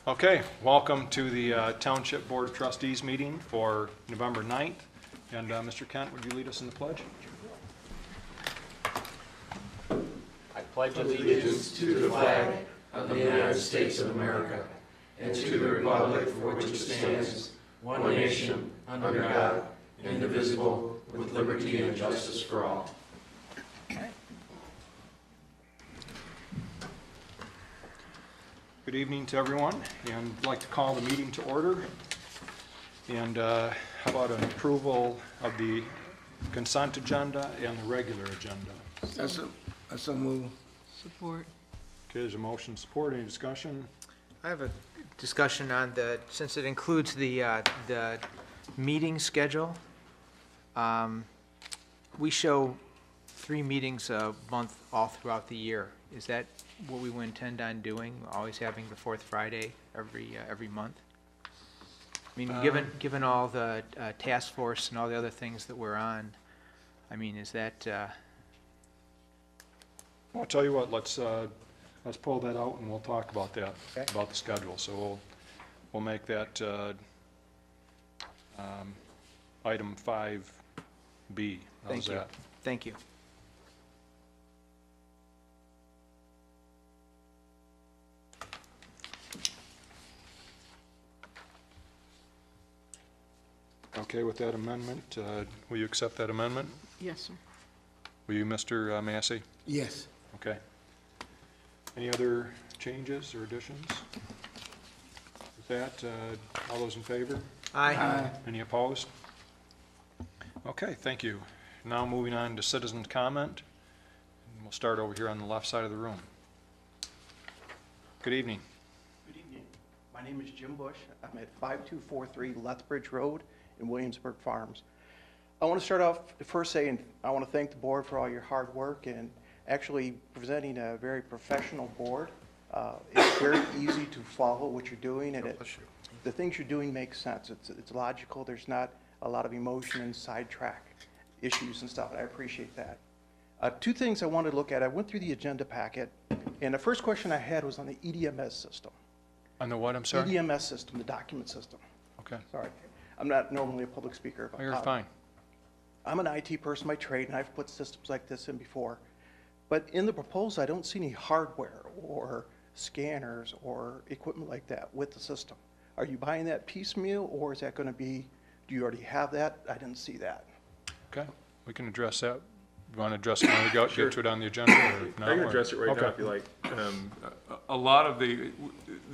Okay, welcome to the Township Board of Trustees meeting for November 9th. And Mr. Kent, would you lead us in the pledge? I pledge allegiance to the flag of the United States of America and to the republic for which it stands, one nation, under God, indivisible, with liberty and justice for all. Good evening to everyone, and I'd like to call the meeting to order. And how about an approval of the consent agenda and the regular agenda? That's a move. Support. Okay, there's a motion support. Any discussion? I have a discussion on since it includes the meeting schedule. We show 3 meetings a month all throughout the year. Is that what we intend on doing, always having the fourth Friday every month? I mean, given all the task force and all the other things that we're on, I mean, is that? Well, I'll tell you what. Let's pull that out and we'll talk about that, okay, about the schedule. So we'll make that item 5B. Thank you. Thank you. Okay with that amendment? Will you accept that amendment? Yes, sir. Will you, Mr. Massey? Yes. Okay. Any other changes or additions? With that, all those in favor? Aye. Any opposed? Okay, thank you. Now moving on to citizen comment. We'll start over here on the left side of the room. Good evening. Good evening. My name is Jim Bush. I'm at 5243 Lethbridge Road in Williamsburg Farms. I want to start off first saying I want to thank the board for all your hard work and actually presenting a very professional board. It's very easy to follow what you're doing, and the things you're doing make sense. It's logical. There's not a lot of emotion and sidetrack issues and stuff, and I appreciate that. 2 things I wanted to look at. I went through the agenda packet, and the first question I had was on the EDMS system. On the what, I'm sorry? EDMS system, the document system. Okay. Sorry. I'm not normally a public speaker. But, Oh, you're fine. I'm an IT person by trade, and I've put systems like this in before. But in the proposal, I don't see any hardware or scanners or equipment like that with the system. Are you buying that piecemeal, or is that going to be, do you already have that? I didn't see that. Okay, we can address that. You want to address it when we get to it on the agenda? Or I can address it right now if you like. A lot of the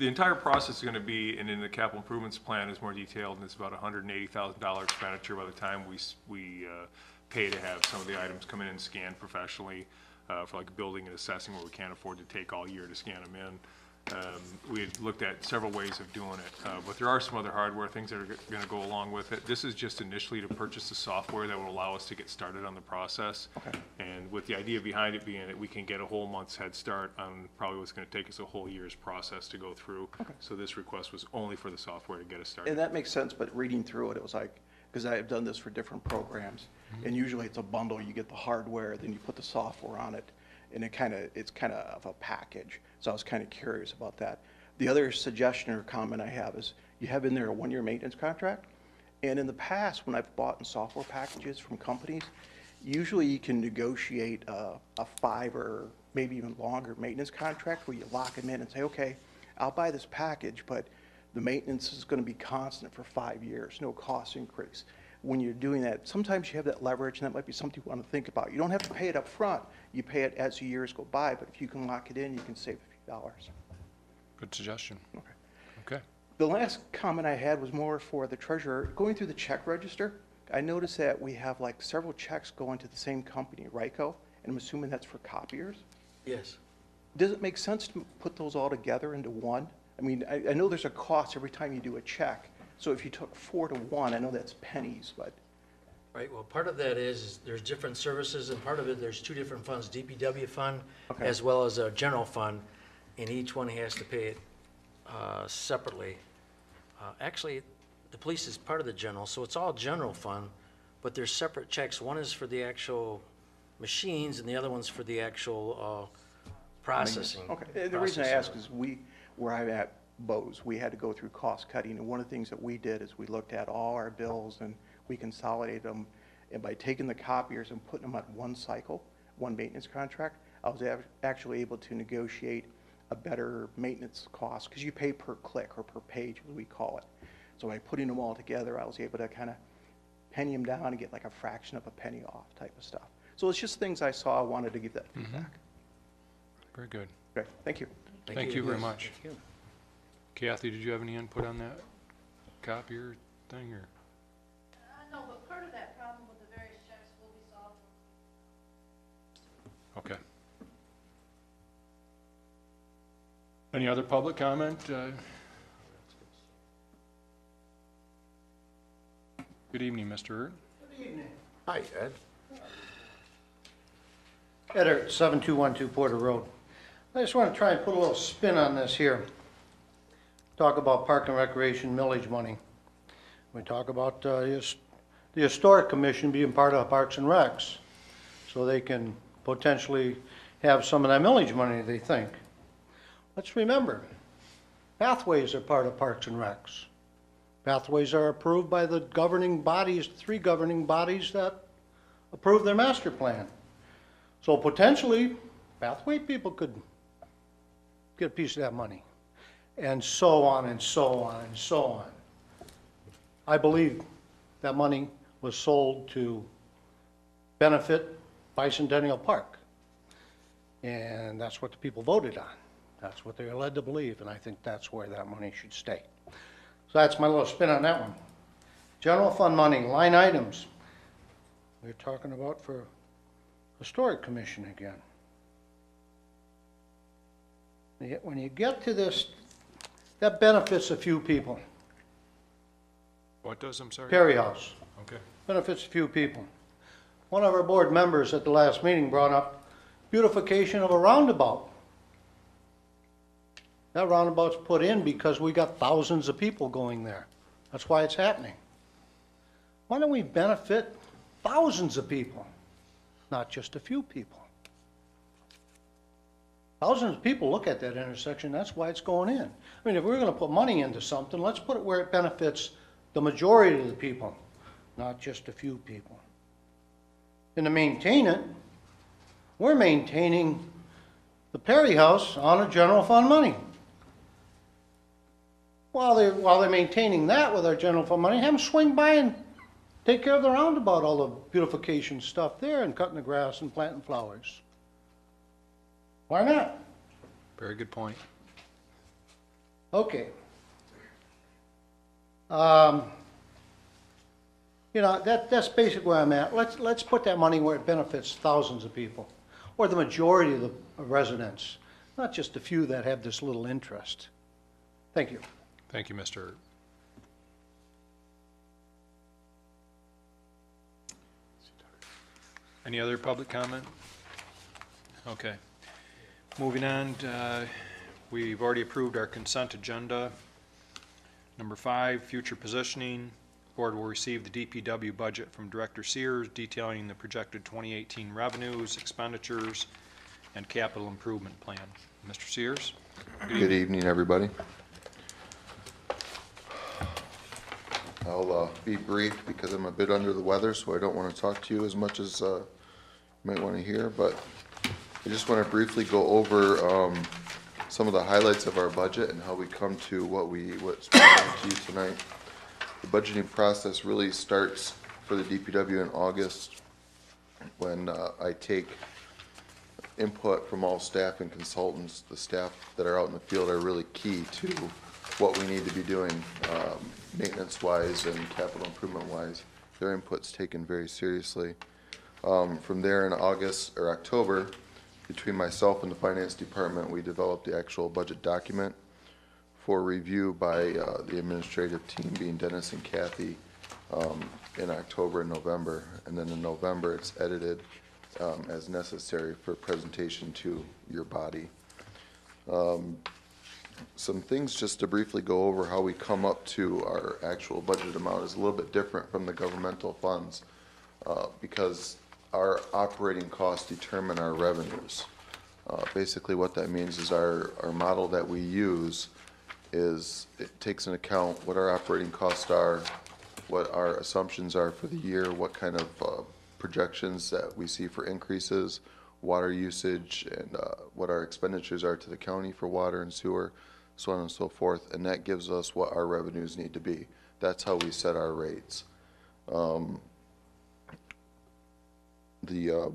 entire process is going to be, and in the capital improvements plan is more detailed, and it's about $180,000 expenditure by the time we pay to have some of the items come in and scanned professionally for like building and assessing where we can't afford to take all year to scan them in. We had looked at several ways of doing it, but there are some other hardware things that are going to go along with it. This is just initially to purchase the software that will allow us to get started on the process. Okay. And with the idea behind it being that we can get a whole month's head start on probably what's going to take us a whole year's process to go through. Okay. So this request was only for the software to get us started. And that makes sense, but reading through it, it was like, because I have done this for different programs, and usually it's a bundle. You get the hardware, then you put the software on it, and it's kind of a package. So I was kind of curious about that. The other suggestion or comment I have is you have in there a 1-year maintenance contract. And in the past, when I've bought in software packages from companies, usually you can negotiate a 5 or maybe even longer maintenance contract where you lock them in and say, okay, I'll buy this package, but the maintenance is going to be constant for 5 years, no cost increase. When you're doing that, sometimes you have that leverage, and that might be something you want to think about. You don't have to pay it up front. You pay it as the years go by, but if you can lock it in, you can save a few dollars. Good suggestion. Okay. Okay. The last comment I had was more for the treasurer. Going through the check register, I noticed that we have like several checks going to the same company, Ryco, and I'm assuming that's for copiers. Yes. Does it make sense to put those all together into one? I mean, I know there's a cost every time you do a check. So if you took 4 to 1, I know that's pennies, but. Right, well, part of that is there's different services, and part of it, there's 2 different funds, DPW fund, Okay. as well as a general fund, and each one has to pay it separately. Actually, the police is part of the general, so it's all general fund, but there's separate checks. One is for the actual machines, and the other one's for the actual processing. Okay, and the reason I ask is where I'm at, bows. We had to go through cost cutting, and one of the things that we did is we looked at all our bills and we consolidated them, and by taking the copiers and putting them on one cycle, one maintenance contract, I was actually able to negotiate a better maintenance cost, because you pay per click or per page, as we call it. So by putting them all together, I was able to kind of penny them down and get like a fraction of a penny off type of stuff. So it's just things I saw. I wanted to give that feedback. Very good. Great, thank you. Thank you very much. Kathy, did you have any input on that copier thing, or? No, but part of that problem with the various checks will be solved. Okay. Any other public comment? Good evening, Mr. Hurt. Hi, Ed. Ed Hurt, 7212 Porter Road. I just want to try and put a little spin on this here. Talk about park and recreation millage money. We talk about the Historic Commission being part of Parks and Recs, so they can potentially have some of that millage money, they think. Let's remember, pathways are part of Parks and Recs. Pathways are approved by the governing bodies, 3 governing bodies that approve their master plan. So potentially, pathway people could get a piece of that money. And so on and so on and so on. I believe that money was sold to benefit Bicentennial Park. And that's what the people voted on. That's what they're led to believe, and I think that's where that money should stay. So that's my little spin on that one. General fund money, line items. We're talking about for Historic Commission again. When you get to this, that benefits a few people. What does, I'm sorry? Perry House. Okay. Benefits a few people. One of our board members at the last meeting brought up beautification of a roundabout. That roundabout's put in because we got thousands of people going there. That's why it's happening. Why don't we benefit thousands of people, not just a few people? Thousands of people look at that intersection, that's why it's going in. I mean, if we're going to put money into something, let's put it where it benefits the majority of the people, not just a few people. And to maintain it, we're maintaining the Perry House on a general fund money. While they're maintaining that with our general fund money, have them swing by and take care of the roundabout, all the beautification stuff there, and cutting the grass and planting flowers. Why not? Very good point. Okay. You know, that's basically where I'm at. Let's put that money where it benefits thousands of people, or the majority of the residents, not just a few that have this little interest. Thank you. Thank you, Mr. Hurt. Any other public comment? Okay. Moving on, we've already approved our consent agenda. Number 5, future positioning. Board will receive the DPW budget from Director Sears detailing the projected 2018 revenues, expenditures, and capital improvement plan. Mr. Sears? Good evening, everybody. I'll be brief because I'm a bit under the weather, so I don't want to talk to you as much as you might want to hear, but I just want to briefly go over some of the highlights of our budget and how we come to what's presented to you tonight. The budgeting process really starts for the DPW in August when I take input from all staff and consultants. The staff that are out in the field are really key to what we need to be doing maintenance-wise and capital improvement-wise. Their input's taken very seriously. From there in August or October, between myself and the finance department, we developed the actual budget document for review by the administrative team, being Dennis and Kathy, in October and November. And then in November, it's edited as necessary for presentation to your body. Some things just to briefly go over how we come up to our actual budget amount is a little bit different from the governmental funds because our operating costs determine our revenues. Basically what that means is our model that we use is it takes into account what our operating costs are, what our assumptions are for the year, what kind of projections that we see for increases, water usage, and what our expenditures are to the county for water and sewer, so on and so forth, and that gives us what our revenues need to be. That's how we set our rates. The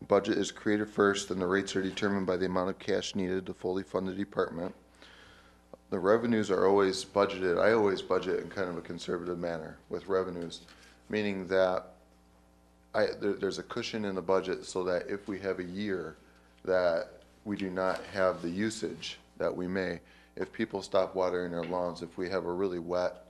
budget is created first, and the rates are determined by the amount of cash needed to fully fund the department. The revenues are always budgeted. I always budget in kind of a conservative manner with revenues, meaning that there's a cushion in the budget so that if we have a year that we do not have the usage that we may, if people stop watering their lawns, if we have a really wet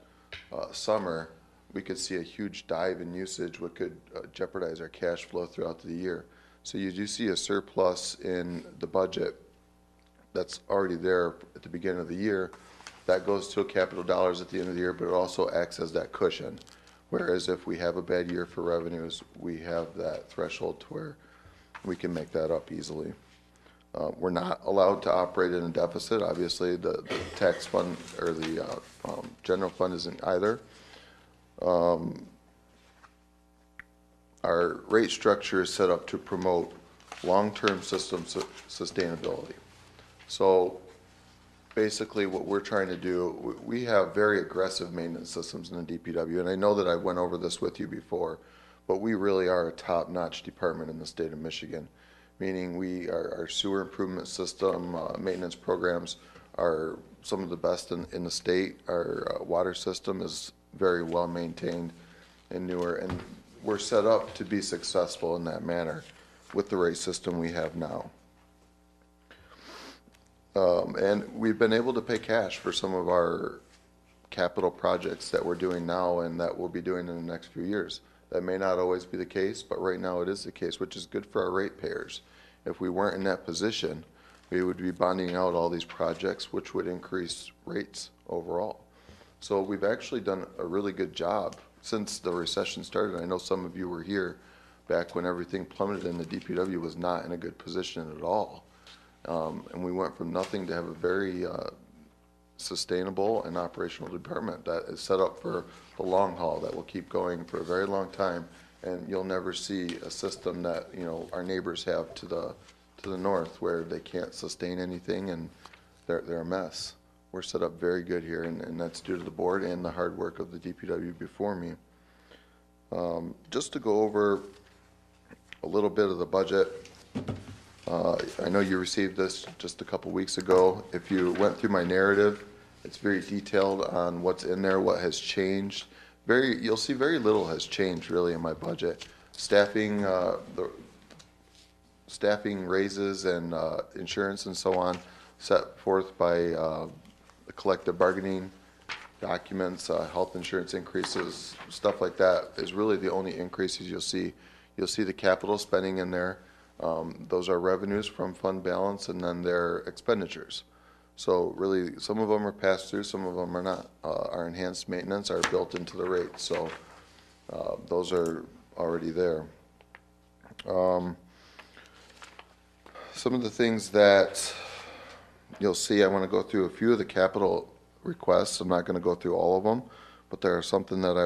summer, we could see a huge dive in usage, what could jeopardize our cash flow throughout the year. So you do see a surplus in the budget that's already there at the beginning of the year. That goes to capital dollars at the end of the year, but it also acts as that cushion. Whereas if we have a bad year for revenues, we have that threshold to where we can make that up easily. We're not allowed to operate in a deficit. Obviously, the tax fund or the general fund isn't either. Our rate structure is set up to promote long-term system sustainability. So basically what we're trying to do, we have very aggressive maintenance systems in the DPW, and I know that I went over this with you before, but we really are a top-notch department in the state of Michigan, meaning our sewer improvement system, maintenance programs are some of the best in the state. Our water system is very well maintained and newer, and we're set up to be successful in that manner with the rate system we have now. And we've been able to pay cash for some of our capital projects that we're doing now and that we'll be doing in the next few years. That may not always be the case, but right now it is the case, which is good for our ratepayers. If we weren't in that position, we would be bonding out all these projects, which would increase rates overall. So we've actually done a really good job since the recession started. I know some of you were here back when everything plummeted and the DPW was not in a good position at all. And we went from nothing to have a very sustainable and operational department that is set up for the long haul, that will keep going for a very long time. And you'll never see a system that, you know, our neighbors have to the north where they can't sustain anything and they're a mess. We're set up very good here, and that's due to the board and the hard work of the DPW before me. Just to go over a little bit of the budget. I know you received this just a couple weeks ago. If you went through my narrative, it's very detailed on what's in there, what has changed. You'll see very little has changed really in my budget. Staffing, the staffing raises and insurance and so on, set forth by the collective bargaining documents, health insurance increases, stuff like that is really the only increases you'll see. You'll see the capital spending in there. Those are revenues from fund balance, and then their expenditures. So really, some of them are passed through, some of them are not. Our enhanced maintenance are built into the rate, so those are already there. Some of the things that you'll see, I want to go through a few of the capital requests. I'm not going to go through all of them, but there are something that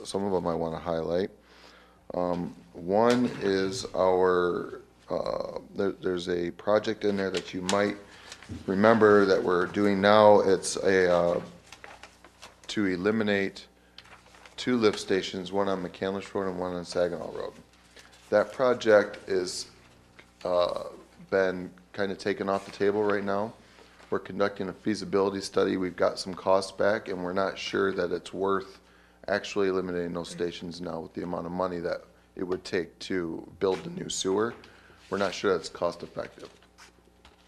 some of them I want to highlight. One is there's a project in there that you might remember that we're doing now. It's to eliminate 2 lift stations, one on McCandless Road and one on Saginaw Road. That project is been kind of taken off the table right now. We're conducting a feasibility study. We've got some costs back, and we're not sure that it's worth actually eliminating those stations now with the amount of money that it would take to build the new sewer. We're not sure that's cost effective.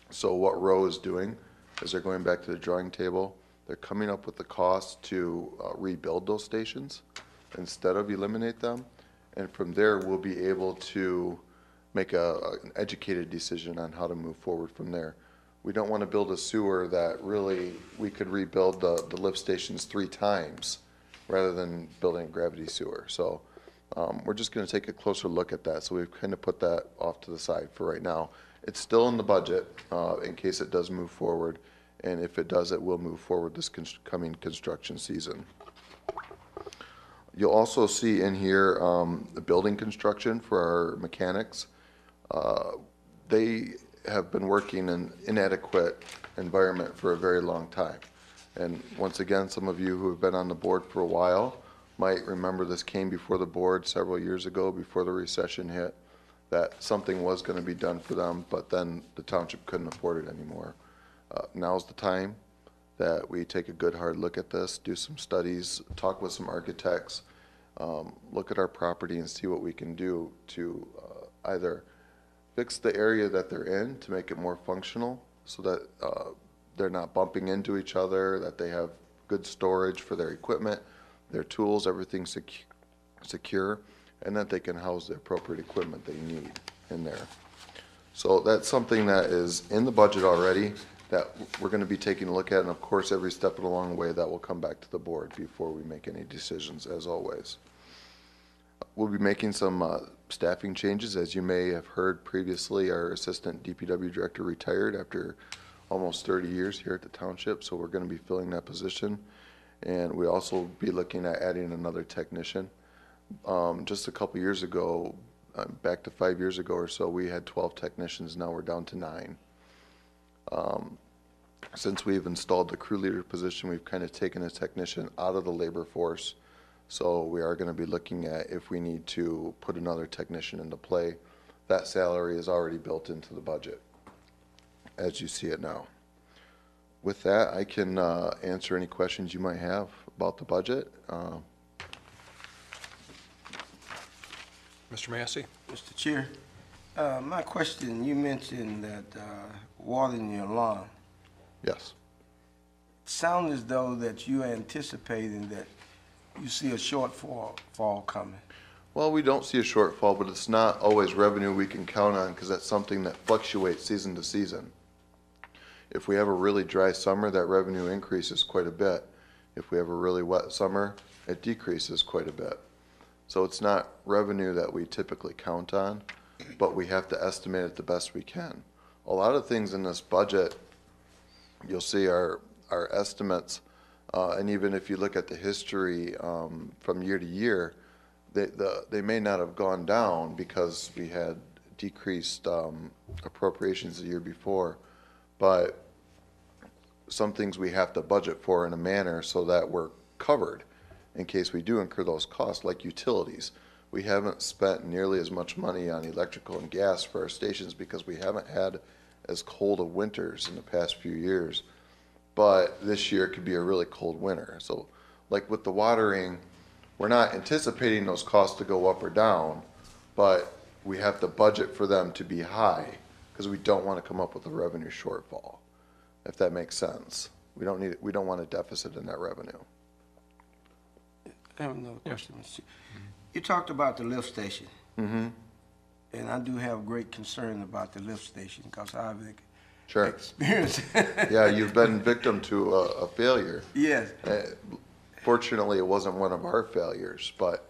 So what Rowe is doing is they're going back to the drawing table. They're coming up with the cost to rebuild those stations instead of eliminate them. And from there, we'll be able to make an educated decision on how to move forward from there. We don't want to build a sewer that really we could rebuild the lift stations 3 times rather than building a gravity sewer. So we're just going to take a closer look at that. So we've kind of put that off to the side for right now. It's still in the budget in case it does move forward, And if it does, it will move forward this coming construction season. You'll also see in here the building construction for our mechanics. They have been working in an inadequate environment for a very long time. And once again, some of you who have been on the board for a while might remember this came before the board several years ago before the recession hit, that something was going to be done for them, but then the township couldn't afford it anymore. Now's the time that we take a good hard look at this, do some studies, talk with some architects, look at our property and see what we can do to either fix the area that they're in to make it more functional so that they're not bumping into each other, that they have good storage for their equipment, their tools, everything secure, and that they can house the appropriate equipment they need in there. So that's something that is in the budget already that we're going to be taking a look at, and of course, every step along the way that will come back to the board before we make any decisions, as always. We'll be making some staffing changes. As you may have heard previously, our assistant DPW director retired after almost 30 years here at the township, so we're going to be filling that position. And we also be looking at adding another technician. Just a couple years ago, back to 5 years ago or so, we had 12 technicians. Now we're down to 9. Since we've installed the crew leader position, we've kind of taken a technician out of the labor force. So we are going to be looking at if we need to put another technician into play. That salary is already built into the budget, as you see it now. With that, I can answer any questions you might have about the budget. Mr. Massey? Mr. Chair, my question, you mentioned that watering your lawn. Yes. Sounds as though that you're anticipating that you see a shortfall coming. Well, we don't see a shortfall, but it's not always revenue we can count on because that's something that fluctuates season to season. If we have a really dry summer, that revenue increases quite a bit. If we have a really wet summer, it decreases quite a bit. So it's not revenue that we typically count on, but we have to estimate it the best we can. A lot of things in this budget, you'll see our estimates, and even if you look at the history from year to year, they may not have gone down because we had decreased appropriations the year before, but some things we have to budget for in a manner so that we're covered in case we do incur those costs, like utilities. We haven't spent nearly as much money on electrical and gas for our stations because we haven't had as cold of winters in the past few years. But this year could be a really cold winter. So like with the watering, we're not anticipating those costs to go up or down, but we have to budget for them to be high because we don't want to come up with a revenue shortfall, if that makes sense. We don't want a deficit in that revenue. I have another question, Mr. Chair. You talked about the lift station. Mm-hmm. And I do have great concern about the lift station because I've Sure. experienced. Yeah, you've been victim to a failure. Yes. Fortunately, it wasn't one of our failures, but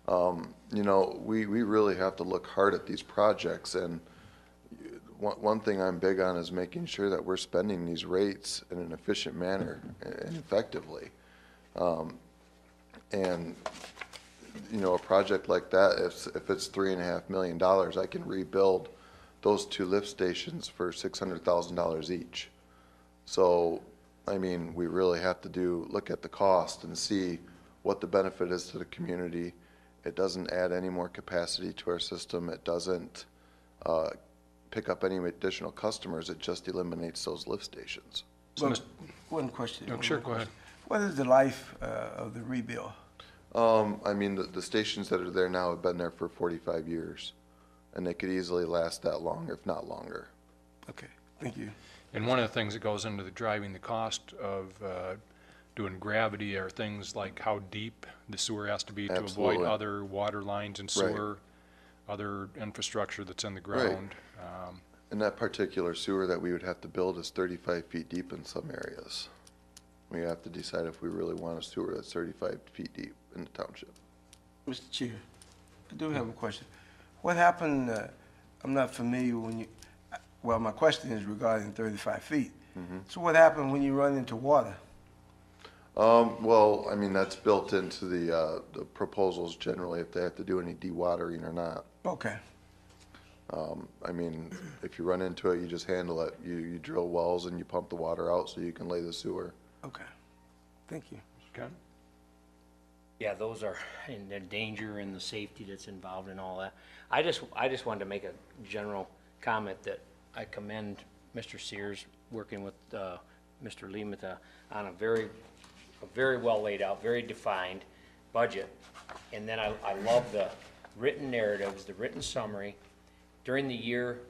you know, we really have to look hard at these projects. And one thing I'm big on is making sure that we're spending these rates in an efficient manner and effectively. And you know, a project like that, if it's $3.5 million, I can rebuild those 2 lift stations for $600,000 each. So, I mean, we really have to look at the cost and see what the benefit is to the community. It doesn't add any more capacity to our system. It doesn't pick up any additional customers. It just eliminates those lift stations. Well, one question. Oh, sure, go ahead. What is the life of the rebuild? I mean, the stations that are there now have been there for 45 years, and they could easily last that long, if not longer. Okay, thank you. And one of the things that goes into driving the cost of doing gravity are things like how deep the sewer has to be to Absolutely. avoid other water lines and sewer, other infrastructure that's in the ground. And that particular sewer that we would have to build is 35 feet deep in some areas. We have to decide if we really want a sewer that's 35 feet deep in the township. Mr. Chair, I do have a question. What happened, I'm not familiar when you, well, my question is regarding 35 feet. So what happened when you run into water? Well, I mean, that's built into the proposals generally, if they have to do any dewatering or not. Okay. I mean, if you run into it, you just handle it. You drill wells and you pump the water out so you can lay the sewer. Okay. Thank you. Ken? Yeah, those are, and the danger and the safety that's involved in all that. I just wanted to make a general comment that I commend Mr. Sears working with Mr. Limata on a very well laid out, very defined budget. And then I love the written narratives, the written summary. During the year,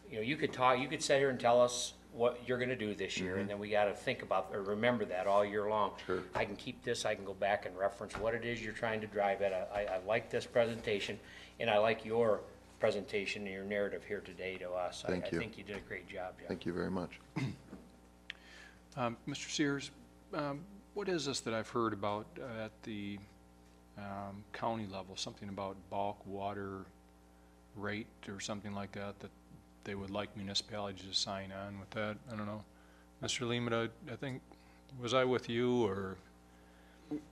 you know, you could sit here and tell us what you're gonna do this year, and then we gotta think about, or remember that all year long. Sure. I can keep this, I can go back and reference what it is you're trying to drive at. I like this presentation, and I like your presentation and your narrative here today to us. Thank you. I think you did a great job, Jeff. Thank you very much. Mr. Sears, what is this that I've heard about at the county level? Something about bulk water rate or something like that, that they would like municipalities to sign on with that? I don't know. Mr. Limata, I think, was I with you or?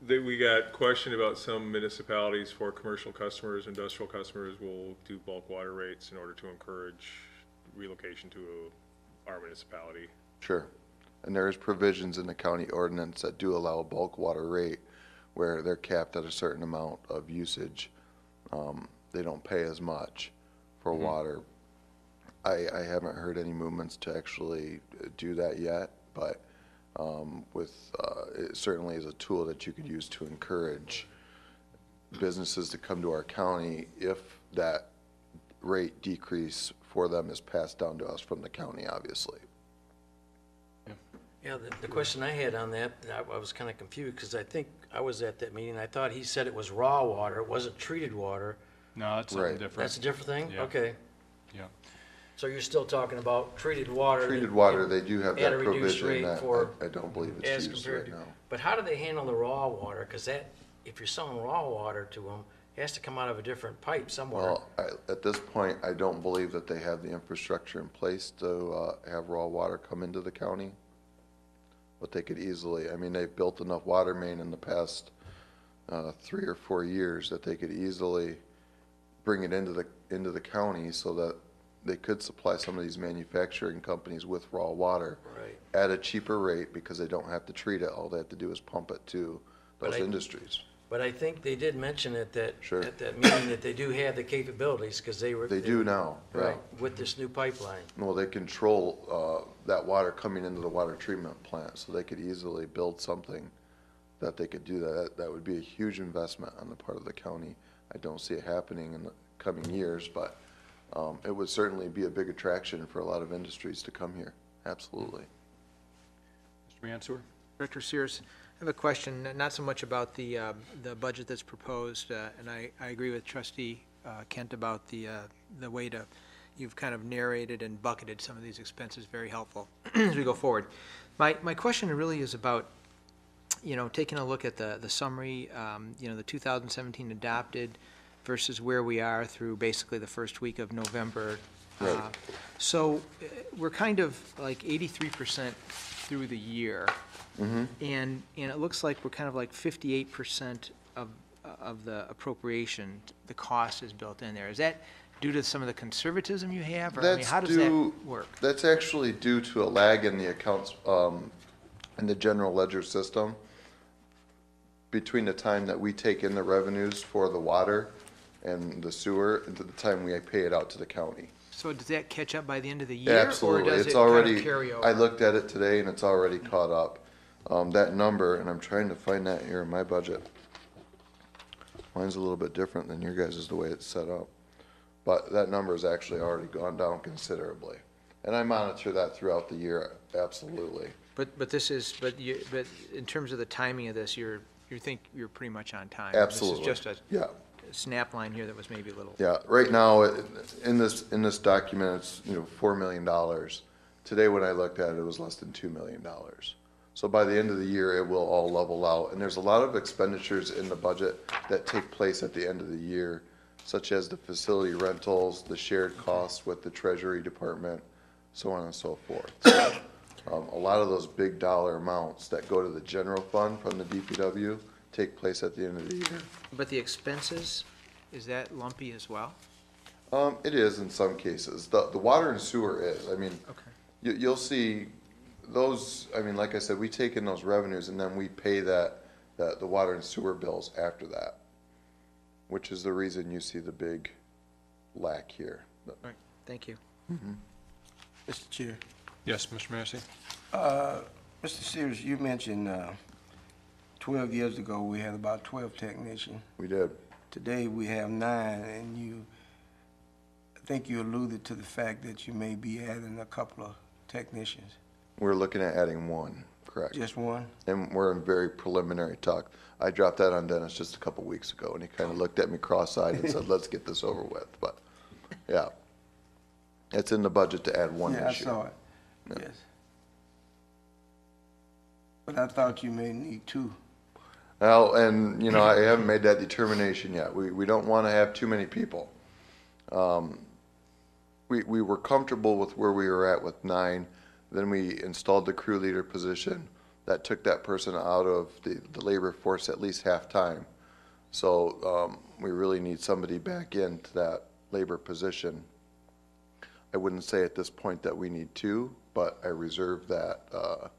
We got questioned about some municipalities for commercial customers, industrial customers will do bulk water rates in order to encourage relocation to our municipality. Sure. And there is provisions in the county ordinance that do allow a bulk water rate where they're capped at a certain amount of usage. They don't pay as much for water. I haven't heard any movements to actually do that yet, but it certainly is a tool that you could use to encourage businesses to come to our county if that rate decrease for them is passed down to us from the county, obviously. Yeah, the question I had on that, I was kind of confused, because I think I was at that meeting, I thought he said it was raw water, it wasn't treated water. No, that's something Right. different. That's a different thing? Yeah. Okay. Yeah. So you're still talking about treated water? Treated water, they do have at a that reduced provision rate that for- I don't believe as it's used compared right to- now. But how do they handle the raw water? Because that, if you're selling raw water to them, it has to come out of a different pipe somewhere. Well, at this point, I don't believe that they have the infrastructure in place to have raw water come into the county. But they could easily, I mean, they've built enough water main in the past 3 or 4 years that they could easily bring it into the county so that they could supply some of these manufacturing companies with raw water Right. at a cheaper rate because they don't have to treat it. All they have to do is pump it to those industries. But I think they did mention at that, Sure. at that meeting that they do have the capabilities, because they were. They do now, yeah. Right, with this new pipeline. Well, they control that water coming into the water treatment plant, so they could easily build something that they could do that. That would be a huge investment on the part of the county. I don't see it happening in the coming years, but it would certainly be a big attraction for a lot of industries to come here. Absolutely. Mr. Mansour? Director Sears, I have a question, not so much about the budget that's proposed, and I agree with Trustee Kent about the way you've kind of narrated and bucketed some of these expenses, very helpful as we go forward. My question really is about, taking a look at the summary, the 2017 adopted versus where we are through basically the first week of November. Right. So we're kind of like 83% through the year. And it looks like we're kind of like 58% of the appropriation, the cost is built in there. Is that due to some of the conservatism you have? Or, I mean, how does that work? That's actually due to a lag in the accounts, in the general ledger system between the time that we take in the revenues for the water and the sewer and to the time we pay it out to the county. So does that catch up by the end of the year? Absolutely. Or does It's it kind already, of carry over? I looked at it today and it's already caught up. That number, and I'm trying to find that here in my budget. Mine's a little bit different than your guys' the way it's set up. But that number has actually already gone down considerably. And I monitor that throughout the year, absolutely. But in terms of the timing of this, you think you're pretty much on time? Absolutely. This is just Yeah. a snap line here that was maybe a little. Yeah, right now, in this document, it's, $4 million. Today, when I looked at it, it was less than $2 million. So by the end of the year, it will all level out. And there's a lot of expenditures in the budget that take place at the end of the year, such as the facility rentals, the shared costs with the Treasury Department, so on and so forth. A lot of those big dollar amounts that go to the general fund from the DPW take place at the end of the year. But the expenses, is that lumpy as well? It is in some cases. The water and sewer is, I mean, Okay. you'll see those, I mean, like I said, we take in those revenues and then we pay the water and sewer bills after that, which is the reason you see the big lack here. All right, thank you. Mr. Chair. Yes, Mr. Massey? Mr. Sears, you mentioned 12 years ago, we had about 12 technicians. We did. Today, we have 9, and I think you alluded to the fact that you may be adding a couple of technicians. We're looking at adding 1, correct? Just one? And we're in very preliminary talk. I dropped that on Dennis just a couple weeks ago, and he kind of looked at me cross-eyed and said, let's get this over with. But, yeah, it's in the budget to add 1 Yeah, I this year. saw it, yes. But I thought you may need 2. Well, and, you know, I haven't made that determination yet. We don't want to have too many people. We were comfortable with where we were at with 9. Then we installed the crew leader position. That took that person out of the labor force at least half-time. So we really need somebody back into that labor position. I wouldn't say at this point that we need 2, but I reserve that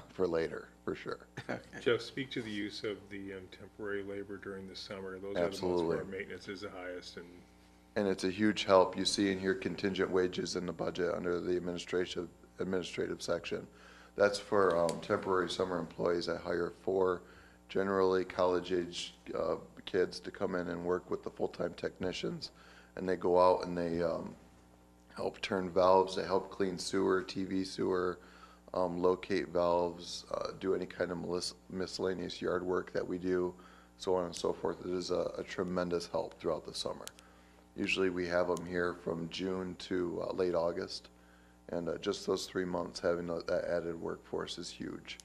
for later, for sure. Jeff, speak to the use of the temporary labor during the summer. Those are the months Absolutely. where our maintenance is the highest, And it's a huge help. You see in here contingent wages in the budget under the administrative section. That's for temporary summer employees. I hire 4 generally college-age kids to come in and work with the full-time technicians. And they go out and they help turn valves, they help clean sewer, TV sewer, locate valves, do any kind of miscellaneous yard work that we do, so on and so forth. It is a tremendous help throughout the summer. Usually we have them here from June to late August, and just those 3 months having that added workforce is huge.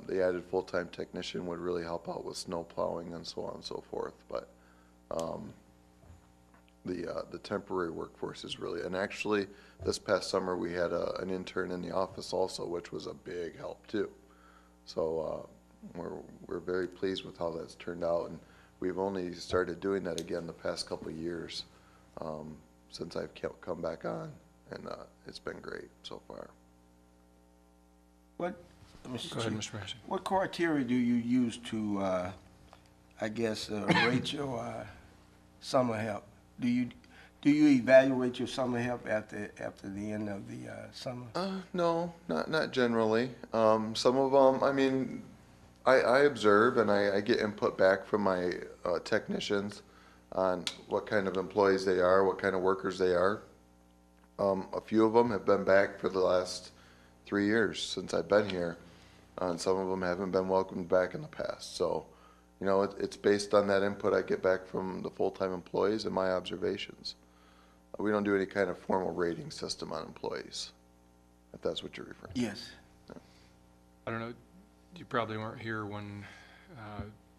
The added full-time technician would really help out with snow plowing and so on and so forth, but the temporary workforce is really, and actually this past summer we had an intern in the office also, which was a big help too. So we're very pleased with how that's turned out, and we've only started doing that again the past couple of years since I've come back on, and it's been great so far. What, Go ahead, Mr. Massey. what criteria do you use to, I guess, rate your summer help? Do you evaluate your summer help after the end of the summer? No, not generally. Some of them, I mean, I observe and I get input back from my technicians on what kind of employees they are, what kind of workers they are. A few of them have been back for the last 3 years since I've been here, and some of them haven't been welcomed back in the past. So, you know, it's based on that input I get back from the full-time employees and my observations. We don't do any kind of formal rating system on employees, if that's what you're referring to. Yes. I don't know, you probably weren't here when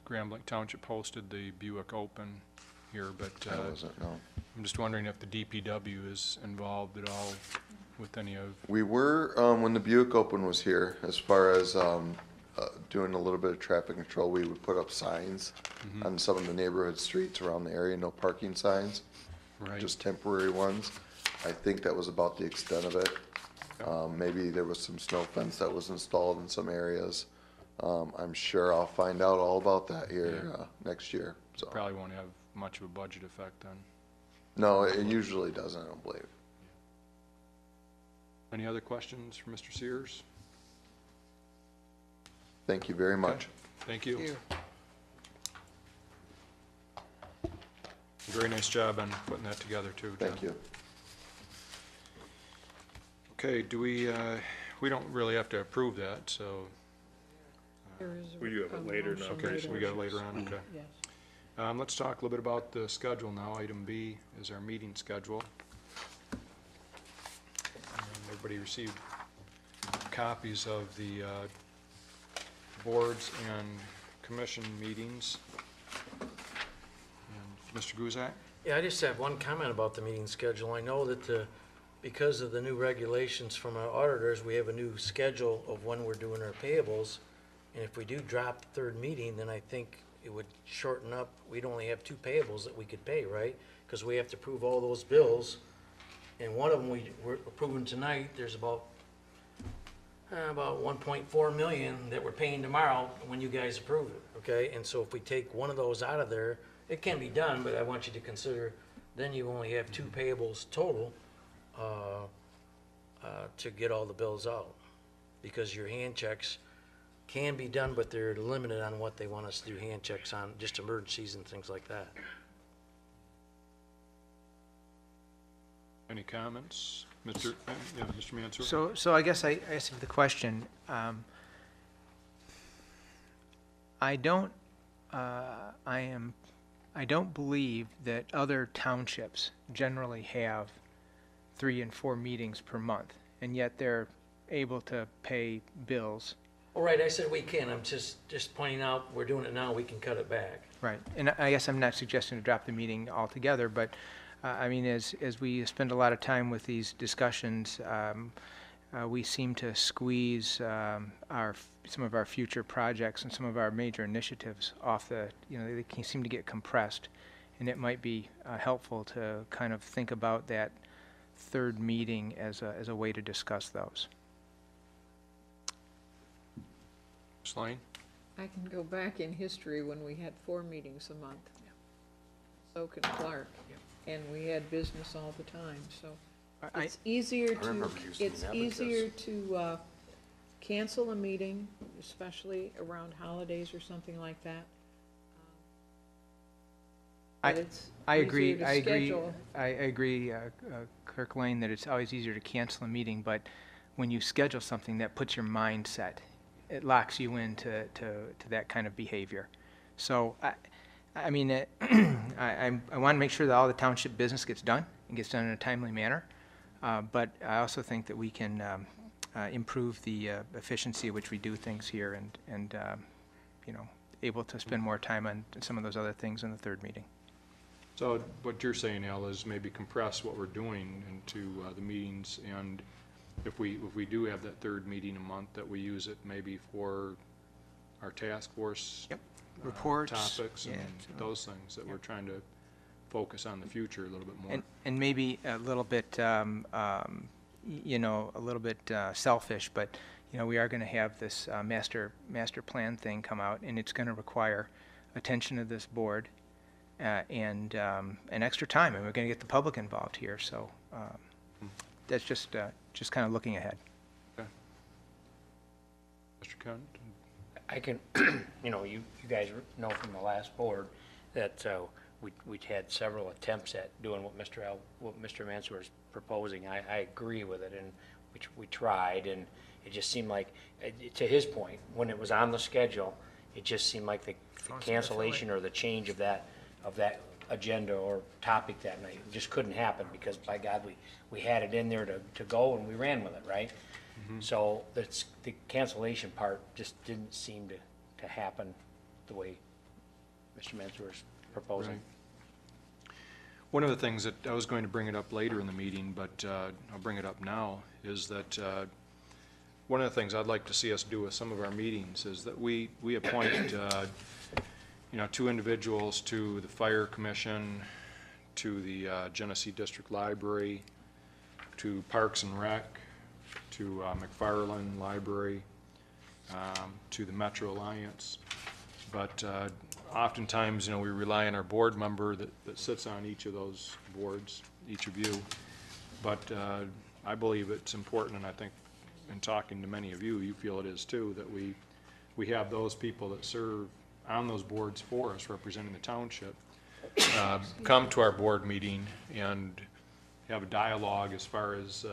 Grand Blanc Township hosted the Buick Open here, but I wasn't, no. I'm just wondering if the DPW is involved at all with any of... We were, when the Buick Open was here, as far as doing a little bit of traffic control, we would put up signs on some of the neighborhood streets around the area, no parking signs, Right. just temporary ones. I think that was about the extent of it. Maybe there was some snow fence that was installed in some areas. I'm sure I'll find out all about that here next year. So Probably won't have much of a budget effect then. no, it usually doesn't, I don't believe. Any other questions for Mr. Sears? Thank you very much. Thank you. Very nice job on putting that together too, John. Thank you. Okay, do we don't really have to approve that, so, we do have it later now. okay, so we got it later on, okay. Let's talk a little bit about the schedule now. Item B is our meeting schedule. Everybody received copies of the boards and commission meetings. And Mr. Guzak? Yeah, I just have one comment about the meeting schedule. I know that the because of the new regulations from our auditors, we have a new schedule of when we're doing our payables. And if we do drop the third meeting, then I think it would shorten up, we'd only have 2 payables that we could pay, right? Because we have to approve all those bills, and one of them we're approving tonight, there's about 1.4 million that we're paying tomorrow when you guys approve it, okay? And so if we take one of those out of there, it can be done, but I want you to consider, then you only have 2 payables total to get all the bills out. Because your hand checks can be done, but they're limited on what they want us to do hand checks on, just emergencies and things like that. Any comments? Mr. Mansour? So I guess I asked the question, I don't believe that other townships generally have 3 and 4 meetings per month, and yet they're able to pay bills. All right, I said we can, I'm just pointing out, we're doing it now, we can cut it back. Right, and I guess I'm not suggesting to drop the meeting altogether, but, I mean, as we spend a lot of time with these discussions, we seem to squeeze some of our future projects and some of our major initiatives off they seem to get compressed, and it might be helpful to kind of think about that third meeting as a way to discuss those. Ms. Lane? I can go back in history when we had 4 meetings a month. So can Clark. And we had business all the time, so it's easier to cancel a meeting, especially around holidays or something like that. But it's easier to schedule. I agree, Clerk Lane, that it's always easier to cancel a meeting, but when you schedule something, that puts your mindset. It locks you into that kind of behavior. So, I mean, I want to make sure that all the township business gets done and gets done in a timely manner, but I also think that we can improve the efficiency at which we do things here and able to spend more time on some of those other things in the third meeting. So what you're saying, Al, is maybe compress what we're doing into the meetings, and if we do have that third meeting a month, that we use it maybe for our task force Reports. topics and those things that we're trying to focus on the future a little bit more. And maybe a little bit, selfish, but we are going to have this master plan thing come out, and it's going to require attention of this board and extra time, and we're going to get the public involved here. So that's just kind of looking ahead. Okay. Mr. Kuhn? I can, you guys know from the last board that we had several attempts at doing what Mr. Mansour is proposing. I agree with it, and we tried, and it just seemed like, to his point, when it was on the schedule, it just seemed like the cancellation or the change of that agenda or topic that night just couldn't happen, because by God, we had it in there to go, and we ran with it, right? So the cancellation part just didn't seem to happen the way Mr. Mansour is proposing. Right. One of the things that I was going to bring it up later in the meeting, but I'll bring it up now, is that one of the things I'd like to see us do with some of our meetings is that we appoint 2 individuals to the Fire Commission, to the Genesee District Library, to Parks and Rec, to McFarland Library, to the Metro Alliance. But oftentimes, we rely on our board member that sits on each of those boards, each of you. But I believe it's important, and I think in talking to many of you, you feel it is too, that we have those people that serve on those boards for us, representing the township, come to our board meeting and have a dialogue as far as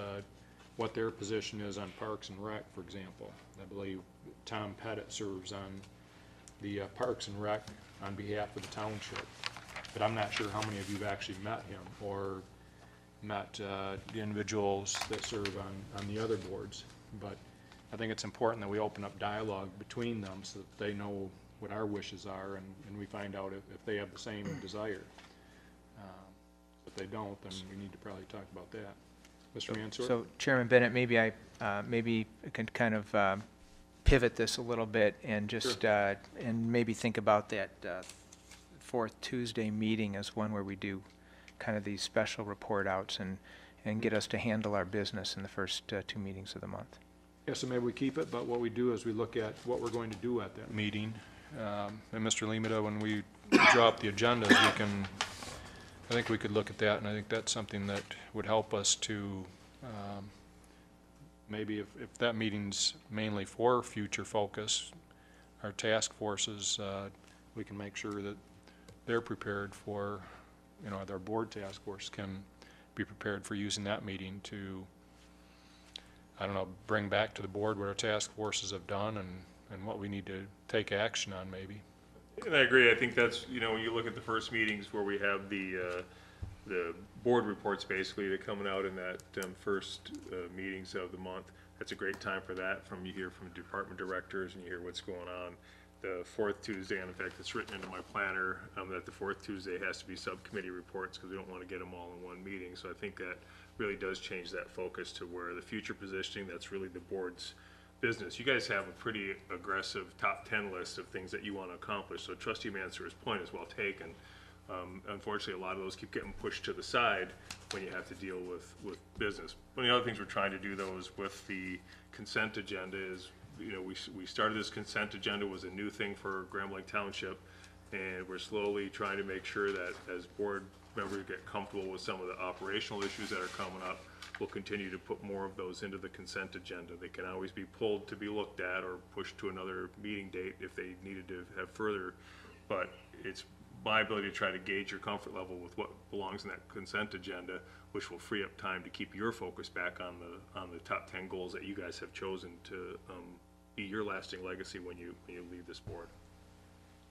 what their position is on Parks and Rec, for example. I believe Tom Pettit serves on the Parks and Rec on behalf of the township, but I'm not sure how many of you have actually met him or met the individuals that serve on the other boards. But I think it's important that we open up dialogue between them so that they know what our wishes are, and we find out if they have the same desire. If they don't, then we need to probably talk about that. Mr. Mansour? So Chairman Bennett, maybe I can kind of pivot this a little bit and just, and maybe think about that fourth Tuesday meeting as one where we do kind of these special report outs and get us to handle our business in the first 2 meetings of the month. Yeah, so maybe we keep it, but what we do is we look at what we're going to do at that meeting. And Mr. Limita, when we draw up the agendas, I think we could look at that, and I think that's something that would help us to, maybe if that meeting's mainly for future focus, our task forces, we can make sure that they're prepared for, our board task force can be prepared for using that meeting to, I don't know, bring back to the board what our task forces have done and what we need to take action on maybe. And I agree. I think that's, when you look at the first meetings where we have the board reports basically that coming out in that first meetings of the month, that's a great time for that. You hear from department directors and you hear what's going on. The fourth Tuesday, and in fact, it's written into my planner that the fourth Tuesday has to be subcommittee reports because we don't want to get them all in one meeting. So I think that really does change that focus to where the future positioning, that's really the board's business. You guys have a pretty aggressive top 10 list of things that you want to accomplish. So Trustee Mansour's point is well taken. Unfortunately, a lot of those keep getting pushed to the side when you have to deal with business. One of the other things we're trying to do, though, is with the consent agenda is, we started this consent agenda, was a new thing for Grand Blanc Township, and we're slowly trying to make sure that as board members get comfortable with some of the operational issues that are coming up, we'll continue to put more of those into the consent agenda. They can always be pulled to be looked at or pushed to another meeting date if they needed to have further, but it's my ability to try to gauge your comfort level with what belongs in that consent agenda, which will free up time to keep your focus back on the top 10 goals that you guys have chosen to be your lasting legacy when you leave this board.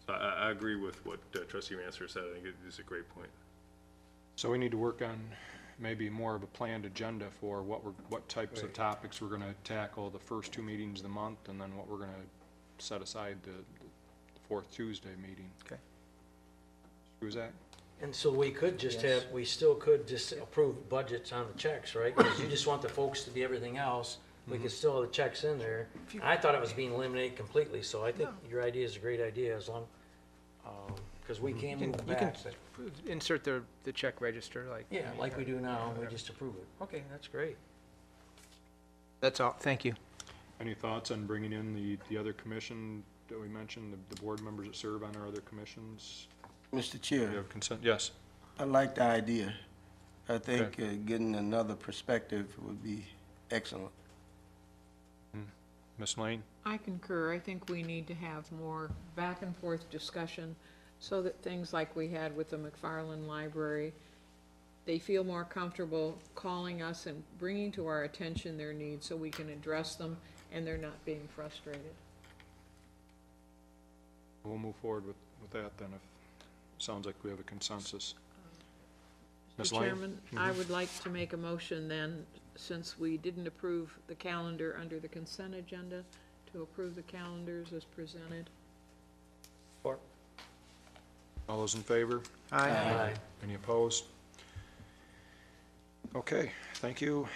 So I agree with what Trustee Mansour said. I think it is a great point. So we need to work on maybe more of a planned agenda for what types of topics we're going to tackle the first 2 meetings of the month, and then what we're going to set aside the fourth Tuesday meeting. Okay. Who's that? And so we could just we still could just approve budgets on the checks, right? Because you just want the focus to be everything else. We could still have the checks in there. I thought it was being eliminated completely, so I think your idea is a great idea as long, because we can move You can back. but- insert the check register like. Yeah, like we do now, we just approve it. Okay, that's great. That's all, thank you. Any thoughts on bringing in the other commission that we mentioned, the board members that serve on our other commissions? Mr. Chair, You have consent? Yes. I like the idea. I think getting another perspective would be excellent. Ms. Lane? I concur. I think we need to have more back and forth discussion so that things like we had with the McFarland Library, they feel more comfortable calling us and bringing to our attention their needs so we can address them and they're not being frustrated. We'll move forward with that then, if it sounds like we have a consensus. Ms. Mr. Lane? Chairman, I would like to make a motion then, since we didn't approve the calendar under the consent agenda, to approve the calendars as presented. All those in favor? Aye. Any opposed? Okay, thank you.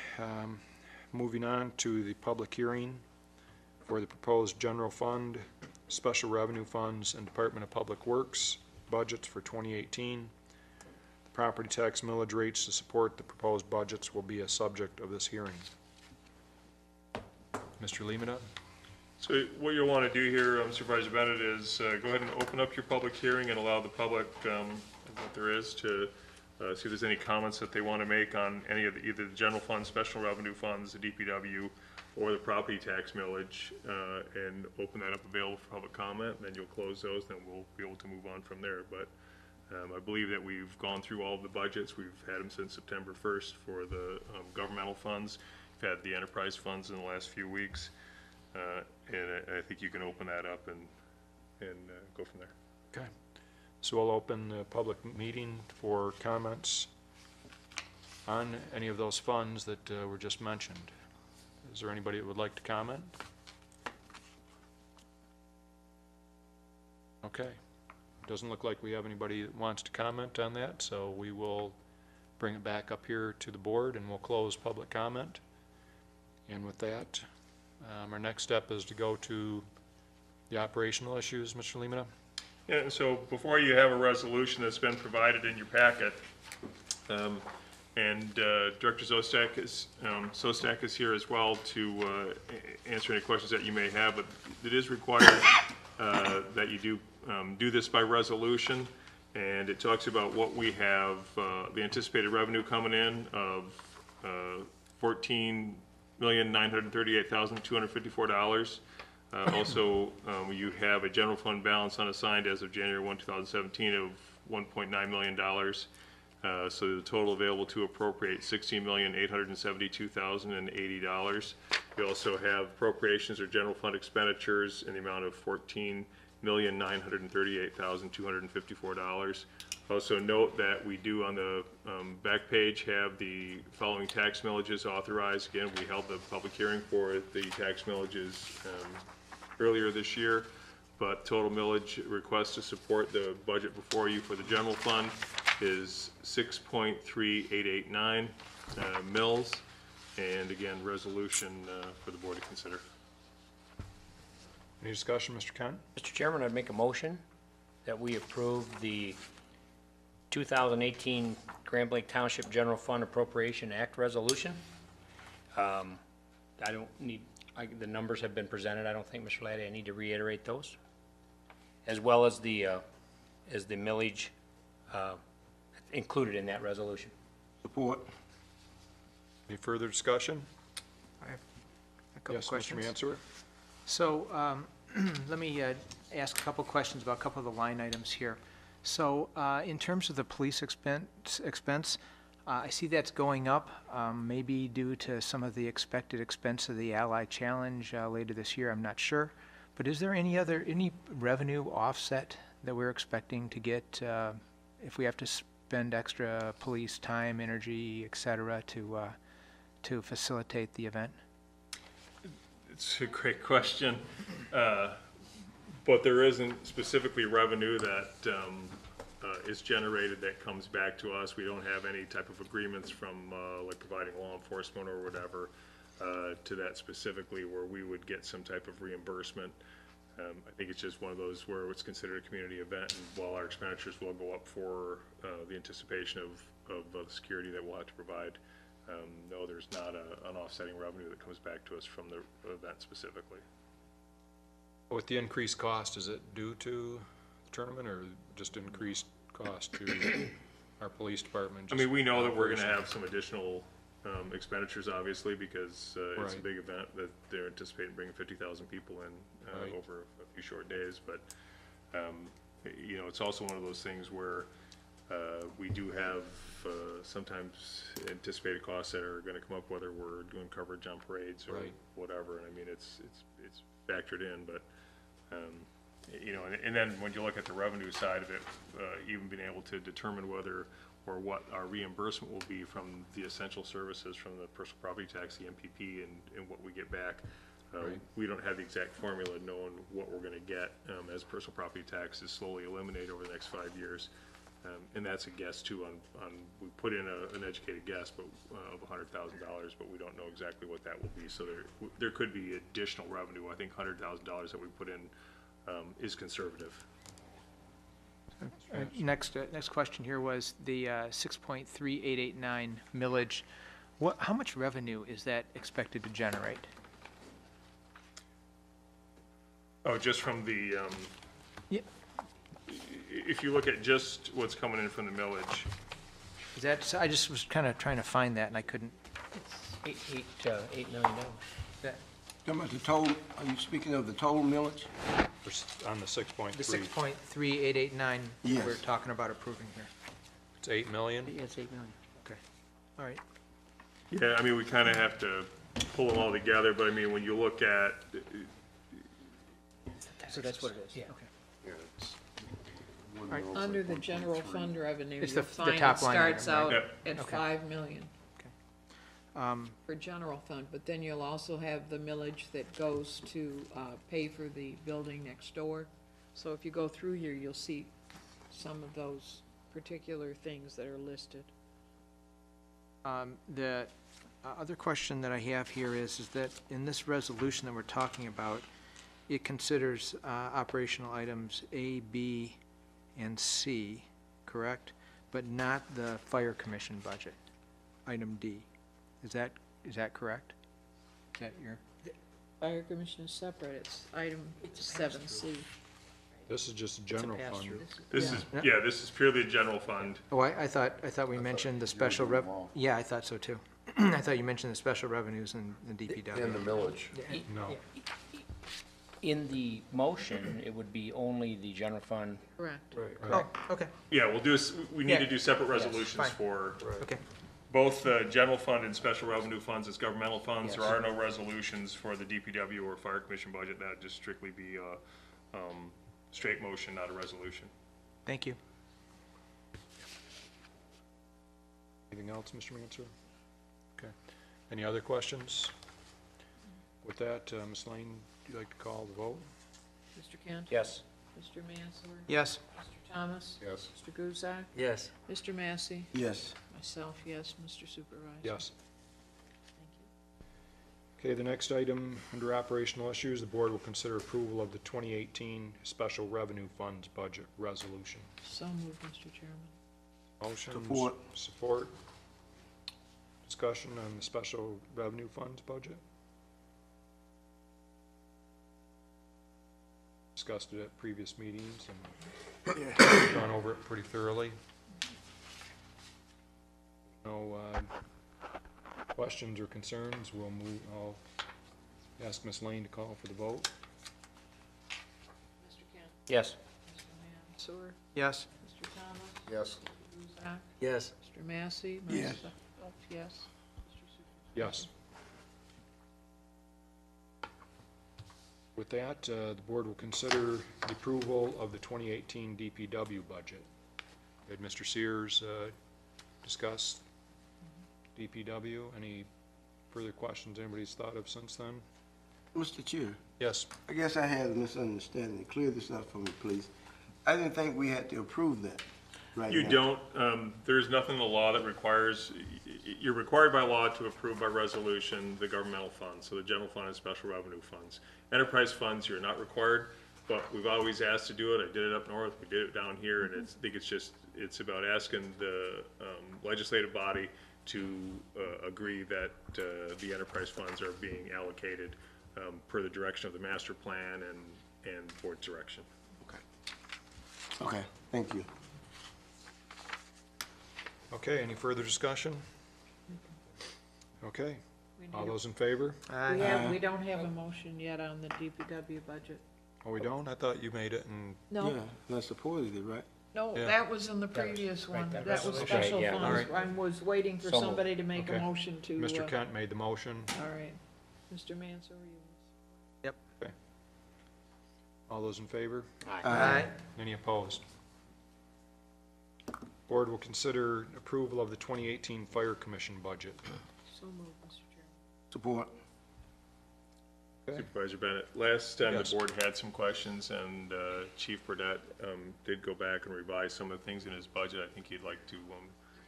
Moving on to the public hearing for the proposed general fund, special revenue funds, and Department of Public Works budgets for 2018. The property tax millage rates to support the proposed budgets will be a subject of this hearing. Mr. Limita? So what you'll want to do here, Supervisor Bennett, is go ahead and open up your public hearing and allow the public, what there is, to see if there's any comments that they want to make on any of either the general fund, special revenue funds, the DPW, or the property tax millage, and open that up available for public comment. And then you'll close those, then we'll be able to move on from there. But I believe that we've gone through all of the budgets. We've had them since September 1st for the governmental funds. We've had the enterprise funds in the last few weeks. And I think you can open that up and go from there. Okay. So we'll open the public meeting for comments on any of those funds that were just mentioned. Is there anybody that would like to comment? Okay. Doesn't look like we have anybody that wants to comment on that, so we will bring it back up here to the board, and we'll close public comment. And with that, our next step is to go to the operational issues. Mr. Lemata? Yeah, and so before you have a resolution that's been provided in your packet, and Director Sostak is here as well to answer any questions that you may have, but it is required that you do this by resolution, and it talks about what we have, the anticipated revenue coming in of $14,938,254. Also, you have a general fund balance unassigned as of January 1, 2017 of $1.9 million. So the total available to appropriate $16,872,080. We also have appropriations or general fund expenditures in the amount of $14,938,254. Also note that we do on the back page have the following tax millages authorized. Again, we held the public hearing for the tax millages earlier this year, but total millage request to support the budget before you for the general fund is 6.3889 mills, and again, resolution for the board to consider. Any discussion, Mr. Kent? Mr. Chairman, I'd make a motion that we approve the 2018 Grand Blanc Township General Fund Appropriation Act Resolution. I don't need, the numbers have been presented. I don't think, Mr. Laddie, I need to reiterate those, as well as the millage included in that resolution. Support. Any further discussion? I have a couple Yes, questions. Mr. Mansour? So let me ask a couple questions about a couple of the line items here. So in terms of the police expense, I see that's going up, maybe due to some of the expected expense of the Ally Challenge later this year. I'm not sure. But is there any revenue offset that we're expecting to get if we have to spend extra police time, energy, et cetera, to facilitate the event? It's a great question, but there isn't specifically revenue that is generated that comes back to us. We don't have any type of agreements from like providing law enforcement or whatever to that specifically where we would get some type of reimbursement. I think it's just one of those where it's considered a community event, and while our expenditures will go up for the anticipation of the security that we'll have to provide, no, there's not an offsetting revenue that comes back to us from the event specifically. With the increased cost, is it due to the tournament or just increased cost to our police department? I mean, we know that we're going to have some additional expenditures, obviously, because it's a Right. big event that they're anticipating bringing 50,000 people in Right. over a few short days. But, you know, it's also one of those things where we do have sometimes anticipated costs that are going to come up, whether we're doing coverage on parades or Right. whatever. And I mean, it's factored in, but you know, and then when you look at the revenue side of it, even being able to determine whether or what our reimbursement will be from the essential services, from the personal property tax, the MPP, and what we get back. Right. We don't have the exact formula knowing what we're going to get as personal property taxes slowly eliminate over the next 5 years. And that's a guess too on we put in an educated guess but of $100,000, but we don't know exactly what that will be. So there could be additional revenue. I think $100,000 that we put in is conservative. Next question here was the 6.3889 millage. How much revenue is that expected to generate? Oh, just from the, Yeah. if you look at just what's coming in from the millage, Is that, I just was kind of trying to find that and I couldn't. $8 million. Talking about the total, are you speaking of the total millage? On the 6.3. The 6.3889 Yes. we're talking about approving here. It's 8 million? Yeah, it's 8 million. Okay. All right. yeah, I mean, we kind of have to pull them all together, but I mean, when you look at, So that's what it is? Yeah. Okay. Under the general fund revenue, It's you'll the find it top line starts item, out right? at Okay. 5 million Um, for general fund, but then you'll also have the millage that goes to pay for the building next door. So if you go through here, you'll see some of those particular things that are listed. The other question that I have here is that in this resolution that we're talking about, it considers operational items A, B, and C, correct? But not the fire commission budget, item D. Is that correct? Is that your? Fire commission is separate, it's item 7C. This is just a general fund. This is, yeah, this is purely a general fund. Oh, I thought we mentioned the special yeah, I thought so too. I thought you mentioned the special revenues and the DPW. And the millage. No. In the motion, it would be only the general fund. Correct. Oh, okay, Yeah, we'll do, we need to Yeah. do separate Yes, resolutions fine. for okay. both the general fund and special revenue funds as governmental funds. There Yes. are no resolutions for the DPW or fire commission budget. That'd just strictly be a straight motion, not a resolution. Thank you. Anything else, Mr. Mansur? Okay. Any other questions? With that, Ms. Lane, would you like to call the vote? Mr. Kent? Yes. Mr. Mansur? Yes. Mr. Thomas? Yes. Mr. Guzak? Yes. Mr. Massey? Yes. Myself, yes. Mr. Supervisor? Yes. Thank you. Okay, the next item, under operational issues, the board will consider approval of the 2018 Special Revenue Funds Budget Resolution. So moved, Mr. Chairman. Motions? Support. Support. Discussion on the Special Revenue Funds budget? Discussed it at previous meetings and gone over it pretty thoroughly. No questions or concerns, I'll ask Ms. Lane to call for the vote. Mr. Kent? Yes. Mr. Mansur? Yes. Mr. Thomas? Yes. Mr. Guzak? Yes. Mr. Massey? Yes. Myself, yes. Mr. Supervisor? Yes. With that, the board will consider the approval of the 2018 DPW budget. Had Mr. Sears discuss DPW? Any further questions anybody's thought of since then? Mr. Chair, Yes. I guess I had a misunderstanding. Clear this up for me, please. I didn't think we had to approve that right You now. don't, there's nothing in the law that requires, you're required by law to approve by resolution the governmental funds, so the general fund and special revenue funds. Enterprise funds, you're not required, but we've always asked to do it. I did it up north, we did it down here, and I think it's just, it's about asking the legislative body to agree that the enterprise funds are being allocated per the direction of the master plan and board direction. Okay, thank you. Okay, any further discussion? Okay, We all need a- those in favor? We don't have a motion yet on the DPW budget. Oh, we don't? I thought you made it and, No, Yeah, and I supported it, right? no, Yeah. that was in the That was- previous right, one. that That was resolution. special Okay, yeah. funds. All I was waiting for So moved. somebody to make a Okay. motion to. Mr. Kent made the motion. All right. Mr. Mansur, you. All those in favor? Aye. Any opposed? Board will consider approval of the 2018 Fire Commission budget. So moved, Mr. Chairman. Support. Okay. Supervisor Bennett, last time Yes. the board had some questions, and Chief Burdette did go back and revise some of the things in his budget. I think he'd like to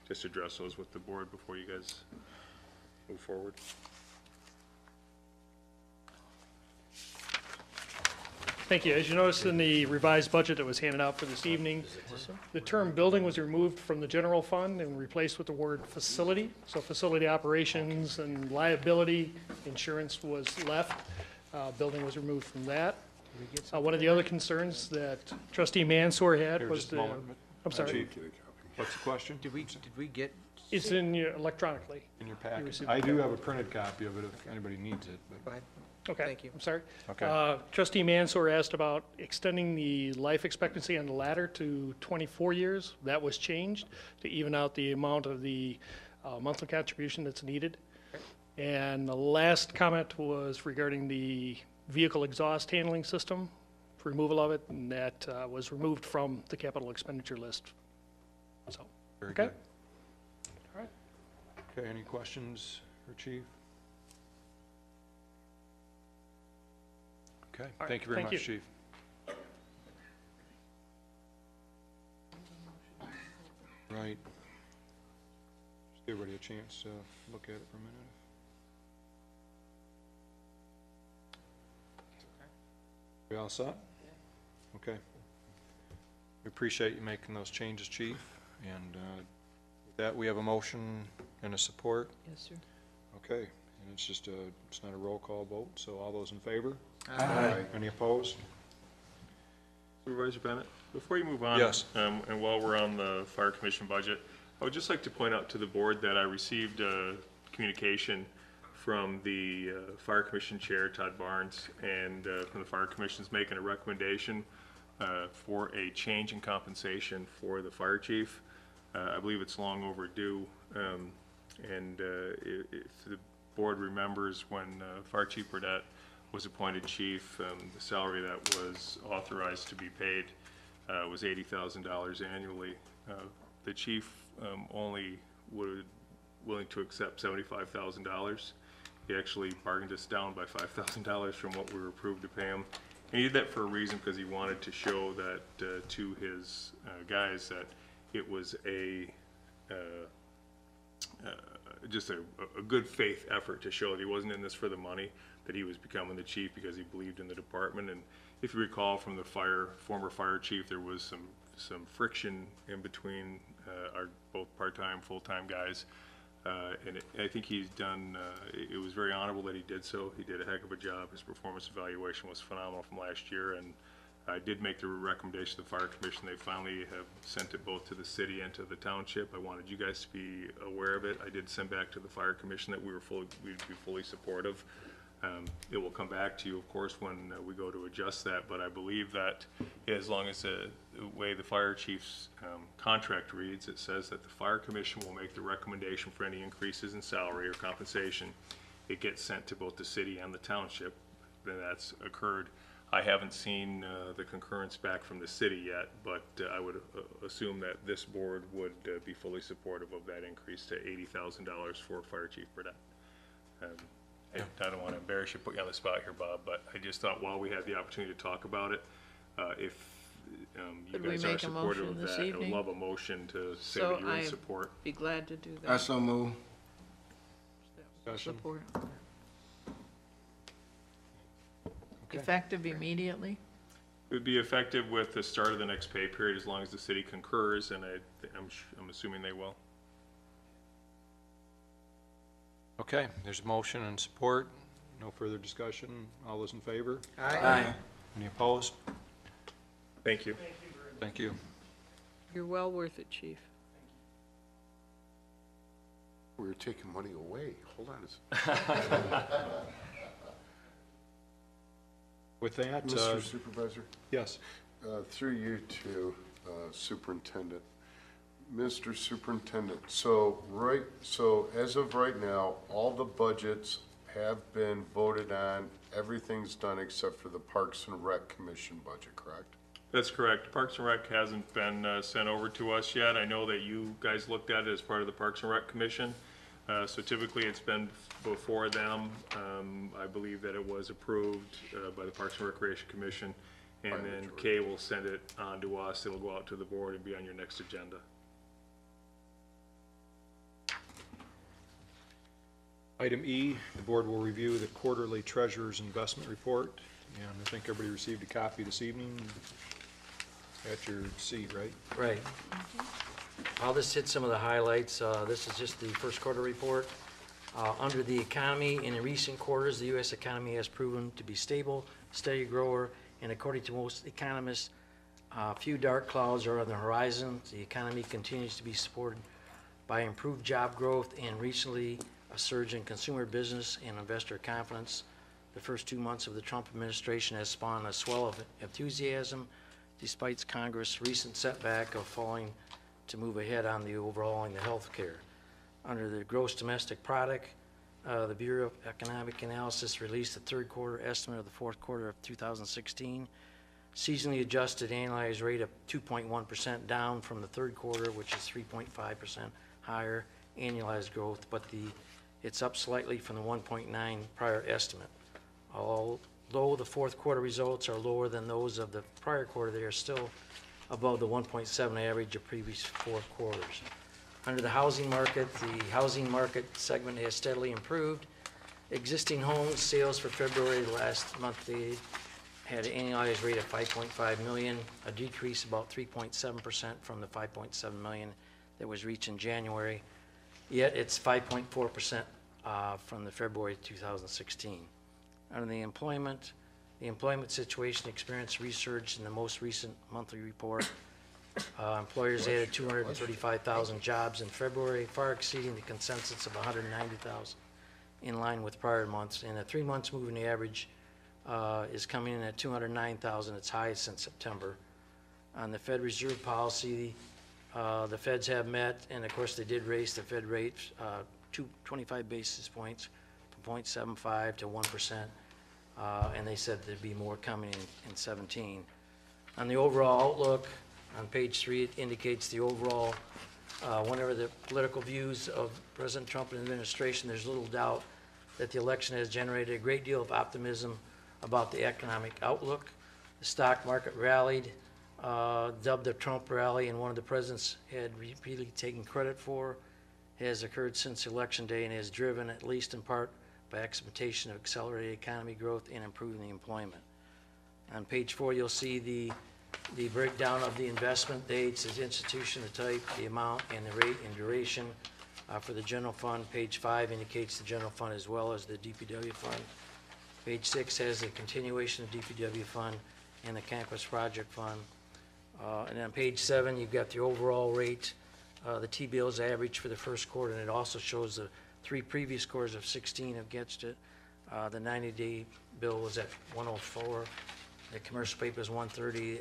just address those with the board before you guys move forward. Thank you. As you noticed in the revised budget that was handed out for this evening, the term building was removed from the general fund and replaced with the word facility. So facility operations and liability insurance was left. Building was removed from that. One of the other concerns that trustee Mansour had Here, was just a the, moment. I'm sorry, Chief, what's the question? Did we get, it's in your electronically. In your packet. received I the do have a printed copy of it if anybody needs it, but, go ahead. Okay. Thank you. I'm sorry. okay. Trustee Mansour asked about extending the life expectancy on the ladder to 24 years. That was changed to even out the amount of the monthly contribution that's needed. And the last comment was regarding the vehicle exhaust handling system, removal of it, and that was removed from the capital expenditure list. So, Very okay. good. All right. Okay, any questions for Chief? Okay, right, thank you very thank much, you. Chief. Right. Just give everybody a chance. chance to look at it for a minute? We all set? Okay. We appreciate you making those changes, Chief, and with that, we have a motion and a support. Yes, sir. Okay, and it's not a roll call vote, so all those in favor? Aye. Any opposed? Supervisor Bennett, before you move on. Yes. And while we're on the fire commission budget, I would just like to point out to the board that I received a communication from the fire commission chair, Todd Barnes, and from the fire commission's making a recommendation for a change in compensation for the fire chief. I believe it's long overdue. And if the board remembers, when Fire Chief Burdette was appointed chief, the salary that was authorized to be paid was $80,000 annually. The chief only willing to accept $75,000. He actually bargained us down by $5,000 from what we were approved to pay him. And he did that for a reason, because he wanted to show that to his guys that it was just a good faith effort to show that he wasn't in this for the money, that he was becoming the chief because he believed in the department. And if you recall from the former fire chief, there was some friction in between our both part-time, full-time guys. And I think he's done, it was very honorable that he did so. He did a heck of a job. His performance evaluation was phenomenal from last year, and I did make the recommendation to the fire commission. They finally have sent it both to the city and to the township. I wanted you guys to be aware of it. I did send back to the fire commission that we'd be fully supportive. It will come back to you, of course, when we go to adjust that, but I believe that as long as the way the fire chief's contract reads, it says that the fire commission will make the recommendation for any increases in salary or compensation. It gets sent to both the city and the township. Then that's occurred. I haven't seen the concurrence back from the city yet, but I would assume that this board would be fully supportive of that increase to $80,000 for Fire Chief Burdette. I don't want to embarrass you, put you on the spot here, Bob, but I just thought while we had the opportunity to talk about it, if you Could we guys are make a supportive motion of this that, I would evening? love a motion to say So that you're in I- support. Be glad to do I that. so move. Discussion? Support. Okay. Effective immediately? It would be effective with the start of the next pay period as long as the city concurs, and I'm assuming they will. Okay, there's a motion and support. No further discussion. All those in favor? Aye. Any opposed? Thank you. Thank you. You're well worth it, Chief. We were taking money away. Hold on a second. With that, Mr. Supervisor, yes. through you to Superintendent. Mr. Superintendent, so as of right now, all the budgets have been voted on, everything's done except for the Parks and Rec Commission budget, correct? That's correct. Parks and Rec hasn't been sent over to us yet. I know that you guys looked at it as part of the Parks and Rec Commission. So typically it's been before them. I believe that it was approved by the Parks and Recreation Commission. And then Kay will send it on to us. It'll go out to the board and be on your next agenda. Item E, the board will review the quarterly treasurer's investment report. And I think everybody received a copy this evening at your seat, right? Right. I'll just hit some of the highlights. This is just the first quarter report. Under the economy, in the recent quarters, the U.S. economy has proven to be stable, steady grower, and according to most economists, few dark clouds are on the horizon. The economy continues to be supported by improved job growth and recently a surge in consumer business and investor confidence. The first 2 months of the Trump administration has spawned a swell of enthusiasm despite Congress' recent setback of falling to move ahead on the overhauling the health care. Under the gross domestic product, the Bureau of Economic Analysis released the third quarter estimate of the fourth quarter of 2016. Seasonally adjusted annualized rate of 2.1% down from the third quarter, which is 3.5% higher annualized growth, but it's up slightly from the 1.9 prior estimate. Although the fourth quarter results are lower than those of the prior quarter, they are still above the 1.7 average of previous four quarters. Under the housing market segment has steadily improved. Existing home sales for February, the last month, they had an annualized rate of 5.5 million, a decrease about 3.7% from the 5.7 million that was reached in January. Yet it's 5.4% from the February 2016. Under the employment situation experienced resurged in the most recent monthly report. Employers added 235,000 jobs in February, far exceeding the consensus of 190,000 in line with prior months. And the 3 months moving average is coming in at 209,000, its highest since September. On the Fed Reserve policy, the Feds have met, and of course they did raise the Fed rate 25 basis points from 0.75 to 1%, and they said there'd be more coming in 17. On the overall outlook, on page 3, it indicates the overall, whenever the political views of President Trump and administration, there's little doubt that the election has generated a great deal of optimism about the economic outlook. The stock market rallied, dubbed the Trump rally, and one of the presidents had repeatedly taken credit for, has occurred since Election Day and is driven, at least in part, by expectation of accelerated economy growth and improving the employment. On page 4, you'll see the breakdown of the investment dates, the institution, the type, the amount, and the rate and duration for the general fund. Page 5 indicates the general fund as well as the DPW fund. Page 6 has the continuation of DPW fund and the campus project fund. And on page 7, you've got the overall rate, the T-bills average for the first quarter, and it also shows the 3 previous quarters of 16 against it. The 90-day bill was at 104. The commercial paper is 130.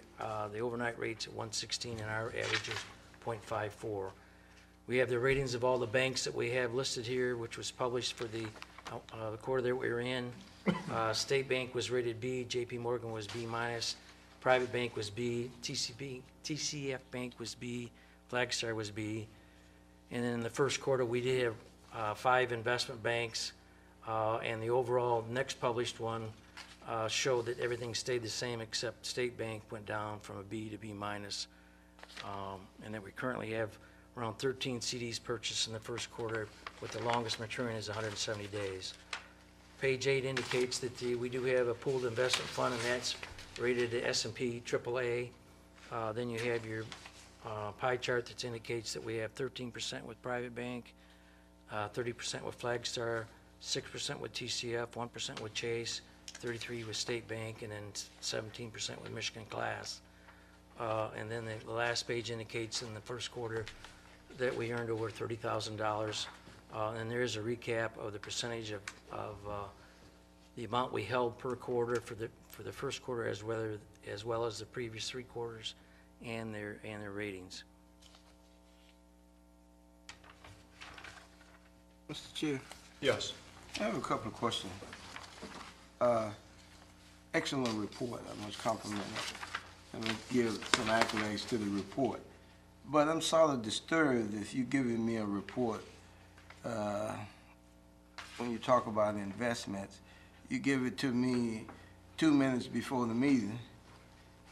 The overnight rate's at 116, and our average is 0.54. We have the ratings of all the banks that we have listed here, which was published for the quarter that we were in. State Bank was rated B. J.P. Morgan was B minus. Private Bank was B. TCF Bank was B. Flagstar was B. And then in the first quarter, we did have 5 investment banks, and the overall next published one showed that everything stayed the same except State Bank went down from a B to B minus, and that we currently have around 13 CDs purchased in the first quarter, with the longest maturing is 170 days. Page 8 indicates that we do have a pooled investment fund, and that's rated at S&P AAA. Then you have your pie chart that indicates that we have 13% with Private Bank, 30% with Flagstar, 6% with TCF, 1% with Chase, 33% with State Bank, and then 17% with Michigan Class. And then the last page indicates in the first quarter that we earned over $30,000. And there is a recap of the percentage of the amount we held per quarter for the first quarter, as well as the previous 3 quarters, and their ratings. Mr. Chair, Yes. I have a couple of questions. Excellent report. I must compliment it. I must give some accolades to the report. But I'm sort of disturbed if you're giving me a report when you talk about investments. You give it to me 2 minutes before the meeting,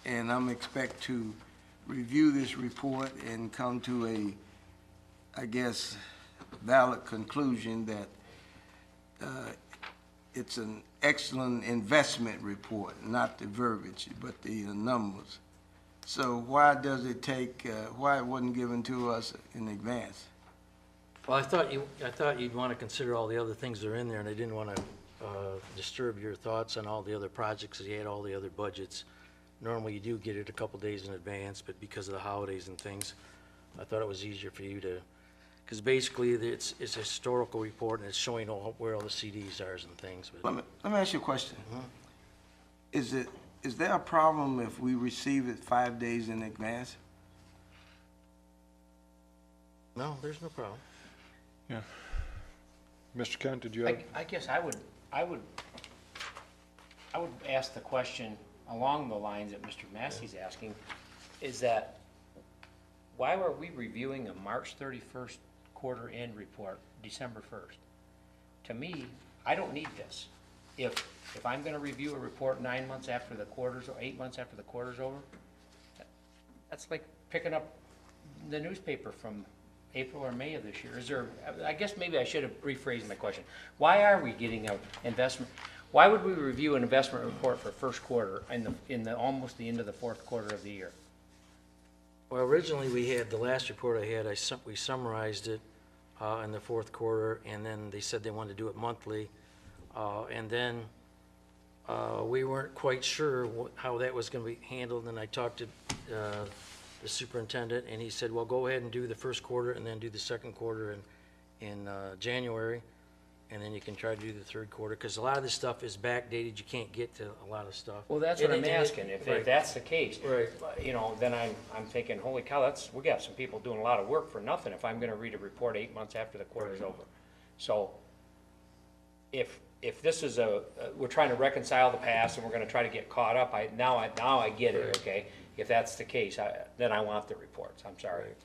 and I'm expect to review this report and come to a, I guess, valid conclusion that it's an excellent investment report, not the verbiage, but the numbers. So why does it take, why it wasn't given to us in advance? Well, I thought you'd want to consider all the other things that are in there, and I didn't want to disturb your thoughts on all the other projects, as you had all the other budgets. Normally you do get it a couple days in advance, but because of the holidays and things, I thought it was easier for you to, because basically it's a historical report and it's showing where all the CDs are and things. But Let me ask you a question. Is there a problem if we receive it 5 days in advance? No, there's no problem. Yeah. Mr. Kent, did you have? I guess I would ask the question along the lines that Mr. Massey's asking, is that why were we reviewing a March 31st quarter end report December 1st? To me, I don't need this. If I'm going to review a report 9 months after the quarter's, or 8 months after the quarter's over, that's like picking up the newspaper from April or May of this year? Is there, I guess maybe I should have rephrased my question. Why are we getting an investment? Why would we review an investment report for first quarter in the almost the end of the fourth quarter of the year? Well, originally, we had, the last report I had, we summarized it in the fourth quarter, and then they said they wanted to do it monthly. And then we weren't quite sure how that was going to be handled, and I talked to the superintendent, and he said, well, go ahead and do the first quarter, and then do the second quarter in January, and then you can try to do the third quarter, because a lot of this stuff is backdated, you can't get to a lot of stuff. Well, that's what I'm asking. If Right. that's the case, Right. you know, then I'm thinking, holy cow, we got some people doing a lot of work for nothing if I'm gonna read a report 8 months after the quarter's over. So if this is we're trying to reconcile the past and we're gonna try to get caught up, now I get it, okay? If that's the case, then I want the reports. I'm sorry.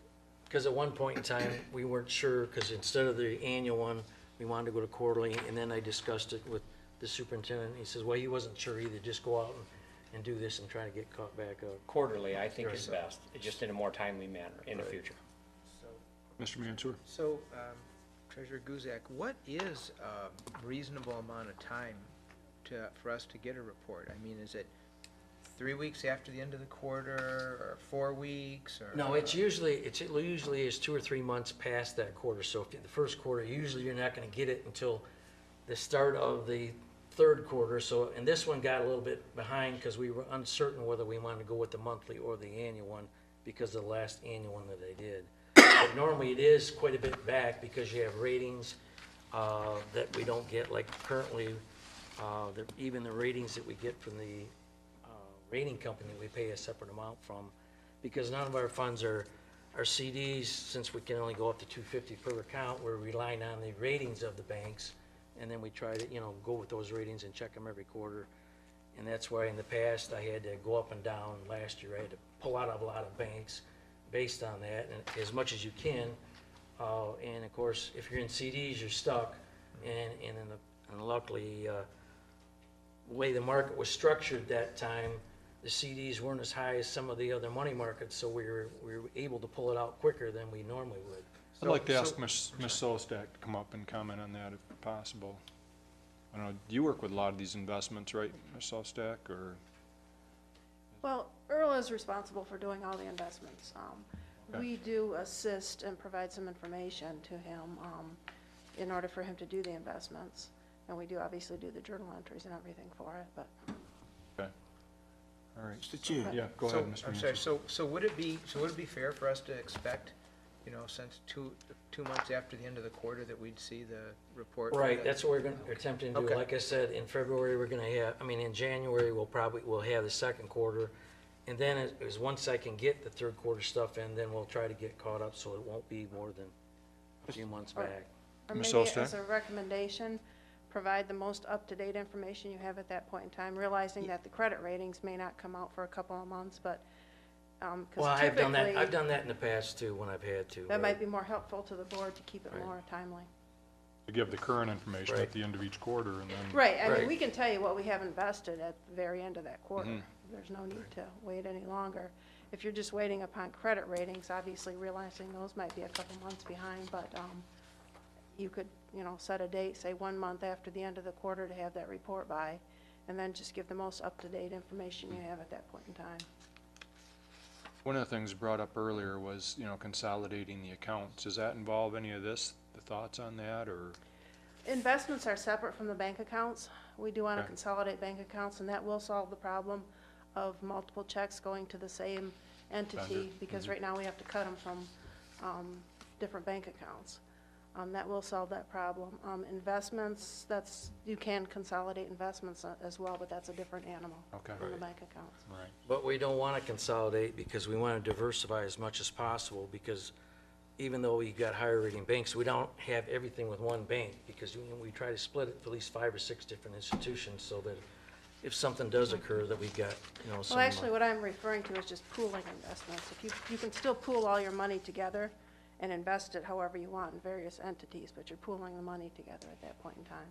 Because at one point in time, we weren't sure, because instead of the annual one, we wanted to go to quarterly, and then I discussed it with the superintendent. He says, well, he wasn't sure either, just go out and do this and try to get caught back up. Quarterly, I think is best, just in a more timely manner in the future. Mr. Mansour? So, Treasurer Guzak, what is a reasonable amount of time for us to get a report? I mean, is it 3 weeks after the end of the quarter, or 4 weeks, or? No, it usually is 2 or 3 months past that quarter. So if the first quarter, usually you're not going to get it until the start of the third quarter. So, and this one got a little bit behind because we were uncertain whether we wanted to go with the monthly or the annual one because of the last annual one that they did. But normally it is quite a bit back because you have ratings that we don't get, like currently, even the ratings that we get from the rating company, we pay a separate amount from, because none of our funds are CDs. Since we can only go up to $250 per account, we're relying on the ratings of the banks, and then we try to, go with those ratings and check them every quarter. And that's why in the past I had to go up and down. Last year I had to pull out of a lot of banks based on that, and as much as you can. And of course, if you're in CDs, you're stuck. And luckily, the way the market was structured that time, the CDs weren't as high as some of the other money markets, so we were able to pull it out quicker than we normally would. I'd like to ask Ms. Solstack to come up and comment on that if possible. I don't know, do you work with a lot of these investments, right, Ms. Solstack, or? Well, Earl is responsible for doing all the investments. Okay. We do assist and provide some information to him in order for him to do the investments. And we do obviously do the journal entries and everything for it, but. Okay. All right. Mr. Chair. Yeah, go ahead, Mr. I'm sorry, Mansour. so would it be fair for us to expect, since two months after the end of the quarter, that we'd see the report? Right, that's what we're attempting to do. Okay. Like I said, in February, in January, we'll have the second quarter. And then once I can get the third quarter stuff in, then we'll try to get caught up, so it won't be more than a few months Right. back. Or Ms. maybe Solstack? as a recommendation, provide the most up-to-date information you have at that point in time, realizing that the credit ratings may not come out for a couple of months, but, Well, because I've done that typically, in the past too, when I've had to. that might be more helpful to the board to keep it Right. more timely. To give the current information Right. at the end of each quarter, and then. Right, I mean, Right. we can tell you what we have invested at the very end of that quarter. Mhm. There's no need to wait any longer. If you're just waiting upon credit ratings, obviously realizing those might be a couple months behind, but, you could, set a date, say 1 month after the end of the quarter to have that report by, and then just give the most up-to-date information you have at that point in time. One of the things brought up earlier was, consolidating the accounts. Does that involve any of this, the thoughts on that, or? Investments are separate from the bank accounts. We do want to Okay. consolidate bank accounts, and that will solve the problem of multiple checks going to the same entity, Vendor. because right now we have to cut them from different bank accounts. That will solve that problem. Investments, you can consolidate investments as well, but that's a different animal Okay. from the bank accounts. Right. But we don't want to consolidate because we want to diversify as much as possible, because even though we got higher rating banks, we don't have everything with one bank, because we try to split it for at least 5 or 6 different institutions, so that if something does occur, that we've got, some. Well, actually, what I'm referring to is just pooling investments. If you can still pool all your money together and invest it however you want in various entities, but you're pooling the money together at that point in time.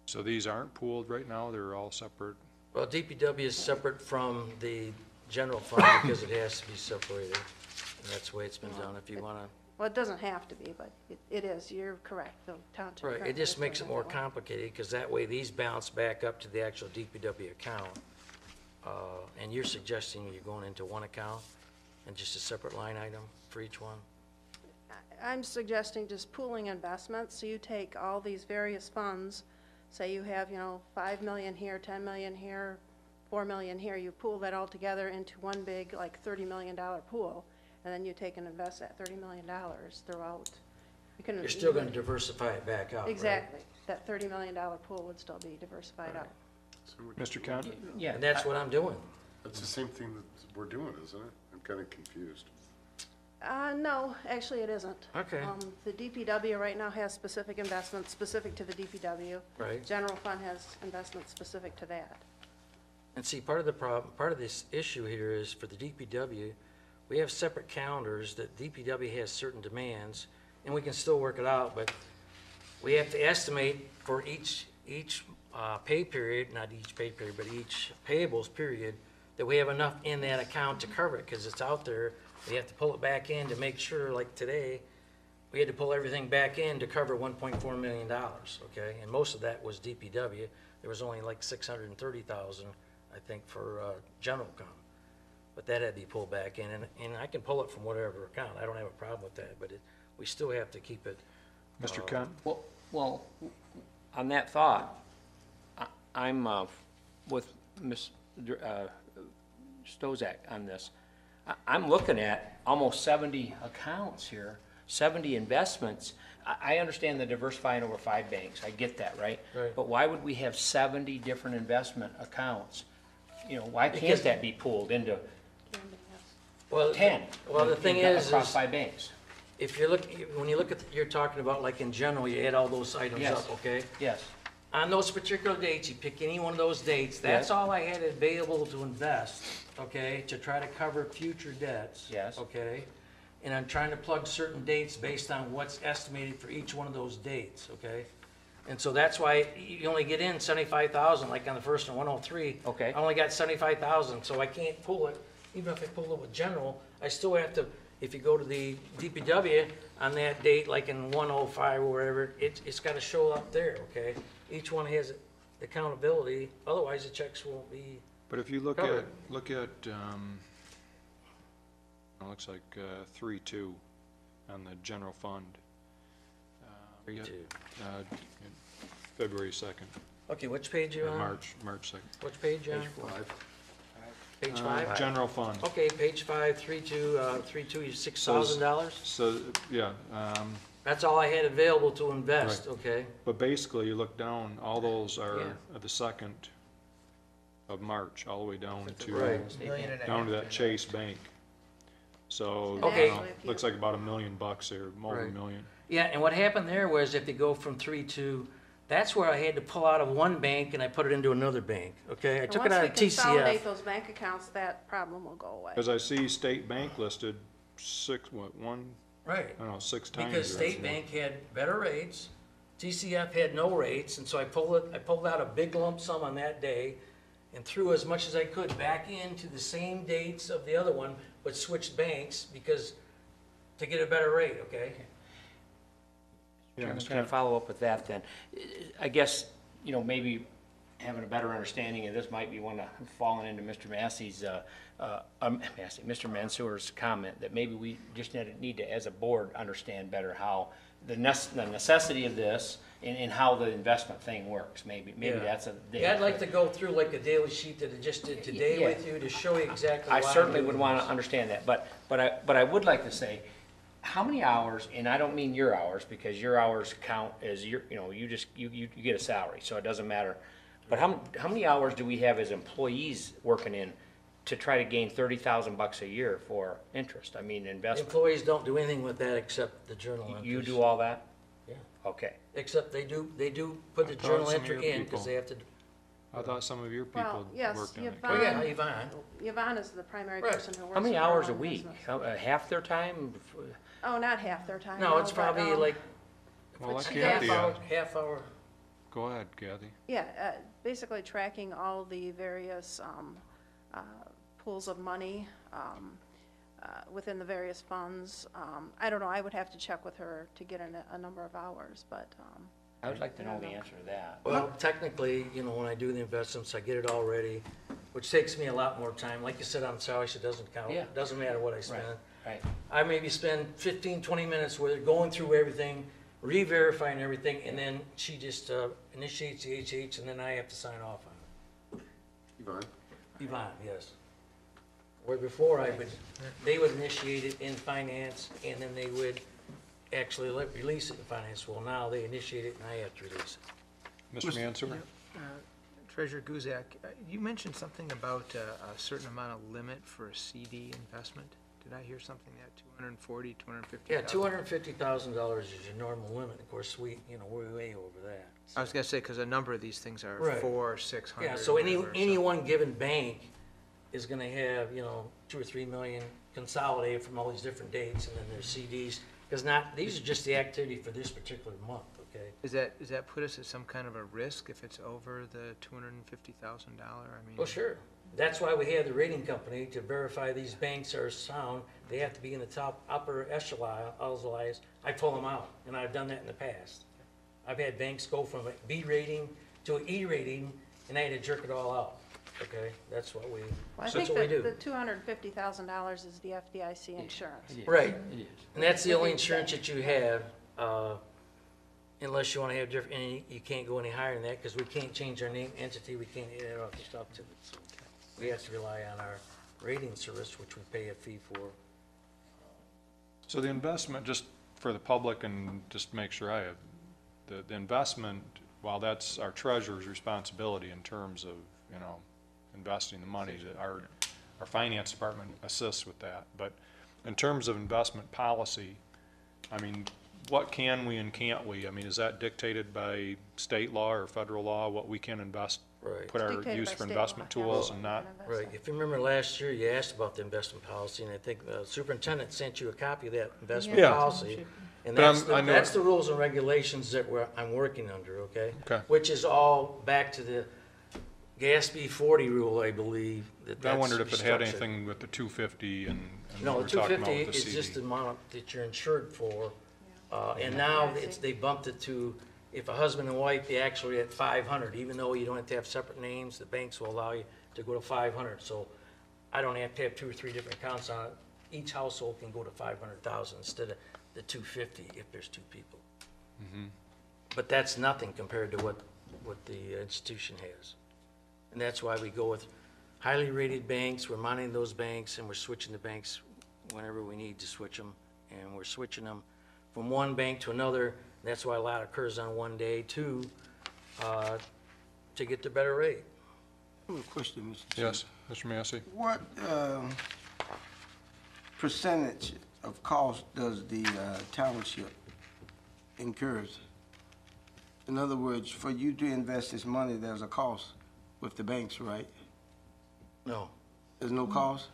So these aren't pooled right now, they're all separate? Well, DPW is separate from the general fund because it has to be separated, and that's the way it's been done. If you want to Well, it doesn't have to be, but it is, you're correct, the township. Right, it currently just is makes it doing more that way. complicated, because that way these bounce back up to the actual DPW account. And you're suggesting you're going into one account and just a separate line item for each one? I'm suggesting just pooling investments, so you take all these various funds, say you have, 5 million here, 10 million here, 4 million here, you pool that all together into one big, like, $30 million pool, and then you take and invest that $30 million throughout. You're still gonna diversify it back out, right? Exactly. That $30 million pool would still be diversified out. Mr. Kent? Yeah, And that's what I'm doing. That's the same thing that we're doing, isn't it? I'm kind of confused. No, actually it isn't. Okay. The DPW right now has specific investments specific to the DPW. Right. General fund has investments specific to that. And see, part of the problem, part of this issue here is for the DPW, we have separate calendars that DPW has certain demands, and we can still work it out, but we have to estimate for each pay period, not each pay period, but each payables period, that we have enough in that account to cover it, because it's out there. We have to pull it back in to make sure, like today, we had to pull everything back in to cover $1.4 million, okay? And most of that was DPW. There was only like 630,000, I think, for general com. But that had to be pulled back in, and I can pull it from whatever account. I don't have a problem with that, but we still have to keep it. Mr. Kent? well, on that thought, I'm with Ms. Stozak on this. I'm looking at almost 70 accounts here, 70 investments. I understand the diversifying over 5 banks. I get that, right? Right. But why would we have 70 different investment accounts? Why can't Because- that be pooled into Well, 10? Well, the thing is across 5 banks? if you're when you look at, you're talking about like in general, you add all those items Yes. up, okay? Yes. On those particular dates, you pick any one of those dates, that's Yes. all I had available to invest, okay, to try to cover future debts. Yes. Okay? And I'm trying to plug certain dates based on what's estimated for each one of those dates, okay? And so that's why you only get in 75,000, like on the first one, 103. Okay. I only got 75,000, so I can't pull it. Even if I pull it with general, I still have to, if you go to the DPW on that date, like in 105 or wherever, it's gotta show up there, okay? Each one has accountability, otherwise the checks won't be, But if you look Covered. at, it looks like 3-2 on the general fund. free Yeah, to. February 2nd, Okay, which page you on? March 2nd. Which page you on? Page 5. Page 5? General fund. Okay, page 5, 3-2, you $6,000? So, yeah, That's all I had available to invest, Right. okay? but basically, you look down, all those Yeah. are at the 2nd of March, all the way down to, Right. down to that Chase Bank. So, Okay. Actually, if you- looks like about $1 million or more than Right. $1 million. Yeah, and what happened there was if you go from 3-2, that's where I had to pull out of one bank and I put it into another bank, okay? I And took it once out we of consolidate TCF. those bank accounts, that problem will go away. As I see State Bank listed 6 times. Because or State something. Bank had better rates, TCF had no rates, and so I pulled out a big lump sum on that day and threw as much as I could back into the same dates of the other one, but switched banks because, to get a better rate, okay? Yeah, Chairman, it's can I follow up with that then? I guess, maybe having a better understanding of this might be one of falling into Mr. Massey's, Mr. Mansour's comment, that maybe we just need to, as a board, understand better how the necessity of this and how the investment thing works. Maybe Yeah. that's a. Yeah, I'd like to go through like a daily sheet that I just did today Yeah. with you to show you exactly why I I'm certainly doing would want this. to understand that, but I would like to say, how many hours, and I don't mean your hours, because your hours count as you get a salary, so it doesn't matter. But how many hours do we have as employees working in to try to gain $30,000 a year for interest? I mean, investment. Employees don't do anything with that except the journal entries. You do all that? Yeah. Okay. Except they do put the I thought journal some of entry your in, people- because they have to, I thought some of your Well, people yes, worked on it. oh yeah, Yvonne. Yvonne is the primary Right. person who works. How many in her hours a own week? business. Half their time? Oh, not half their time. No, it's but, probably like Well, let Half Kathy, half hour. go ahead, Kathy. Yeah, basically tracking all the various pools of money, within the various funds. I don't know, I would have to check with her to get a number of hours, but, I would like to know the answer to that. Well, technically, you know, when I do the investments, I get it all ready, which takes me a lot more time. Like you said, on salaries, it doesn't count. Yeah. Doesn't matter what I spend. Right. I maybe spend 15, 20 minutes with her, going through everything, re-verifying everything, and then she just initiates the HH, and then I have to sign off on it. Yvonne? Yvonne, yes. Where before they would initiate it in finance, and then they would actually release it in finance. Well, now they initiate it, and I have to release it. Mr. Mansour? Treasurer Guzak, you mentioned something about a certain amount of limit for a CD investment. Did I hear something that 240, 250? Yeah, $250,000 is your normal limit. Of course, we're way over that. I was gonna say, because a number of these things are Right. 400, 600. Yeah, so whatever, any one given bank is gonna have, you know, 2 or 3 million consolidated from all these different dates, and then there's CDs. Because these are just the activity for this particular month, okay? Does that put us at some kind of a risk if it's over the $250,000? I mean. Well, sure. That's why we have the rating company to verify these banks are sound. They have to be in the top upper echelon. I pull them out, and I've done that in the past. I've had banks go from a B rating to an E rating, and I had to jerk it all out. Okay, that's what we. well, I That's think what we that do. the $250,000 is the FDIC insurance. Right, It is. and that's the only insurance that you have, unless you want to have different. And you can't go any higher than that because we can't change our name entity. We can't add other stuff to it. So we have to rely on our rating service, which we pay a fee for. So the investment, just for the public and just to make sure I have, the investment, while that's our treasurer's responsibility in terms of, you know, investing the money, that our finance department assists with that. But in terms of investment policy, I mean, what can we and can't we? I mean, is that dictated by state law or federal law, what we can invest, Right. put our Dictated use by for state investment law, yeah. tools and not? Right, if you remember last year, you asked about the investment policy, and I think the superintendent sent you a copy of that investment Yeah. policy. And But that's, I know- that's the rules and regulations that I'm working under, okay? Okay. Which is all back to the GASB 40 rule, I believe, I that's wondered if it had restructured. anything with the 250 and No, what the we're talking about 250 with the is just the CD. amount that you're insured for. And now they bumped it to, if a husband and wife, they actually at 500, even though you don't have to have separate names, the banks will allow you to go to 500. So I don't have to have 2 or 3 different accounts on it. Each household can go to 500,000 instead of the 250 if there's 2 people. But that's nothing compared to what the institution has. And that's why we go with highly rated banks. We're monitoring those banks, and we're switching the banks whenever we need to switch them. And we're switching them from one bank to another. That's why a lot occurs on one day, too, to get the better rate. I have a question, Mr. Chair. Yes, Mr. Massey? What percentage of cost does the township incurs? In other words, for you to invest this money, there's a cost with the banks, right? No. There's no cost?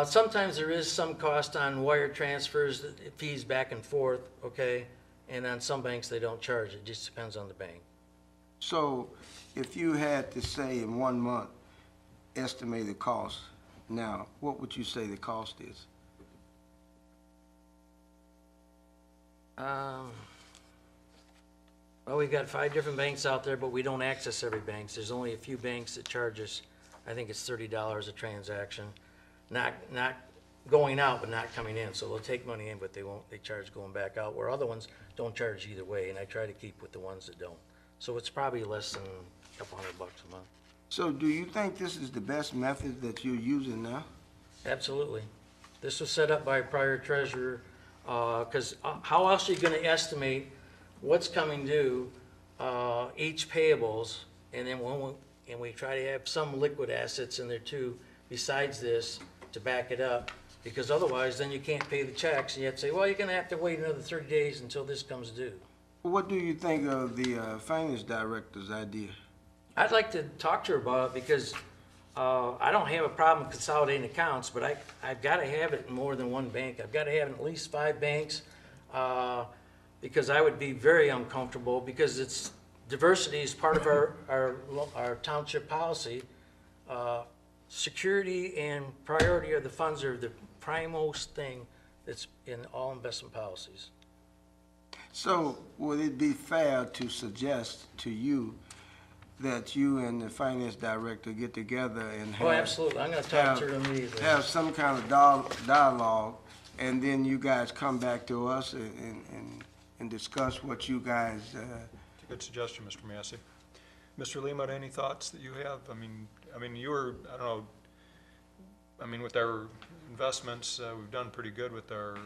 Sometimes there is some cost on wire transfers, fees back and forth, okay? And on some banks, they don't charge. It just depends on the bank. So if you had to say in 1 month, estimated cost, now, what would you say the cost is? Well, we've got 5 different banks out there, but we don't access every bank. There's only a few banks that charge us, I think it's $30 a transaction. Not going out, but not coming in. So they'll take money in, but they charge going back out, where other ones don't charge either way, and I try to keep with the ones that don't. So it's probably less than a couple $100 a month. So do you think this is the best method that you're using now? Absolutely. This was set up by a prior treasurer, because how else are you gonna estimate what's coming due, each payables, and then and we try to have some liquid assets in there too, besides this, to back it up, because otherwise, then you can't pay the checks, and you have to say, well, you're gonna have to wait another 30 days until this comes due. What do you think of the finance director's idea? I'd like to talk to her about it, because I don't have a problem consolidating accounts, but I've got to have it in more than one bank. I've got to have it in at least 5 banks, because I would be very uncomfortable, because diversity is part of our township policy. security and priority of the funds are the primemost thing that's in all investment policies. So would it be fair to suggest to you that you and the finance director get together and Oh, have, absolutely. I'm gonna talk to her immediately. have some kind of dialogue, and then you guys come back to us and discuss what you guys, It's a good suggestion, Mr. Massey. Mr. Lima, any thoughts that you have? I mean, you were, I don't know, I mean, with our investments, we've done pretty good with our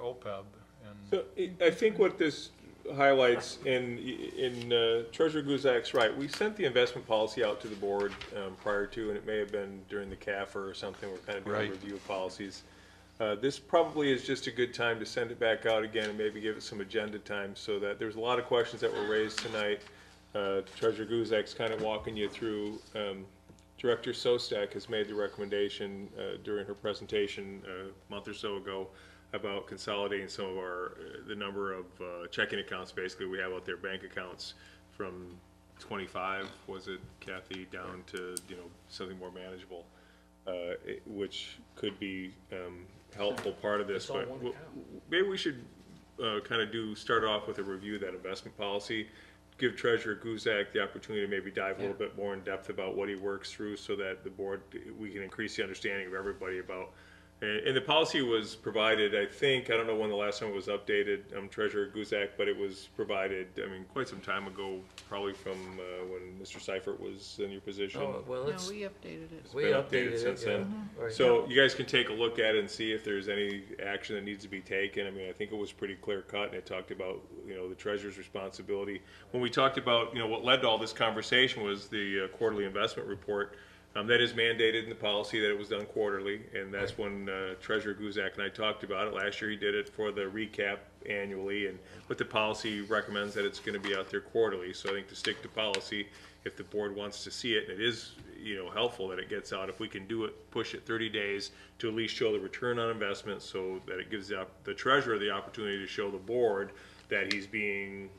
OPEB, and So I think what this highlights in Treasurer Guzak's right. We sent the investment policy out to the board prior to, and it may have been during the CAFR or something. We're kind of doing a review of policies. This probably is just a good time to send it back out again and maybe give it some agenda time, so that there's a lot of questions that were raised tonight. Treasurer Guzak's kind of walking you through. Director Sostak has made the recommendation during her presentation a month or so ago about consolidating some of the number of checking accounts basically we have out there, bank accounts, from 25, was it, Kathy, down to, something more manageable, which could be helpful part of this. But maybe we should kind of start off with a review of that investment policy, give Treasurer Guzak the opportunity to maybe dive a little bit more in depth about what he works through, so that the board, we can increase the understanding of everybody about. And the policy was provided, I think, I don't know when the last time it was updated, Treasurer Guzak, but it was provided, quite some time ago, probably from when Mr. Seifert was in your position. Oh, well, No, it's, we updated it. It's been updated since then. Right. So you guys can take a look at it and see if there's any action that needs to be taken. I think it was pretty clear cut, and it talked about, the treasurer's responsibility. When we talked about, what led to all this conversation was the quarterly investment report. That is mandated in the policy that it was done quarterly, and that's when Treasurer Guzak and I talked about it. Last year he did it for the recap annually, but the policy recommends that it's going to be out there quarterly. So I think to stick to policy, if the board wants to see it, and it is helpful that it gets out. If we can do it, push it 30 days to at least show the return on investment, so that it gives the treasurer the opportunity to show the board that he's being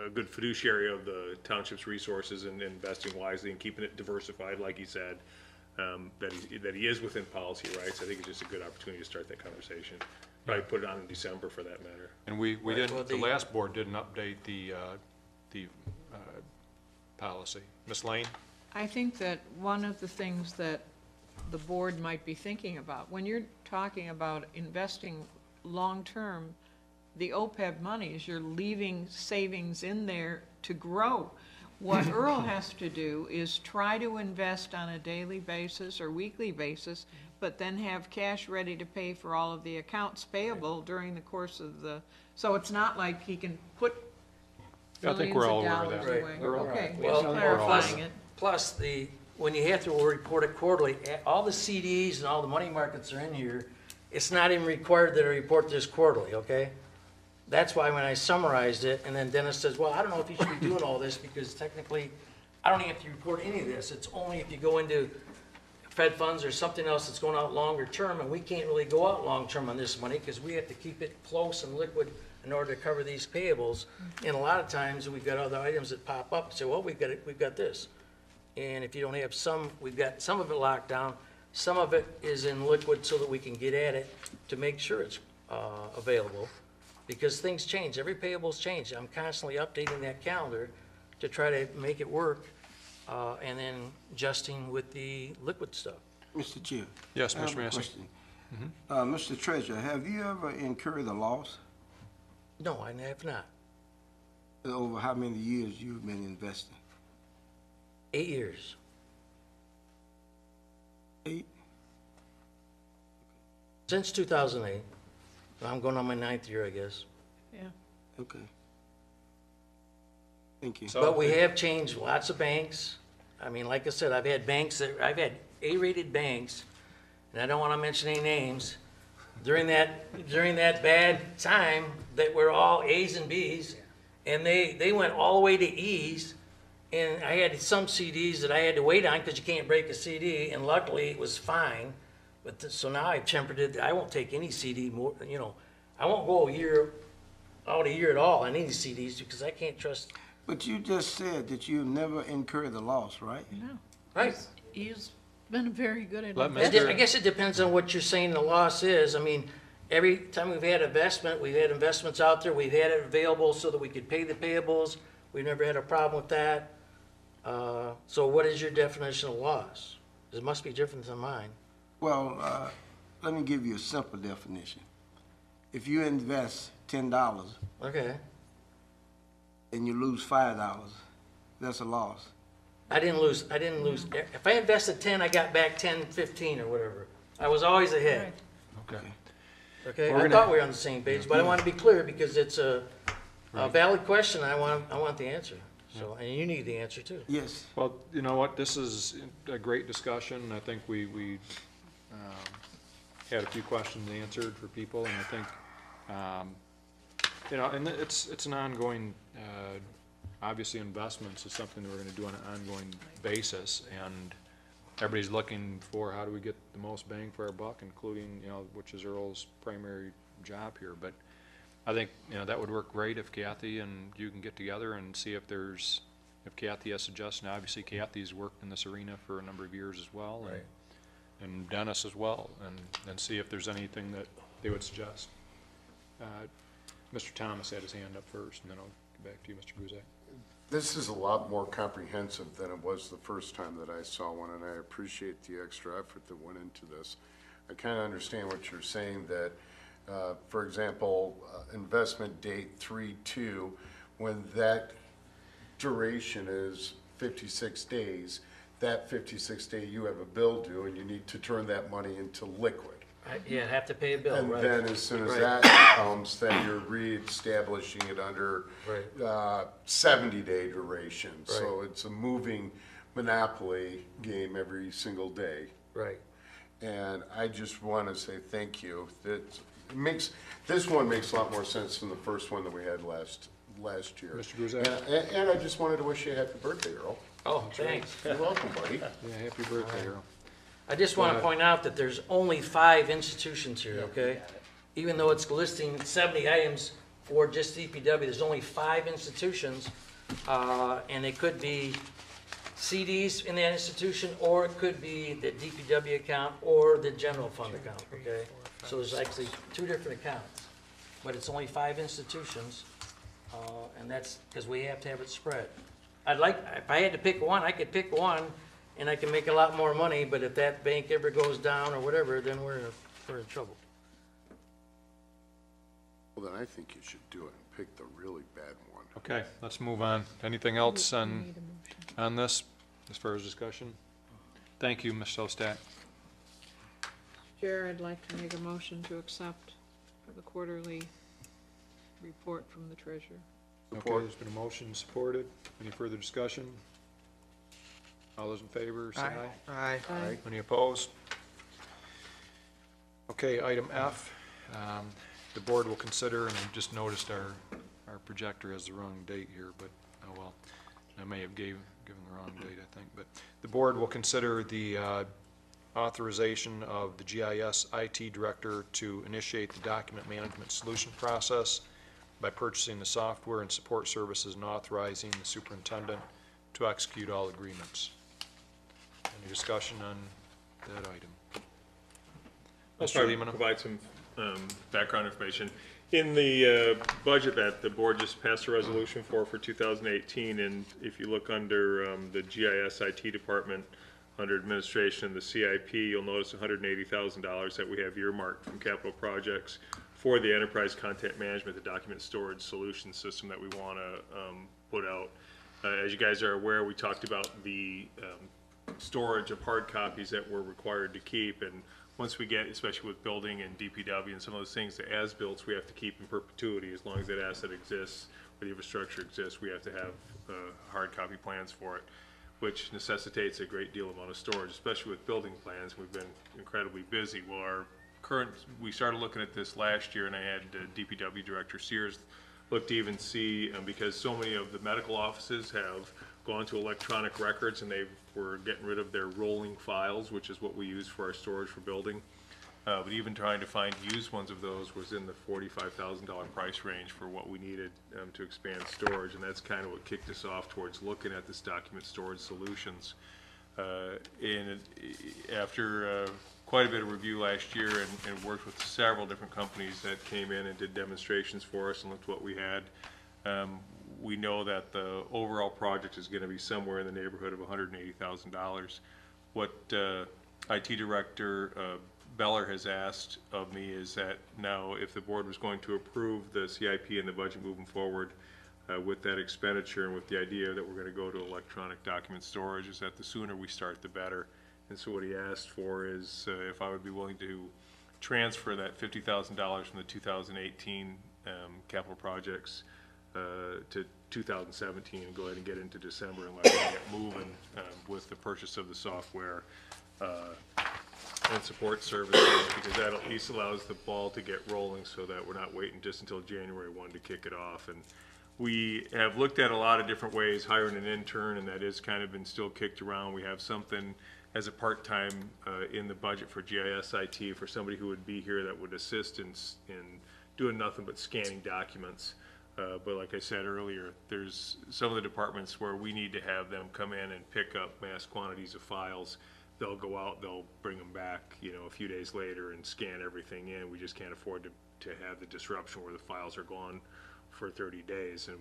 a good fiduciary of the township's resources and investing wisely and keeping it diversified, like he said, that he is within policy rights. I think it's just a good opportunity to start that conversation. Probably put it on in December for that matter. And we didn't, the last board didn't update the policy. Ms. Lane? I think that one of the things that the board might be thinking about, when you're talking about investing long-term, the OPEB monies, you're leaving savings in there to grow. What Earl has to do is try to invest on a daily basis or weekly basis, but then have cash ready to pay for all of the accounts payable during the course of so it's not like he can put I think millions we're all of aware of dollars that. away. Okay, Well, just clarifying it. plus when you have to report it quarterly, all the CDs and all the money markets are in here. It's not even required that I report this quarterly, okay? That's why when I summarized it, and then Dennis says, well, I don't know if you should be doing all this, because technically, I don't even have to report any of this. It's only if you go into Fed funds or something else that's going out longer term, and we can't really go out long term on this money, because we have to keep it close and liquid in order to cover these payables. And a lot of times, we've got other items that pop up and say, well, we've got this. And if you don't have we've got some of it locked down, some of it is in liquid so that we can get at it to make sure it's available. Because things change, every payable's changed. I'm constantly updating that calendar to try to make it work, and then adjusting with the liquid stuff. Mr. Chair. Yes, I have Mr. a Massey. question. Mr. Treasurer, have you ever incurred a loss No, I have not. over how many years you've been investing? 8 years. 8? Since 2008. I'm going on my 9th year, I guess. Yeah. Okay. Thank you. But we have changed lots of banks. Like I said, I've had A-rated banks, and I don't want to mention any names, during that bad time that were all A's and B's, and they went all the way to E's, and I had some CDs that I had to wait on because you can't break a CD, and luckily it was fine. But so now I've tempered it. I won't take any CD more. I won't go a year at all on any CDs, because I can't trust But you just said that you never incurred the loss, right? No. Right. He's been very good at Let investing. I guess it depends on what you're saying the loss is. I mean, every time we've had investment, we've had investments out there, we've had it available so that we could pay the payables. We've never had a problem with that. So what is your definition of loss? It must be different than mine. Well, let me give you a simple definition. If you invest $10 Okay. and you lose $5, that's a loss. I didn't lose. If I invested 10, I got back 10, 15 or whatever. I was always ahead. Okay. Okay, We're I gonna- thought we were on the same page, but I want to be clear because it's a valid question. I want the answer. So, and you need the answer too. Yes. Well, you know what, this is a great discussion. I think we had a few questions answered for people, and I think, you know, and it's an ongoing, obviously investments is something that we're gonna do on an ongoing basis, and everybody's looking for how do we get the most bang for our buck, including, you know, which is Earl's primary job here, but I think, you know, that would work great if Kathy and you can get together and see if Kathy has suggestions. Obviously Kathy's worked in this arena for a number of years as well. Right. And Dennis as well, and see if there's anything that they would suggest. Mr. Thomas had his hand up first, and then I'll get back to you, Mr. Guzek. This is a lot more comprehensive than it was the first time that I saw one, and I appreciate the extra effort that went into this. I kind of understand what you're saying, that, for example, investment date 3/2, when that duration is 56 days, that 56 day you have a bill due, and you need to turn that money into liquid. Yeah, have to pay a bill, And right? then as soon as Right. that comes, then you're reestablishing it under Right. 70-day duration. So it's a moving monopoly game every single day. Right. And I just want to say thank you. This one makes a lot more sense than the first one that we had last year. Mr. Guzek? And I just wanted to wish you a happy birthday, Earl. Oh, thanks. You're welcome, buddy. Yeah, happy birthday, Earl. I just want to point out that there's only 5 institutions here, okay? Even though it's listing 70 items for just DPW, there's only 5 institutions. And it could be CDs in that institution, or it could be the DPW account or the general fund account, okay? So there's actually 2 different accounts, but it's only 5 institutions, and that's because we have to have it spread. If I had to pick one, I could pick one, and I can make a lot more money, but if that bank ever goes down or whatever, then we're in trouble. Well, then I think you should do it and pick the really bad one. Okay, let's move on. Anything else on this, as far as discussion? Thank you, Ms. Sostak. Chair, I'd like to make a motion to accept the quarterly report from the treasurer. Okay, there's been a motion supported. Any further discussion? All those in favor, say aye. Aye. Any opposed? Okay, item F, the board will consider, and I just noticed our projector has the wrong date here, but, oh well, I may have given the wrong date, I think, but the board will consider the authorization of the GIS IT director to initiate the document management solution process by purchasing the software and support services and authorizing the superintendent to execute all agreements. Any discussion on that item? I'll Mr. try to Lehman? provide some background information. In the budget that the board just passed a resolution for 2018, and if you look under the GIS IT department, under administration, the CIP, you'll notice $180,000 that we have earmarked from capital projects for the enterprise content management, the document storage solution system that we want to put out. As you guys are aware, we talked about the storage of hard copies that we're required to keep, and once we get, especially with building and DPW and some of those things, the as-built we have to keep in perpetuity. As long as that asset exists or the infrastructure exists, we have to have hard copy plans for it, which necessitates a great deal amount of storage, especially with building plans. We've been incredibly busy. Well, we started looking at this last year, and I had DPW Director Sears look to even see, because so many of the medical offices have gone to electronic records, and were getting rid of their rolling files, which is what we use for our storage for building. But even trying to find used ones of those was in the $45,000 price range for what we needed to expand storage, and that's kind of what kicked us off towards looking at this document storage solutions. And after quite a bit of review last year and worked with several different companies that came in and did demonstrations for us and looked what we had, we know that the overall project is going to be somewhere in the neighborhood of $180,000. What IT Director Beller has asked of me is that now if the board was going to approve the CIP and the budget moving forward with that expenditure and with the idea that we're going to go to electronic document storage, is that the sooner we start the better. And so what he asked for is if I would be willing to transfer that $50,000 from the 2018 capital projects to 2017 and go ahead and get into December and let them get moving with the purchase of the software and support services, because that at least allows the ball to get rolling so that we're not waiting just until January 1 to kick it off. And we have looked at a lot of different ways, hiring an intern, and that has kind of been still kicked around. We have something as a part-time in the budget for GIS IT for somebody who would be here that would assist in doing nothing but scanning documents. But like I said earlier, there's some of the departments where we need to have them come in and pick up mass quantities of files. They'll go out, they'll bring them back, you know, a few days later and scan everything in. We just can't afford to have the disruption where the files are gone for 30 days. And,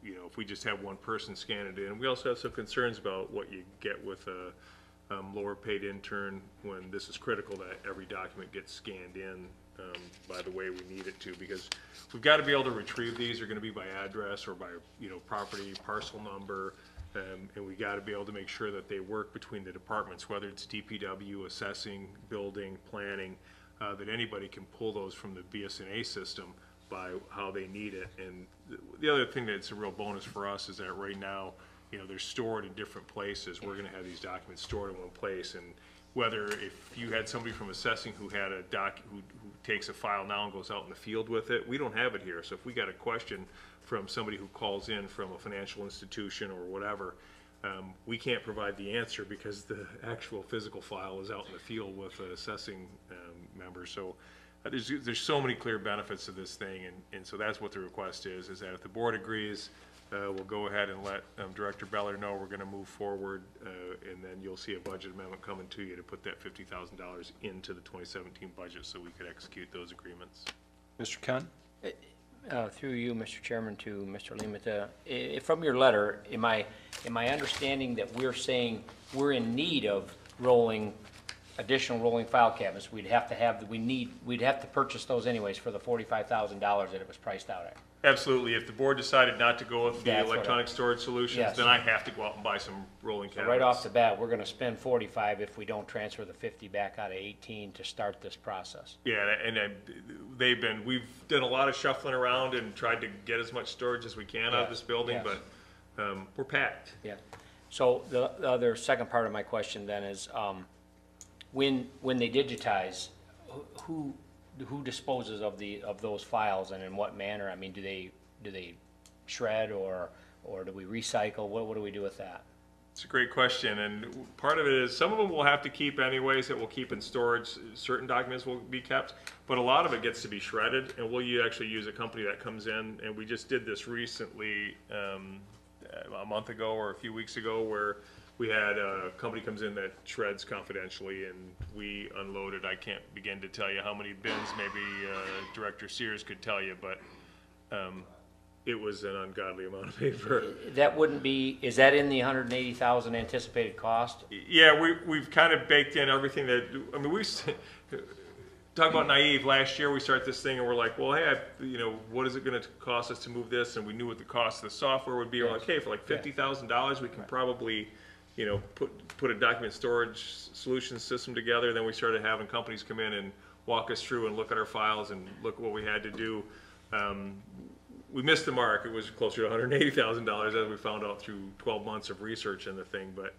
you know, if we just have one person scan it in, we also have some concerns about what you get with a lower paid intern when this is critical that every document gets scanned in by the way we need it to, because we've got to be able to retrieve these. They're going to be by address or by, you know, property, parcel number. And we got to be able to make sure that they work between the departments, whether it's DPW, assessing, building, planning, that anybody can pull those from the BSNA system by how they need it. And the other thing that's a real bonus for us is that right now, you know, they're stored in different places. We're going to have these documents stored in one place. And whether if you had somebody from assessing who had a who takes a file now and goes out in the field with it, we don't have it here. So if we got a question from somebody who calls in from a financial institution or whatever, we can't provide the answer because the actual physical file is out in the field with assessing members. So there's so many clear benefits to this thing, and so that's what the request is that if the board agrees, we'll go ahead and let Director Beller know we're going to move forward, and then you'll see a budget amendment coming to you to put that $50,000 into the 2017 budget so we could execute those agreements. Mr. Ken? Through you, Mr. Chairman, to Mr. Limita, from your letter, am I understanding that we're saying we're in need of additional rolling file cabinets? We'd have to purchase those anyways for the $45,000 that it was priced out at. Absolutely. If the board decided not to go with the That's electronic storage solutions, Yes. then I have to go out and buy some rolling So cabinets. right off the bat, we're going to spend 45 if we don't transfer the 50 back out of 18 to start this process. Yeah, and we've done a lot of shuffling around and tried to get as much storage as we can out of this building, Yes. but we're packed. Yeah. So the other second part of my question then is, when they digitize, who disposes of those files and in what manner? I mean, do they shred or do we recycle? What do we do with that? It's a great question, and part of it is some of them we'll have to keep anyways that we'll keep in storage. Certain documents will be kept, but a lot of it gets to be shredded, and we'll actually use a company that comes in, and we just did this recently a month ago or a few weeks ago where we had a company comes in that shreds confidentially, and we unloaded. I can't begin to tell you how many bins, maybe Director Sears could tell you, but it was an ungodly amount of paper. That wouldn't be, is that in the $180,000 anticipated cost? Yeah, we've kind of baked in everything that, I mean, talk about naive. Last year we started this thing and we're like, well, hey, what is it going to cost us to move this? And we knew what the cost of the software would be. We're like, hey, for like $50,000, we can probably, put a document storage solution system together. Then we started having companies come in and walk us through and look at our files and look at what we had to do. We missed the mark. It was closer to $180,000 as we found out through 12 months of research in the thing. But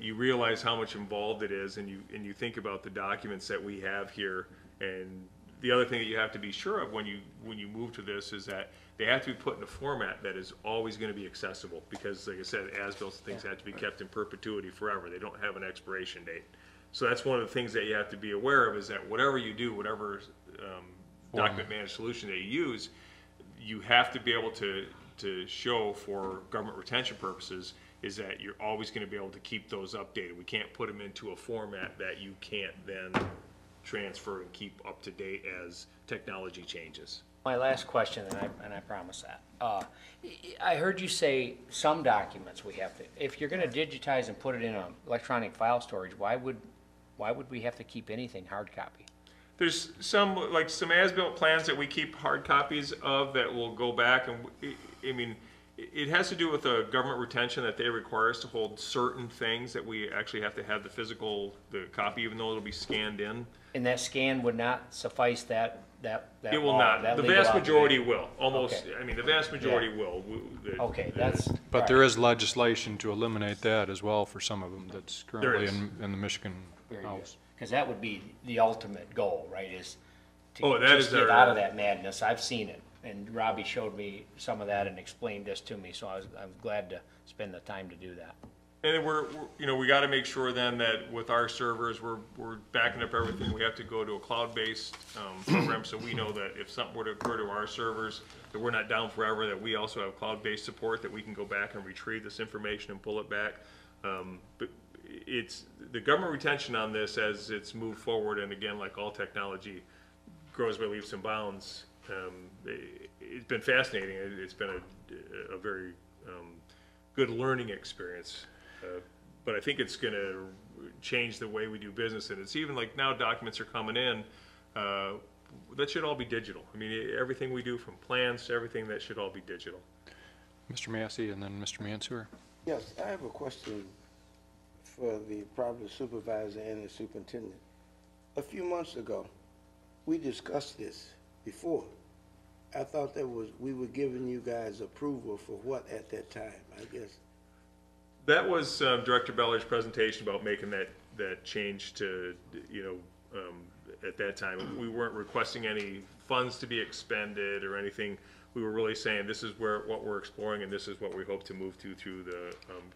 you realize how much involved it is, and you think about the documents that we have here. And the other thing that you have to be sure of when you move to this is that they have to be put in a format that is always going to be accessible, because, like I said, as-built things have to be kept in perpetuity forever. They don't have an expiration date. So that's one of the things that you have to be aware of, is that whatever you do, whatever document managed solution that you use, you have to be able to show for government retention purposes is that you're always going to be able to keep those updated. We can't put them into a format that you can't then transfer and keep up to date as technology changes. My last question, and I promise that. I heard you say some documents we have to, if you're gonna digitize and put it in an electronic file storage, why would we have to keep anything hard copy? There's some as-built plans that we keep hard copies of that will go back, and I mean, it has to do with the government retention that they require us to hold certain things that we actually have to have the copy, even though it'll be scanned in. And that scan would not suffice that It will not. The vast majority will. Almost, Okay. I mean, the vast majority will. Okay, that's. But there is legislation to eliminate that as well for some of them that's currently is. in the Michigan House. Because that would be the ultimate goal, right, is Oh, to that just is get our- out of that madness. I've seen it, and Robbie showed me some of that and explained this to me, so I'm glad to spend the time to do that. And we got to make sure then that with our servers, we're backing up everything. We have to go to a cloud-based program, so we know that if something were to occur to our servers, that we're not down forever, that we also have cloud-based support, that we can go back and retrieve this information and pull it back. But it's the government retention on this as it's moved forward, and again, like all technology, grows by leaps and bounds. It's been fascinating. It's been a very good learning experience. But I think it's going to change the way we do business, and it's even like now documents are coming in. That should all be digital. I mean, everything we do from plans to everything, that should all be digital. Mr. Massey and then Mr. Mansour. Yes, I have a question for the property supervisor and the superintendent. A few months ago, we discussed this before. I thought we were giving you guys approval for what at that time, I guess. That was Director Beller's presentation about making that change to, at that time. We weren't requesting any funds to be expended or anything. We were really saying this is what we're exploring, and this is what we hope to move to through the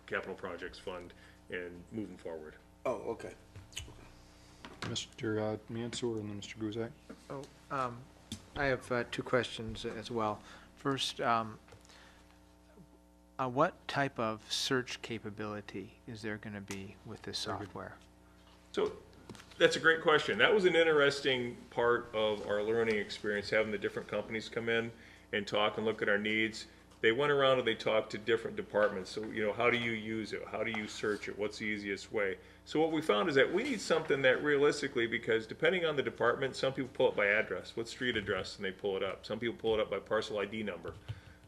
Capital Projects Fund and moving forward. Oh, okay. Mr. Mansour and then Mr. Guzak. I have two questions as well. First, what type of search capability is there going to be with this software? So that's a great question. That was an interesting part of our learning experience, having the different companies come in and talk and look at our needs. They went around and they talked to different departments. So, how do you use it? How do you search it? What's the easiest way? So what we found is that we need something that realistically, because depending on the department, some people pull it by address, what street address, and they pull it up. Some people pull it up by parcel ID number.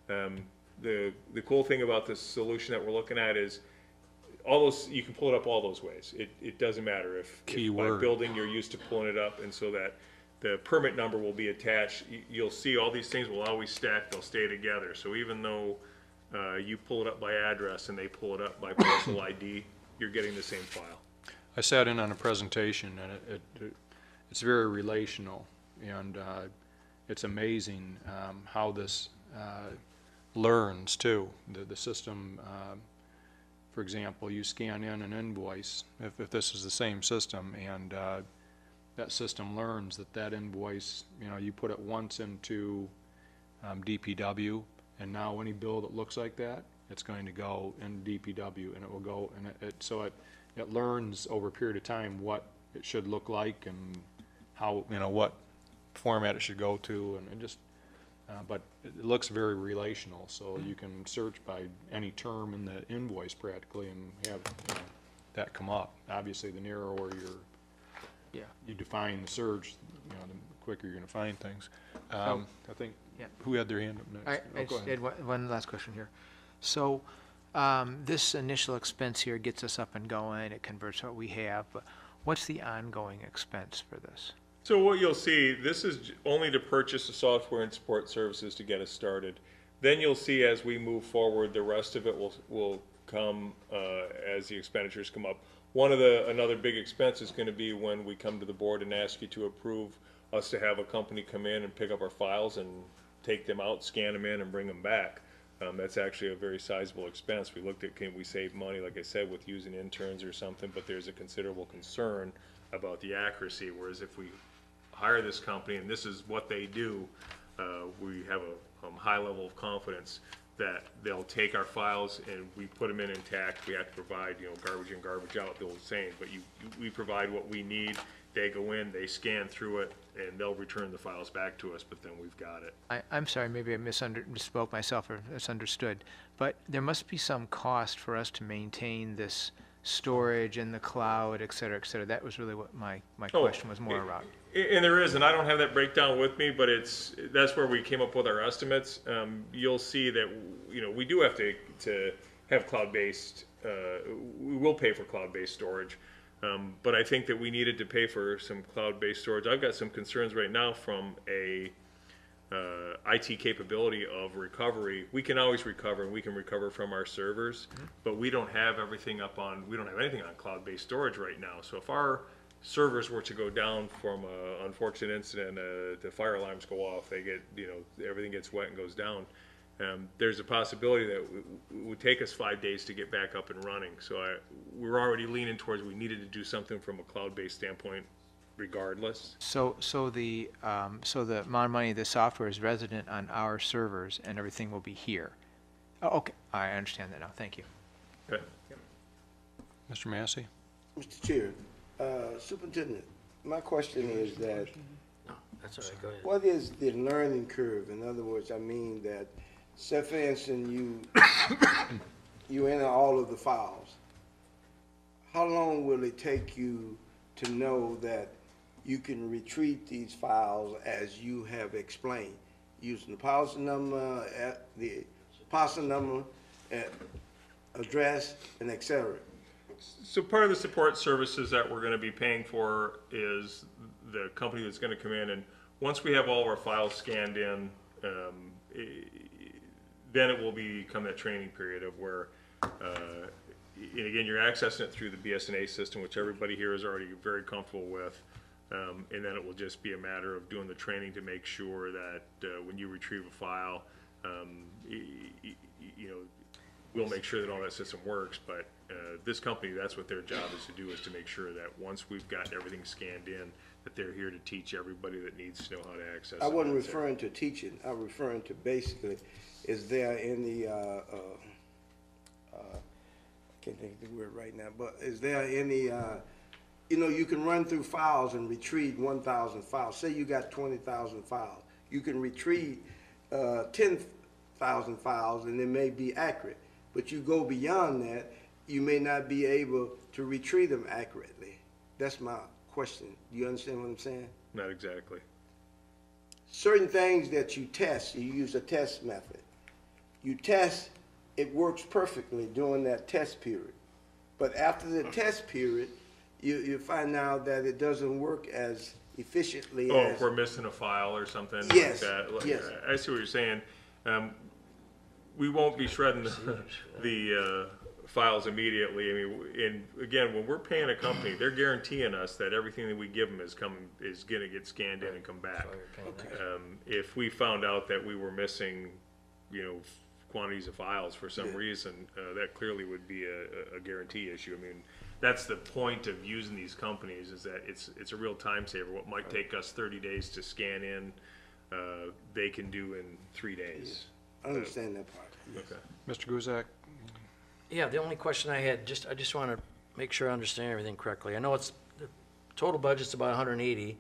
The cool thing about this solution that we're looking at is you can pull it up all those ways. It doesn't matter if by building you're used to pulling it up, and so that the permit number will be attached. You'll see all these things will always stack, they'll stay together. So even though you pull it up by address and they pull it up by parcel ID, you're getting the same file. I sat in on a presentation, and it's very relational, and it's amazing how this learns too. The system, for example, you scan in an invoice, if this is the same system, and that system learns that invoice, you put it once into DPW, and now any bill that looks like that, it's going to go in DPW, and it will go, and so it learns over a period of time what it should look like and how, what format it should go to, and just, but it looks very relational, so you can search by any term in the invoice practically and have that come up. Obviously, the narrower you define the search, the quicker you're going to find things. I think, who had their hand up next? I just had one last question here. So this initial expense here gets us up and going, it converts what we have, but what's the ongoing expense for this? So what you'll see, this is only to purchase the software and support services to get us started. Then you'll see as we move forward, the rest of it will come as the expenditures come up. Another big expense is going to be when we come to the board and ask you to approve us to have a company come in and pick up our files and take them out, scan them in, and bring them back. That's actually a very sizable expense. We looked at, can we save money, like I said, with using interns or something, but there's a considerable concern about the accuracy, whereas if we hire this company and this is what they do, we have a high level of confidence that they'll take our files and we put them in intact. We have to provide, garbage in, garbage out, the old saying, but we provide what we need. They go in, they scan through it, and they'll return the files back to us, but then we've got it. I'm sorry, maybe I misspoke myself or misunderstood, but there must be some cost for us to maintain this storage in the cloud, et cetera, et cetera. That was really what my question was more about. And there is, and I don't have that breakdown with me, but that's where we came up with our estimates. You'll see that, we do have to have cloud-based, we will pay for cloud-based storage. But I think that we needed to pay for some cloud-based storage. I've got some concerns right now from a IT capability of recovery. We can always recover, and we can recover from our servers, but we don't have everything we don't have anything on cloud-based storage right now. So if our servers were to go down from an unfortunate incident, the fire alarms go off, they get, everything gets wet and goes down. There's a possibility that it would take us 5 days to get back up and running. So we're already leaning towards we needed to do something from a cloud-based standpoint regardless. So the amount of money, the software is resident on our servers and everything will be here. Oh, okay, I understand that now, thank you. Okay. Mr. Massey? Mr. Chair, Superintendent, my question is that, No, that's all right, go ahead. what is the learning curve? In other words, I mean that, say for instance, you enter all of the files. How long will it take you to know that you can retrieve these files as you have explained, using the policy number, address, and et cetera? So part of the support services that we're going to be paying for is the company that's going to come in, and once we have all of our files scanned in, then it will become that training period of where, and again, you're accessing it through the BSNA system, which everybody here is already very comfortable with, and then it will just be a matter of doing the training to make sure that when you retrieve a file, we'll make sure that all that system works, but this company, that's what their job is to do, is to make sure that once we've got everything scanned in, that they're here to teach everybody that needs to know how to access it. I wasn't referring to teaching. I'm referring to basically, is there any, I can't think of the word right now, but is there any, you can run through files and retrieve 1,000 files. Say you got 20,000 files. You can retrieve 10,000 files and it may be accurate. But you go beyond that, you may not be able to retrieve them accurately. That's my question. Do you understand what I'm saying? Not exactly. Certain things that you test, you use a test method. You test, it works perfectly during that test period. But after the test period, you find out that it doesn't work as efficiently as... if we're missing a file or something Yes, like that. yes. I see what you're saying. We won't be shredding the files immediately. I mean, and again, when we're paying a company, they're guaranteeing us that everything that we give them is going to get scanned in and come back. If we found out that we were missing, quantities of files for some reason, that clearly would be a guarantee issue. I mean, that's the point of using these companies, is that it's a real time saver. What might take us 30 days to scan in, they can do in 3 days. I understand that part. Yes. Okay. Mr. Guzak? Yeah, the only question I had, I just want to make sure I understand everything correctly. I know the total budget's about 180,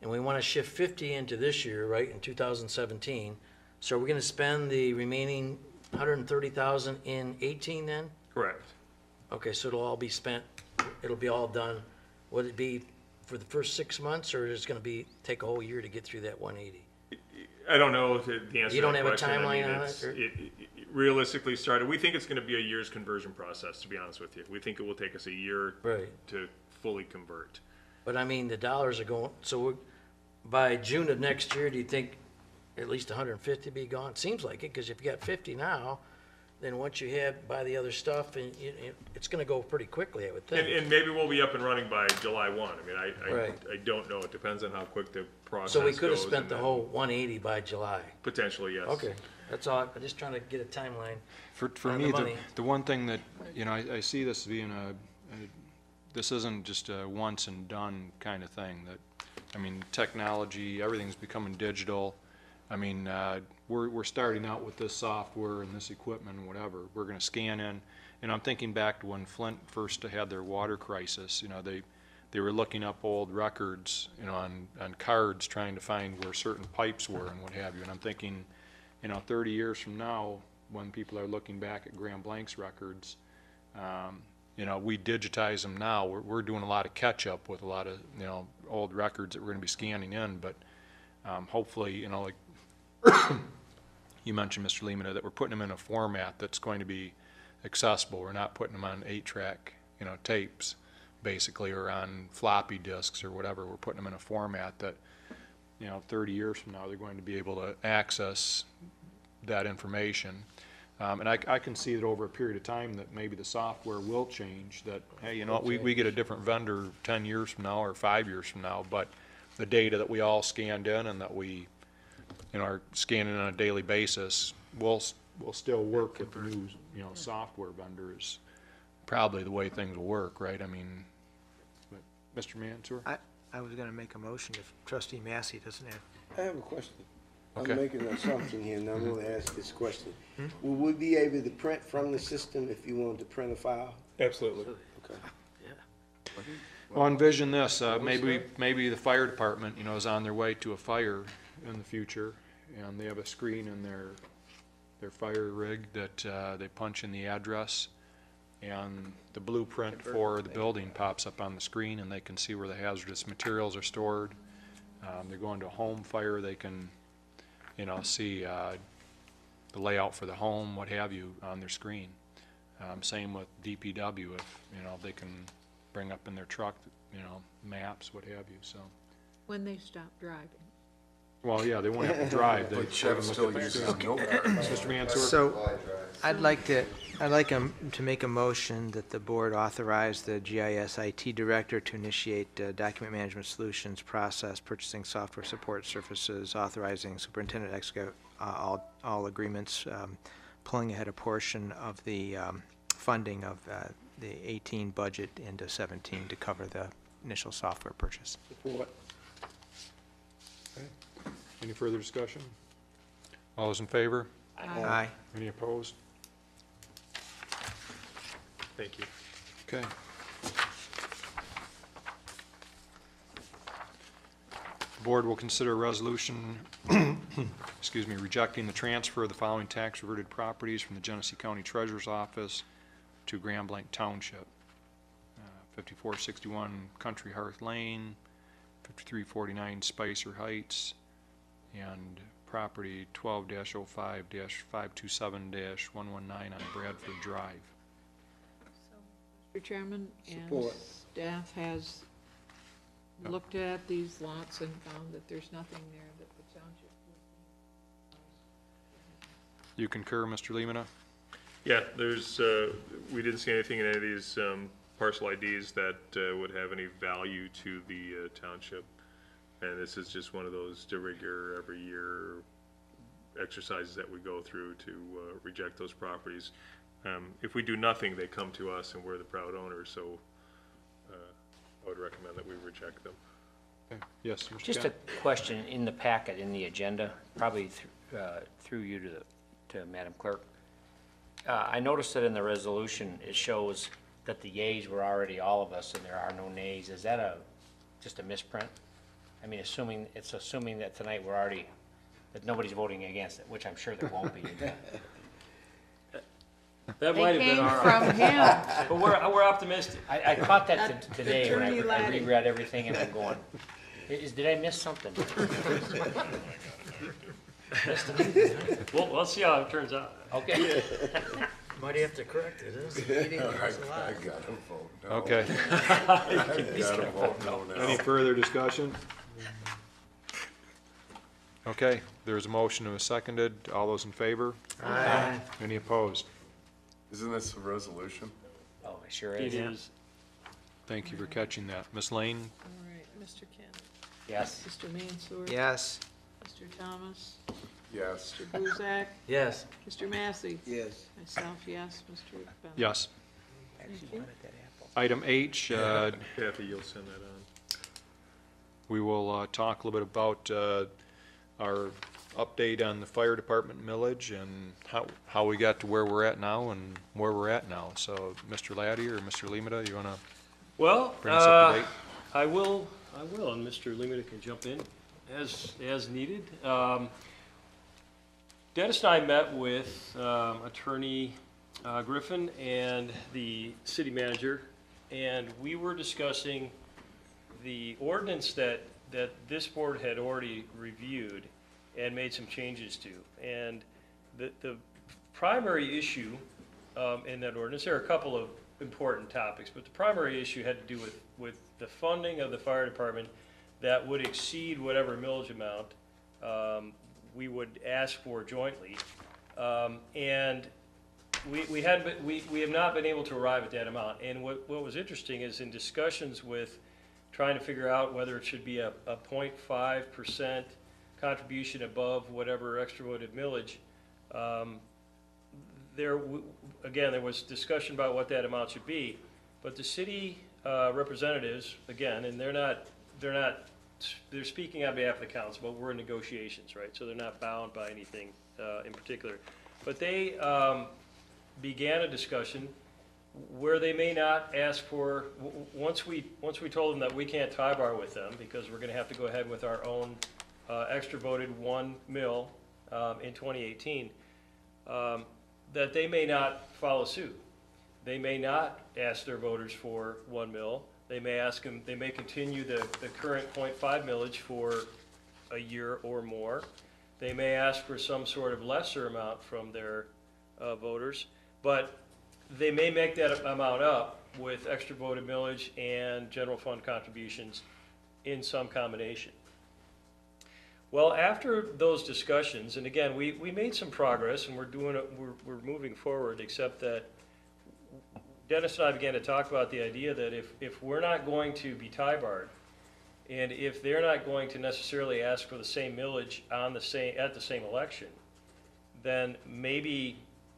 and we want to shift 50 into this year, right, in 2017. So are we going to spend the remaining 130,000 in 18 then? Correct. Okay, so it'll all be spent, it'll be all done. Would it be for the first 6 months, or is it going to take a whole year to get through that 180? I don't know if the answer to that question. You don't have a timeline on it? It realistically started, we think it's going to be a year's conversion process, to be honest with you. We think it will take us a year to fully convert. But I mean, the dollars are going, so by June of next year, do you think at least 150 be gone? Seems like it, because if you got 50 now, then once you buy the other stuff, and it's gonna go pretty quickly, I would think. And maybe we'll be up and running by July 1. I mean, Right. I don't know. It depends on how quick the process So we goes. could have spent and the then whole 180 by July. Potentially, yes. Okay, that's all, I'm just trying to get a timeline. For On the me, money. the one thing that, you know, I see this being this isn't just a once and done kind of thing. That, I mean, technology, everything's becoming digital. I mean, we're starting out with this software and this equipment and whatever. We're gonna scan in, and I'm thinking back to when Flint first had their water crisis. You know, they were looking up old records, you know, on cards, trying to find where certain pipes were and what have you. And I'm thinking, you know, 30 years from now, when people are looking back at Graham Blanc's records, you know, we digitize them now. We're doing a lot of catch up with a lot of, you know, old records that we're going to be scanning in. But hopefully, you know, like you mentioned, Mr. Lehman, that we're putting them in a format that's going to be accessible. We're not putting them on 8-track, you know, tapes, basically, or on floppy disks or whatever. We're putting them in a format that, you know, 30 years from now, they're going to be able to access that information. And I can see that over a period of time that maybe the software will change, that, hey, you know what, we get a different vendor 10 years from now or 5 years from now, but the data that we all scanned in and that we, you know, are scanning on a daily basis will still work with the new, you know, software vendors. Probably the way things will work, right? I mean, but, Mr. Mansour? I was gonna make a motion if trustee Massey doesn't have. I have a question. Okay. I'm making an assumption here, and I'm going to ask this question. Will we be able to print from the system if you wanted to print a file? Absolutely. Okay. Well, envision this, maybe the fire department, you know, is on their way to a fire in the future, and they have a screen in their fire rig that they punch in the address, and the blueprint for the building pops up on the screen, and they can see where the hazardous materials are stored. They're going to a home fire, they can, you know, see the layout for the home, what have you, on their screen. Same with DPW, if, you know, they can bring up in their truck, you know, maps, what have you, so. When they stop driving. Well, yeah, they won't have to drive. They But Chev can look still at the uses screen. no card. Mr. Mansour? So, I'd like to make a motion that the board authorize the GIS IT director to initiate document management solutions process, purchasing software support services, authorizing superintendent to execute all agreements, pulling ahead a portion of the funding of the 18 budget into 17 to cover the initial software purchase. Support. Any further discussion? All those in favor? Aye. Any opposed? Thank you. Okay. The board will consider a resolution, excuse me, rejecting the transfer of the following tax reverted properties from the Genesee County Treasurer's Office to Grand Blanc Township. 5461 Country Hearth Lane, 5349 Spicer Heights, and property 12-05-527-119 on Bradford Drive. Mr. Chairman, and Support. staff has looked at these lots and found that there's nothing there that the township You concur, Mr. Lemina? Yeah, there's, we didn't see anything in any of these parcel IDs that would have any value to the township. And this is just one of those de rigueur every year exercises that we go through to reject those properties. If we do nothing, they come to us and we're the proud owners, so I would recommend that we reject them. Okay. Yes, Mr. Just a Scott? question in the packet, in the agenda, probably through you to Madam Clerk. I noticed that in the resolution, it shows that the yeas were already all of us and there are no nays. Is that just a misprint? I mean, assuming that tonight that nobody's voting against it, which I'm sure there won't be. That might They have been came our. from him. But we're optimistic. I caught that today when I Attorney Laddie. reread everything and I'm going, did I miss something? We'll see how it turns out. Okay. Might have to correct it, isn't it? I gotta vote no. Okay. I gotta vote no now. Any further discussion? Okay, there's a motion and a seconded. All those in favor? Aye. Any opposed? Isn't this a resolution? Oh, it sure It is. is. Thank you for catching that. Ms. Lane? All right, Mr. Ken, Yes. Mr. Mansour. Yes. Mr. Thomas, Yes. Mr. Buzak, Yes. Mr. Massey. Yes. Myself, yes, Mr. Bennett. Yes. Actually Thank you. wanted that apple. Item H, Kathy, you'll send that on. we will talk a little bit about our update on the fire department millage and how we got to where we're at now and where we're at now. So, Mr. Laddie or Mr. Limita, you want to Well, bring us up to date? I will, and Mr. Limita can jump in as needed. Dennis and I met with Attorney Griffin and the city manager, and we were discussing the ordinance that this board had already reviewed and made some changes to. And the primary issue in that ordinance, there are a couple of important topics, but the primary issue had to do with the funding of the fire department that would exceed whatever millage amount we would ask for jointly. And we have not been able to arrive at that amount. And what was interesting is in discussions with trying to figure out whether it should be a 0.5% contribution above whatever extra voted millage, there was discussion about what that amount should be, but the city representatives, again, and they're speaking on behalf of the council, but we're in negotiations, right? So they're not bound by anything in particular. But they began a discussion where they may not ask for, once we told them that we can't tie bar with them because we're going to have to go ahead with our own extra voted 1 mil in 2018, that they may not follow suit. They may not ask their voters for 1 mil. They may ask them, they may continue the current 0.5 millage for a year or more. They may ask for some sort of lesser amount from their voters, but they may make that amount up with extra voted millage and general fund contributions in some combination. Well, after those discussions, and again, we made some progress and we're moving forward, except that Dennis and I began to talk about the idea that if we're not going to be tie barred, and if they're not going to necessarily ask for the same millage at the same election, then maybe,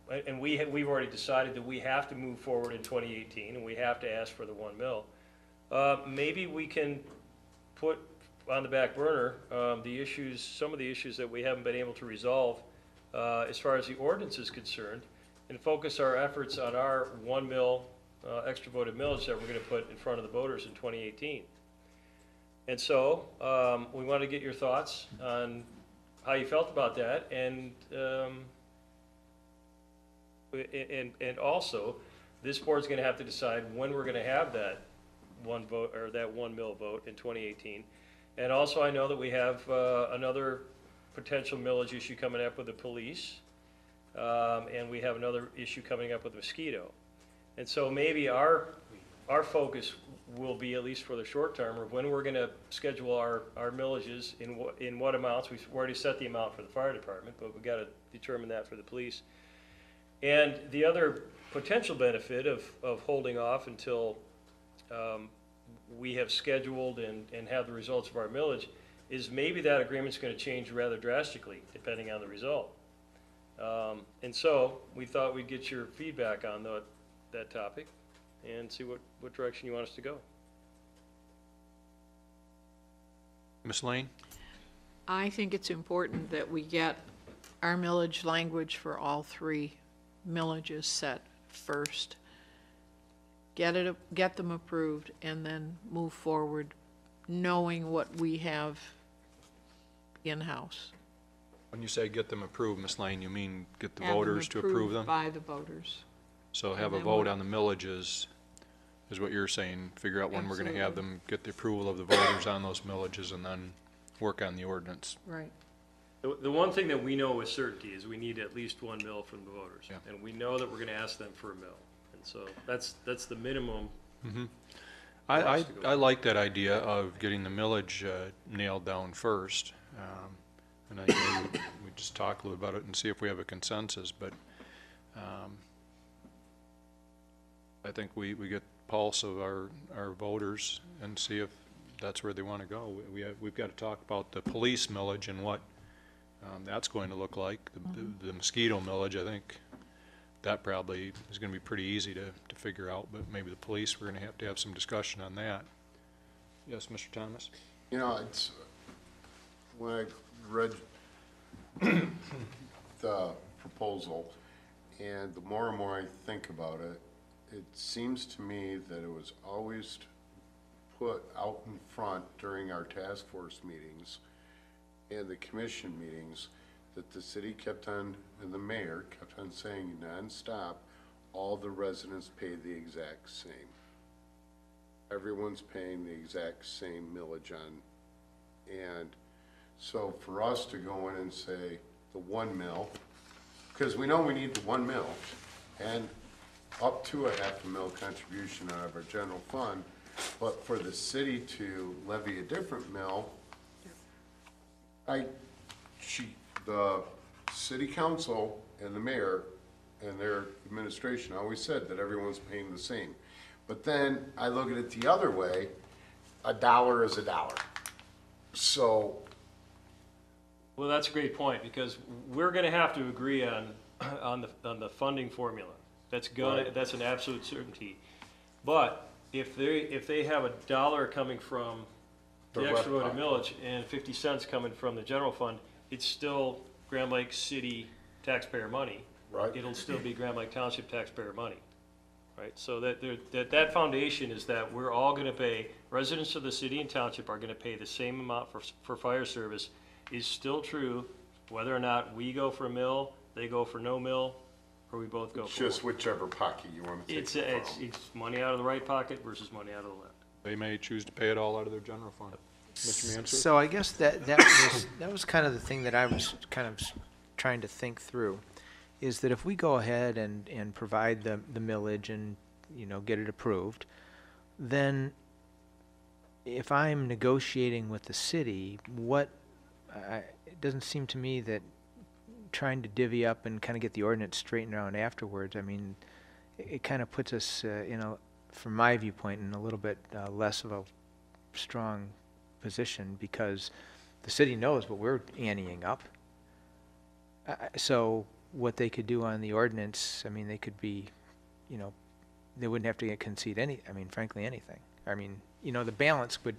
and we've already decided that we have to move forward in 2018 and we have to ask for the 1 mil. Maybe we can put on the back burner some of the issues that we haven't been able to resolve as far as the ordinance is concerned, and focus our efforts on our 1 mil extra voted millage that we're going to put in front of the voters in 2018. And so we want to get your thoughts on how you felt about that, and also this board's going to have to decide when we're going to have that 1 vote or that 1 mil vote in 2018. And also I know that we have another potential millage issue coming up with the police. And we have another issue coming up with mosquito. And so maybe our focus will be, at least for the short term, of when we're going to schedule our millages, in what amounts. We've already set the amount for the fire department, but we've got to determine that for the police. And the other potential benefit of holding off until we have scheduled and have the results of our millage is maybe that agreement's going to change rather drastically depending on the result. And so we thought we'd get your feedback on that topic and see what direction you want us to go. Ms. Lane? I think it's important that we get our millage language for all 3 millages set first. Get them approved and then move forward knowing what we have in-house. When you say get them approved, Ms. Lane, you mean get the Have them voters to approve them? approved by the voters. So have and a then vote we'll- on the millages, is what you're saying. Figure out when we're going to have them, get the approval of the voters on those millages, and then work on the ordinance. Right. The one thing that we know with certainty is we need at least 1 mil from the voters. Yeah. And we know that we're going to ask them for a mil. And so that's the minimum. I like that idea of getting the millage nailed down first. And I think we just talk a little about it and see if we have a consensus, but I think we get pulse of our voters and see if that's where they want to go. We've got to talk about the police millage and what that's going to look like. The mosquito millage, I think that probably is going to be pretty easy to figure out, but maybe the police, we're going to have some discussion on that. Yes, Mr. Thomas? You know, it's, when I read the proposal, and the more and more I think about it, it seems to me that it was always put out in front during our task force meetings and the commission meetings that the city kept on, and the mayor kept on saying nonstop, all the residents pay the exact same. Everyone's paying the exact same millage on, and so for us to go in and say the 1 mil, because we know we need the 1 mil, and up to a half a mil contribution out of our general fund, but for the city to levy a different mill, the city council and the mayor and their administration always said that everyone's paying the same. But then I look at it the other way, $1 is $1. So. Well, that's a great point, because we're gonna have to agree on the funding formula. That's an absolute certainty. But if they have $1 coming from the extra voted millage and 50 cents coming from the general fund, it's still Grand Lake City taxpayer money. Right. It'll still be Grand Lake Township taxpayer money, right? So that foundation is that we're all gonna pay, residents of the city and township are gonna pay the same amount for fire service is still true, whether or not we go for a mill, they go for no mill, or we both go for Just whichever pocket you want to take it from. It's money out of the right pocket versus money out of the left. They may choose to pay it all out of their general fund. Mr. Mansur? So I guess that was kind of the thing that I was kind of trying to think through, is that if we go ahead and provide the millage and, you know, get it approved, then if I'm negotiating with the city, it doesn't seem to me that trying to divvy up and kind of get the ordinance straightened out afterwards, I mean, it kind of puts us, from my viewpoint, in a little bit less of a strong position, because the city knows what we're anteing up. So what they could do on the ordinance, I mean, they could be, you know, they wouldn't have to concede frankly, anything. I mean, you know, the balance could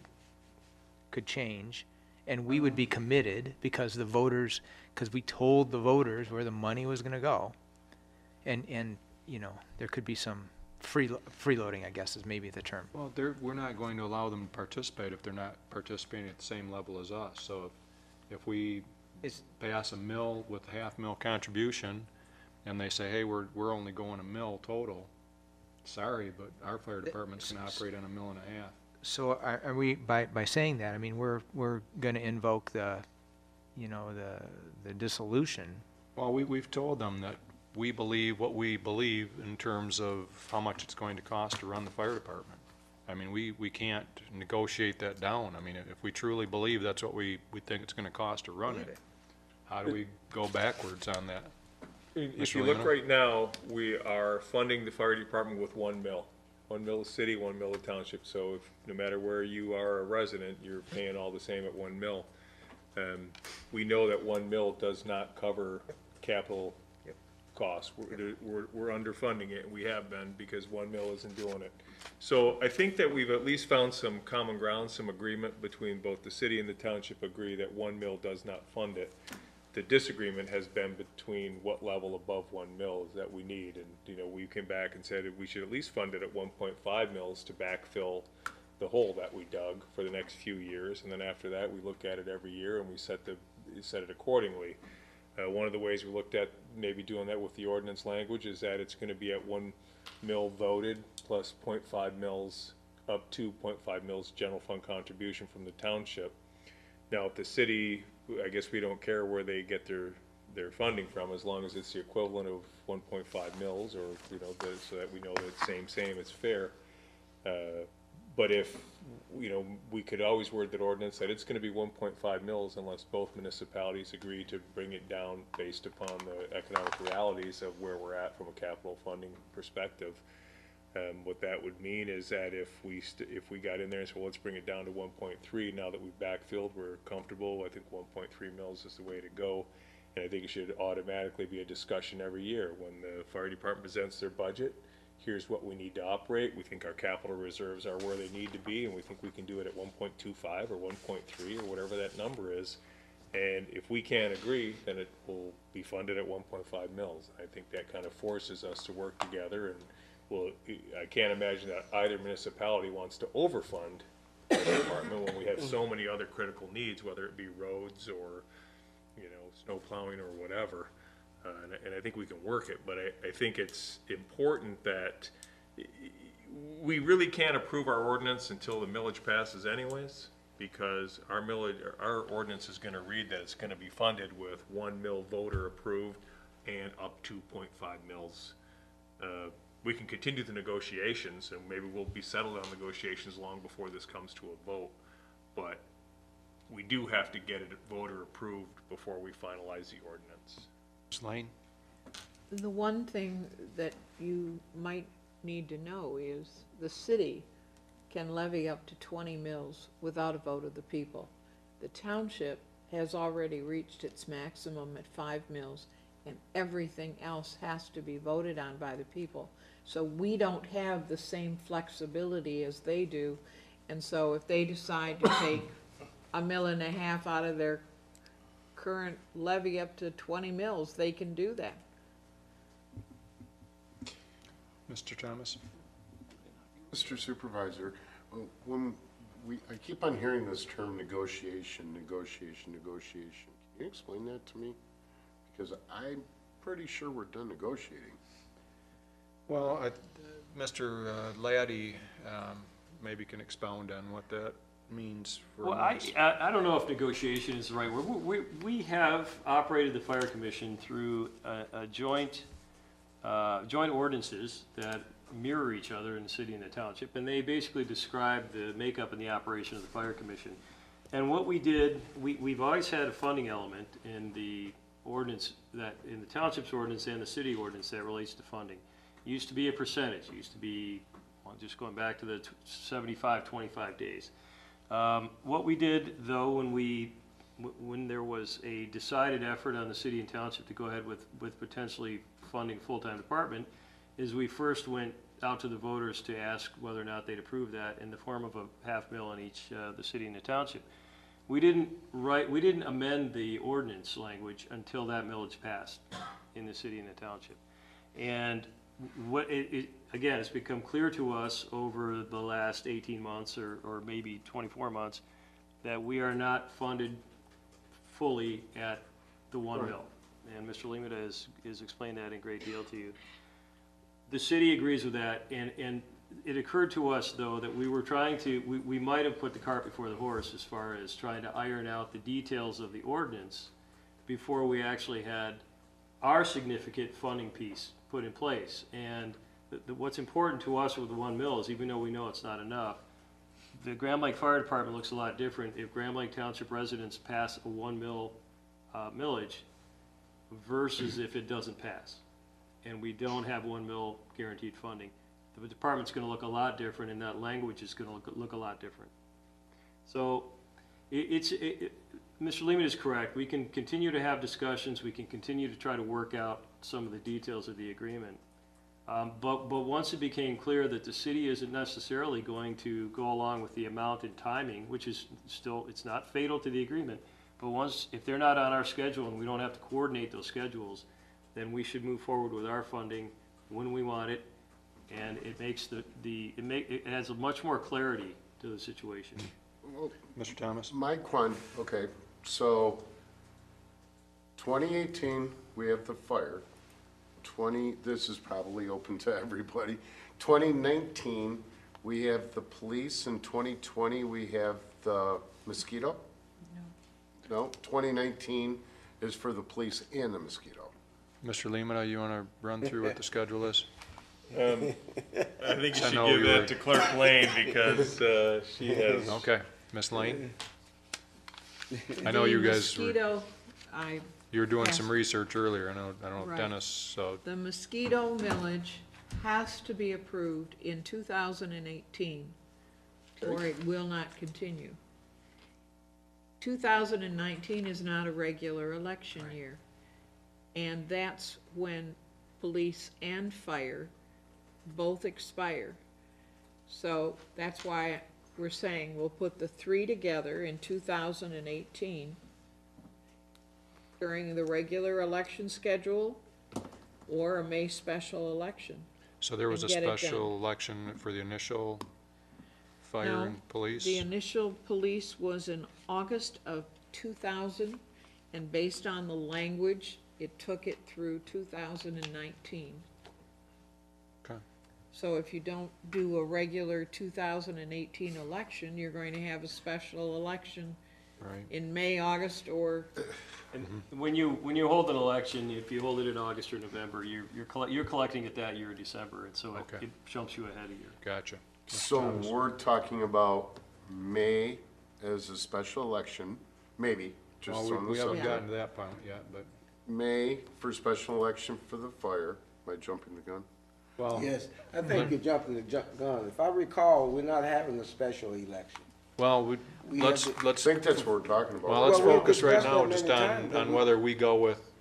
change, and we would be committed because we told the voters where the money was going to go, and you know, there could be some freeloading, I guess is maybe the term. Well, we're not going to allow them to participate if they're not participating at the same level as us. So if we pass a mill with a half mil contribution, and they say, hey, we're only going a mill total, sorry, but our fire department's going to operate on $1.5 million. So are we, by saying that, I mean, we're going to invoke the dissolution? Well, we've told them that we believe what we believe in terms of how much it's going to cost to run the fire department. I mean, we can't negotiate that down. I mean, if we truly believe that's what we think it's going to cost to run it, how do we go backwards on that? If you look right now, we are funding the fire department with 1 mil. 1 mil is city, 1 mil is township. So if, no matter where you are a resident, you're paying all the same at 1 mil. We know that 1 mil does not cover capital costs. We're underfunding it, and we have been, because 1 mil isn't doing it. So I think that we've at least found some common ground, some agreement between both the city and the township agree that 1 mil does not fund it. The disagreement has been between what level above 1 mil that we need, and you know, we came back and said we should at least fund it at 1.5 mils to backfill the hole that we dug for the next few years, and then after that we look at it every year and we set it accordingly. One of the ways we looked at maybe doing that with the ordinance language is that it's going to be at 1 mil voted plus 0.5 mils up to 0.5 mils general fund contribution from the township. Now, if the city, I guess we don't care where they get their funding from, as long as it's the equivalent of 1.5 mils, or you know, so that we know that it's same, it's fair. But if, you know, we could always word that ordinance that it's going to be 1.5 mils unless both municipalities agree to bring it down based upon the economic realities of where we're at from a capital funding perspective. What that would mean is that if we got in there and said, well, let's bring it down to 1.3, now that we've backfilled, we're comfortable, I think 1.3 mils is the way to go. And I think it should automatically be a discussion every year. When the fire department presents their budget, here's what we need to operate. We think our capital reserves are where they need to be, and we think we can do it at 1.25 or 1.3 or whatever that number is. And if we can't agree, then it will be funded at 1.5 mils. I think that kind of forces us to work together, and well, I can't imagine that either municipality wants to overfund the department when we have so many other critical needs, whether it be roads or, you know, snow plowing or whatever. And I think we can work it, but I think it's important that we really can't approve our ordinance until the millage passes anyways, because our ordinance is gonna read that it's gonna be funded with 1 mil voter approved and up to 0.5 mils. We can continue the negotiations, and maybe we'll be settled on negotiations long before this comes to a vote, but we do have to get it voter approved before we finalize the ordinance. Ms. Lane? The one thing that you might need to know is the city can levy up to 20 mils without a vote of the people. The township has already reached its maximum at 5 mils, and everything else has to be voted on by the people. So we don't have the same flexibility as they do, and so if they decide to take 1.5 mils out of their current levy up to 20 mils, they can do that. Mr. Thomas? Mr. Supervisor, I keep on hearing this term negotiation. Can you explain that to me? Because I'm pretty sure we're done negotiating. Well, Mr. Laddie maybe can expound on what that means for Well, us. I don't know if negotiation is the right word. We have operated the fire commission through a joint ordinances that mirror each other in the city and the township, and they basically describe the makeup and the operation of the fire commission. And what we did, we've always had a funding element in the ordinance, that in the township's ordinance and the city ordinance that relates to funding. It used to be a percentage. It used to be, well, just going back to the 75-25 days. What we did, though, when there was a decided effort on the city and township to go ahead with potentially funding full-time department, is we first went out to the voters to ask whether or not they'd approve that in the form of a $0.5 mil on each, the city and the township. We didn't amend the ordinance language until that millage passed in the city and the township. And again, it's become clear to us over the last 18 months or maybe 24 months that we are not funded fully at the 1 mil. And Mr. Limita has explained that in great deal to you. The city agrees with that, and it occurred to us, though, that we were trying to, we might have put the cart before the horse as far as trying to iron out the details of the ordinance before we actually had our significant funding piece put in place. And what's important to us with the 1 mil is, even though we know it's not enough, the Grand Lake Fire Department looks a lot different if Grand Lake Township residents pass a 1 mil millage versus if it doesn't pass. And we don't have 1 mil guaranteed funding. The department's gonna look a lot different, and that language is gonna look a lot different. So Mr. Lehman is correct. We can continue to have discussions. We can continue to try to work out some of the details of the agreement. But once it became clear that the city isn't necessarily going to go along with the amount and timing, which is still, it's not fatal to the agreement, but if they're not on our schedule and we don't have to coordinate those schedules, then we should move forward with our funding when we want it, and it makes it adds a much more clarity to the situation. Well, Mr. Thomas? Okay, so 2018, we have the fire. This is probably open to everybody. 2019, we have the police. In 2020, we have the mosquito? No, 2019 is for the police and the mosquito. Mr. Limita, you want to run through what the schedule is? I think you should give that to Clerk Lane because she has. Okay, Ms. Lane? I know you guys were, you were doing some research earlier. I don't know Right. Dennis, so. The mosquito millage has to be approved in 2018, or it will not continue. 2019 is not a regular election year, and that's when police and fire both expire. So that's why we're saying we'll put the three together in 2018 during the regular election schedule or a May special election. So there was a and get it done. special election for the initial fire No, and police? The initial police was in August of 2000, and based on the language, it took it through 2019. Okay. So if you don't do a regular 2018 election, you're going to have a special election Right. in May, August, or, And when you hold an election, if you hold it in August or November, you're collecting it that year in December, and so Okay. it jumps you ahead a year. Gotcha. So we're talking about May as a special election, maybe, just Well, on we the haven't subject. gotten to that point yet, but, May for special election for the fire. Am I jumping the gun? well, Yes, I think you're jumping the gun. If I recall, we're not having a special election. well, We let's, have I let's, think that's what we're talking about. well, let's Well, we've focus right discussed now that just many on, times, but on we- whether we go with,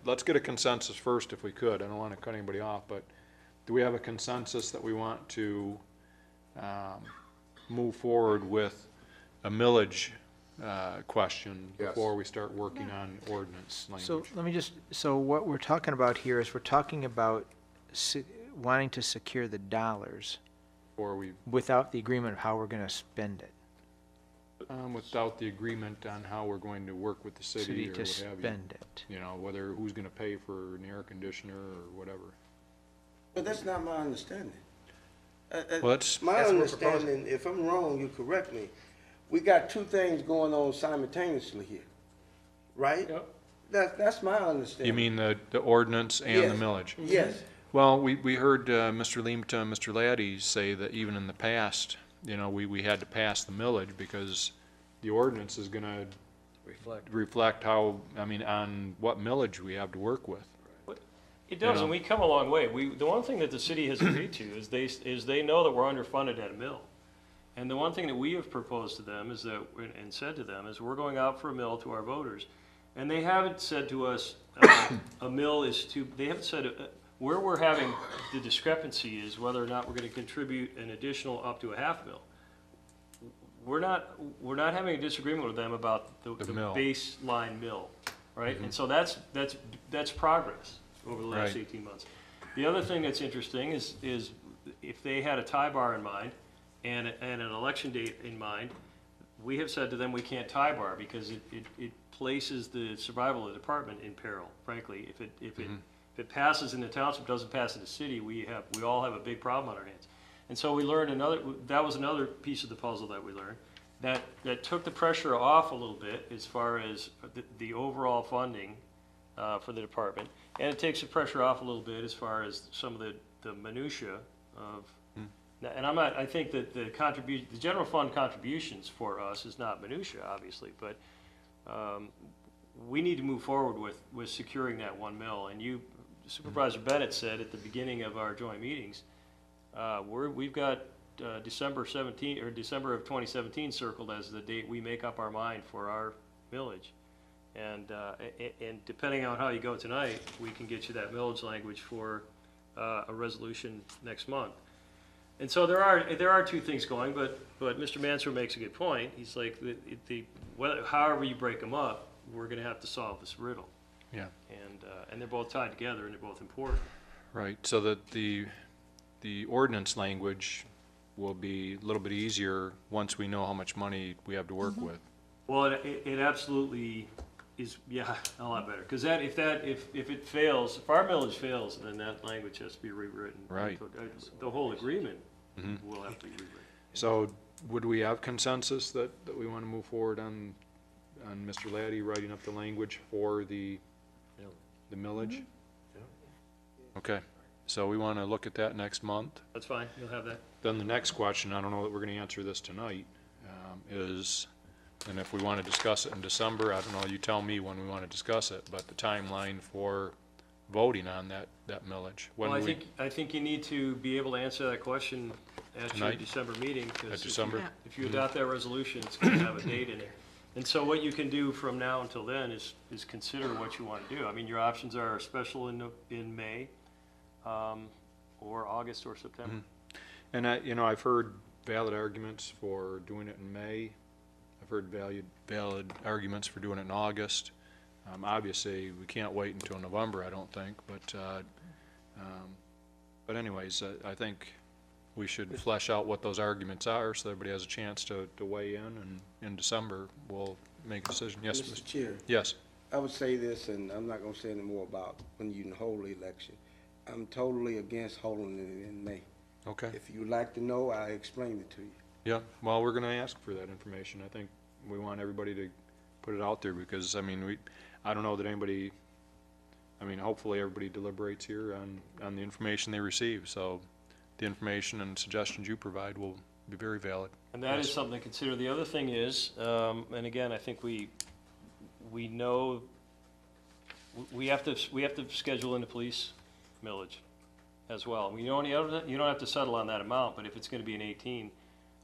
let's get a consensus first if we could. I don't want to cut anybody off, but do we have a consensus that we want to move forward with a millage question Yes. before we start working on ordinance So language? let me just, so what we're talking about here is we're talking about wanting to secure the dollars Before we, without the agreement of how we're gonna spend it. without the agreement on how we're going to work with the city or To what have you. spend it. You know, whether, who's gonna pay for an air conditioner or whatever. But that's not my understanding. Well, that's, My That's what we're proposing. understanding, if I'm wrong, you correct me, we got two things going on simultaneously here, right? Yep. That's my understanding. you mean the ordinance and the Yes. millage? Yes, Well, we heard Mr. Leamta and Mr. Laddie say that even in the past, you know, we had to pass the millage because the ordinance is gonna reflect how, I mean, on what millage we have to work with. It does, know. and we come a long way. The one thing that the city has agreed to is they know that we're underfunded at a mill. And the one thing that we have proposed to them is that, and said to them, is we're going out for a mill to our voters. And they haven't said to us, a mill is too, they haven't said, where we're having the discrepancy is whether or not we're gonna contribute an additional up to a half mill. We're not having a disagreement with them about the mill. baseline mill, right? And so that's progress over the last Right. 18 months. The other thing that's interesting is if they had a tie bar in mind and an election date in mind, we have said to them we can't tie bar because it places the survival of the department in peril, frankly. If it passes in the township, doesn't pass in the city, we all have a big problem on our hands. And so we learned that was another piece of the puzzle that we learned, that took the pressure off a little bit as far as the overall funding for the department. And it takes the pressure off a little bit as far as some of the minutia of, and I think that the general fund contributions for us is not minutia, obviously, but we need to move forward with securing that 1 mill. And Supervisor Bennett said at the beginning of our joint meetings, we've got December of 2017 circled as the date we make up our mind for our millage. And depending on how you go tonight, we can get you that millage language for a resolution next month. And so there are two things going, but Mr. Mansur makes a good point. He's like, however you break them up, we're gonna have to solve this riddle. Yeah. And they're both tied together and they're both important. Right, so that the ordinance language will be a little bit easier once we know how much money we have to work with. Well, it absolutely is, yeah, a lot better. Because if it fails, if our millage fails, then that language has to be rewritten. Right. The whole agreement will have to be rewritten. So would we have consensus that we want to move forward on Mr. Laddie writing up the language for the millage? Okay, so we want to look at that next month. That's fine, you'll have that. Then the next question, I don't know that we're going to answer this tonight, is, and if we want to discuss it in December, I don't know, you tell me when we want to discuss it, but the timeline for voting on that millage? When Well, do we- I think you need to be able to answer that question at your Tonight? December meeting, because At December? if you adopt that resolution, it's gonna have a date in it. And so what you can do from now until then is consider what you want to do. I mean, your options are a special in May, or August or September. And I've heard valid arguments for doing it in May. I've heard valid arguments for doing it in August. Obviously, we can't wait until November, I don't think, but anyways, I think we should flesh out what those arguments are, so everybody has a chance to weigh in, and in December, we'll make a decision. Yes, Mr. Chair, Yes. I would say this, and I'm not gonna say any more about when you can hold the election. I'm totally against holding it in May. Okay. If you'd like to know, I explained it to you. Yeah, well, we're gonna ask for that information. I think we want everybody to put it out there, because, I mean, I don't know that anybody, I mean, hopefully everybody deliberates here on the information they receive, so the information and suggestions you provide will be very valid. And that is something to consider. The other thing is, and again, I think we know, we have to schedule in the police millage as well. You don't have to settle on that amount, but if it's gonna be in 18,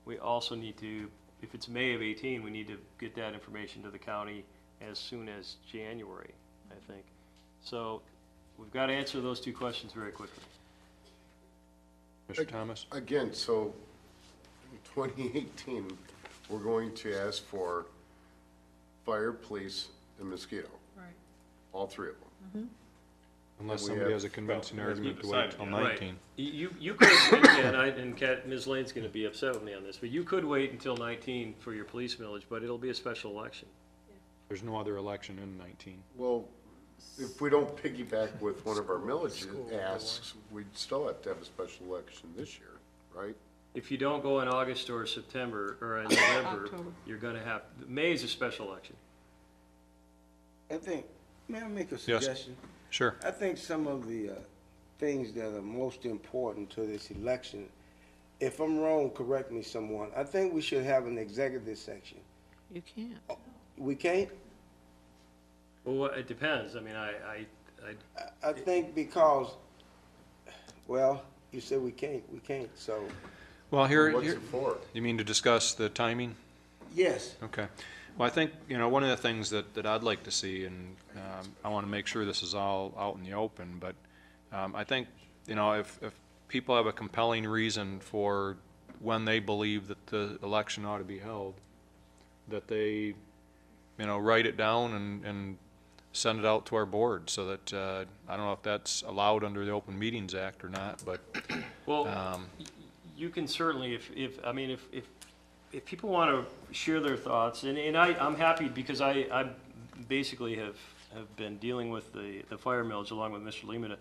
we also need to, if it's May of 18, we need to get that information to the county as soon as January, I think. So we've got to answer those two questions very quickly. Mr. Thomas? Again, so in 2018, we're going to ask for fire, police, and mosquito, Right. all three of them. Unless We somebody have- has a convincing well, it hasn't argument to been wait decided till yet. Right. 19. You could, and Ms. Lane's gonna be upset with me on this, but you could wait until 19 for your police millage, but it'll be a special election. There's no other election in 19. Well, if we don't piggyback with one of our millage asks, we'd still have to have a special election this year, right? If you don't go in August or September, or in November, October. you're gonna have, May is a special election. I think, may I make a suggestion? Sure. I think some of the things that are most important to this election, if I'm wrong, correct me someone, I think we should have an executive section. You can't. We can't? Well, it depends. I mean, I think because, well, you said we can't, so, Well, What's it for? you mean to discuss the timing? yes. Okay. Well, I think, one of the things that I'd like to see, and I want to make sure this is all out in the open, but I think, if people have a compelling reason for when they believe that the election ought to be held, that they, write it down and send it out to our board, so that, I don't know if that's allowed under the Open Meetings Act or not, but, well, you can certainly, if people want to share their thoughts, and I'm happy, because I basically have been dealing with the fire millage along with Mr. Lehman.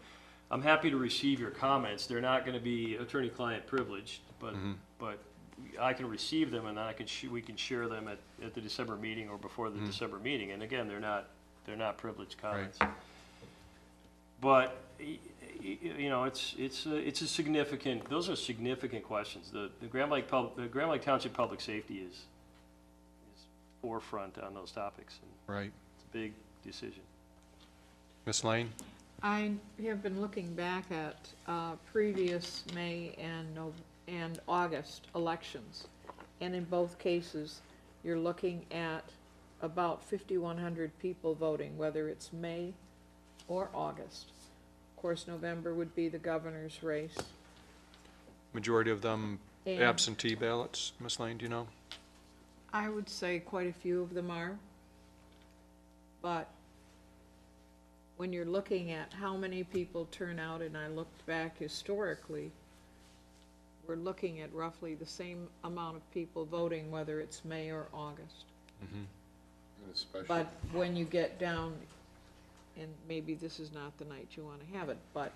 I'm happy to receive your comments. They're not going to be attorney-client privileged, but I can receive them, and then we can share them at the December meeting or before the December meeting. And again, they're not privileged comments. Right. But it's a significant. Those are significant questions. The Grand Lake Township Public Safety is forefront on those topics, and right. it's a big decision. Ms. Lane? I have been looking back at previous May and August elections, and in both cases, you're looking at about 5,100 people voting, whether it's May or August. Of course, November would be the governor's race. Majority of them And- absentee ballots, Ms. Lane, do you know? I would say quite a few of them are, but when you're looking at how many people turn out, and I looked back historically, we're looking at roughly the same amount of people voting, whether it's May or August. And especially, But when you get down, and maybe this is not the night you want to have it, but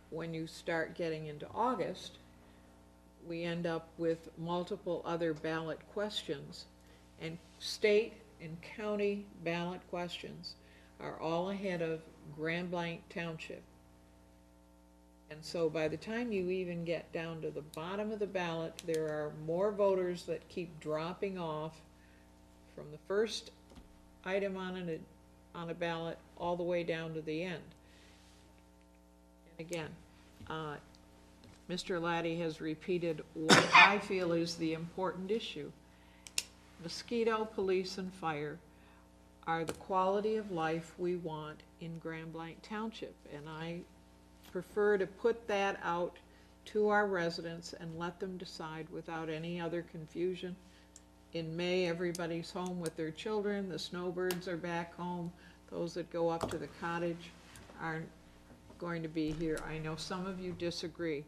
when you start getting into August, we end up with multiple other ballot questions, and state and county ballot questions are all ahead of Grand Blanc Township. And so by the time you even get down to the bottom of the ballot, there are more voters that keep dropping off from the first item on a ballot all the way down to the end. Again, Mr. Laddie has repeated what I feel is the important issue. Mosquito, police, and fire are the quality of life we want in Grand Blanc Township. And I prefer to put that out to our residents and let them decide without any other confusion. In May, everybody's home with their children, the snowbirds are back home, those that go up to the cottage aren't going to be here. I know some of you disagree,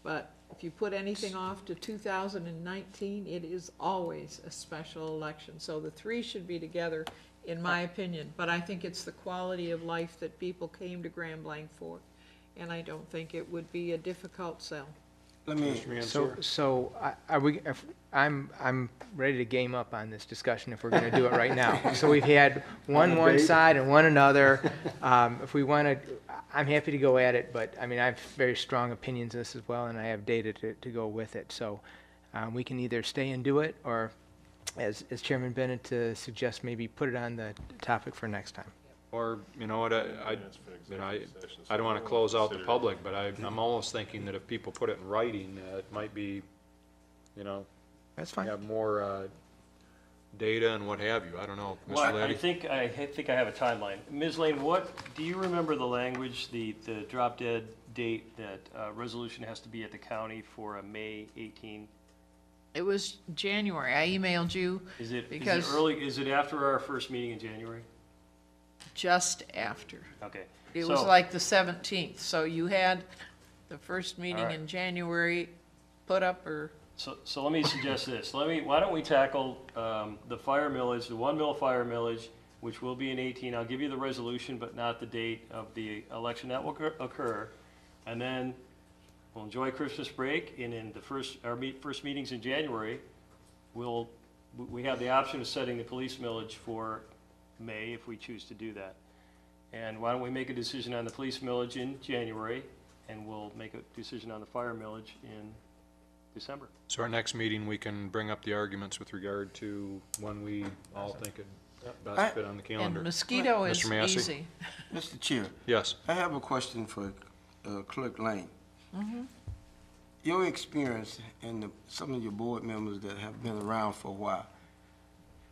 but if you put anything off to 2019, it is always a special election. So the three should be together, in my opinion, but I think it's the quality of life that people came to Grand Blanc for, and I don't think it would be a difficult sell. Let me, I'm ready to game up on this discussion if we're going to do it right now. So we've had one side and one another. If we want to, I'm happy to go at it, but I mean, I have very strong opinions on this as well, and I have data to go with it. So we can either stay and do it, or as Chairman Bennett suggests, maybe put it on the topic for next time. Or, you know what, I don't want to close out the public, but I'm almost thinking that if people put it in writing, it might be, you know, that's fine. Have more data and what have you. I don't know, Mr. Well, Laddie. I think I have a timeline. Ms. Lane, do you remember the language, the drop dead date that resolution has to be at the county for a May 18? It was January. I emailed you. Is it early? Is it after our first meeting in January? Just after. Okay. It was like the 17th, so you had the first meeting in January put up, or? So let me suggest this. Why don't we tackle the fire millage, the 1 mil fire millage, which will be in 18. I'll give you the resolution, but not the date of the election that will occur. And then we'll enjoy Christmas break, and in our first meetings in January, we have the option of setting the police millage for May if we choose to do that. And why don't we make a decision on the police millage in January, and we'll make a decision on the fire millage in December. So our next meeting, we can bring up the arguments with regard to when we all think it best fit on the calendar. And mosquito is Mr. Massey? easy. Mr. Chair. Yes. I have a question for Clerk Lane. Your experience and some of your board members that have been around for a while,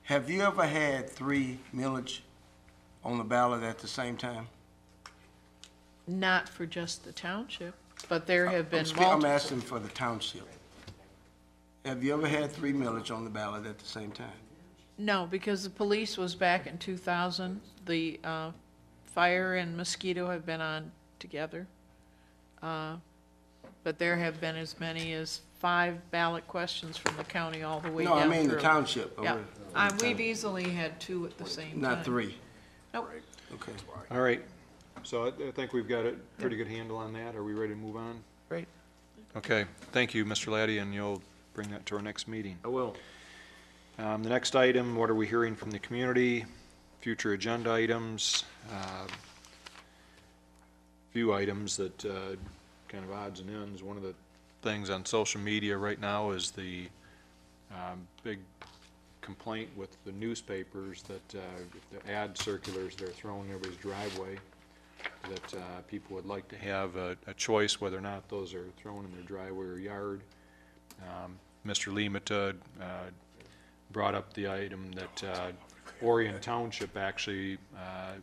have you ever had 3 millage on the ballot at the same time? Not for just the township, but there have been I'm multiple. asking for the township. Have you ever had 3 millage on the ballot at the same time? No, because the police was back in 2000. The fire and mosquito have been on together. But there have been as many as 5 ballot questions from the county all the way down No, I mean through. the township. Yeah, we've easily had 2 at the same time. Not 3. Nope. Okay. All right. So I think we've got a pretty good handle on that. Are we ready to move on? Great. Okay. Thank you, Mr. Laddie, and you'll bring that to our next meeting. I will. The next item, what are we hearing from the community? Future agenda items. Few items that kind of odds and ends. One of the things on social media right now is the big complaint with the newspapers that the ad circulars they're throwing in everybody's driveway, that people would like to have a choice whether or not those are thrown in their driveway or yard. Mr. Limata brought up the item that Orion Township actually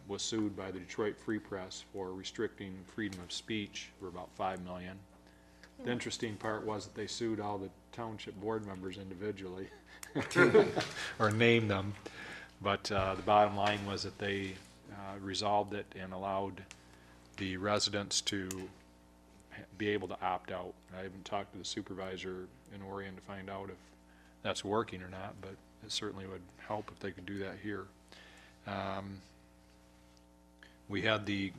was sued by the Detroit Free Press for restricting freedom of speech for about $5 million. The interesting part was that they sued all the township board members individually, or named them. But the bottom line was that they resolved it and allowed the residents to be able to opt out. I haven't talked to the supervisor in Orion to find out if that's working or not, but it certainly would help if they could do that here. We had the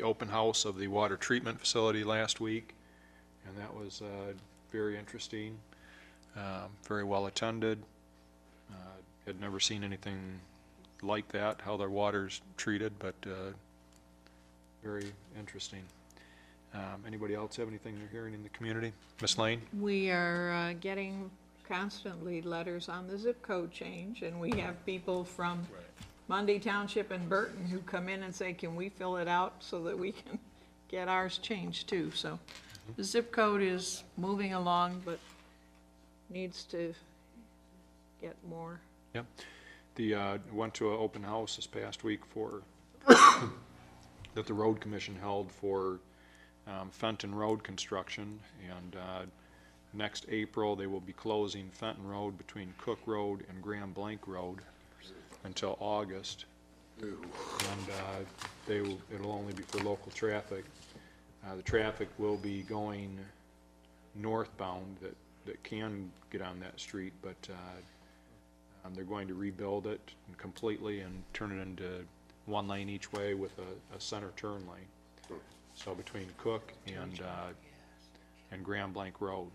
open house of the water treatment facility last week, and that was very interesting, very well attended. Had never seen anything like that, how their water's treated, but very interesting. Anybody else have anything they're hearing in the community? Ms. Lane? We are getting constantly letters on the zip code change, and we have people from Mundy Township and Burton who come in and say, can we fill it out so that we can get ours changed too, so. The zip code is moving along, but needs to get more. Yep. Went to an open house this past week for, that the road commission held for Fenton Road construction, and next April, they will be closing Fenton Road between Cook Road and Graham Blanc Road until August. Ew. And it'll only be for local traffic. The traffic will be going northbound that can get on that street, but they're going to rebuild it completely and turn it into one lane each way with a center turn lane. So between Cook and Grand Blanc Road.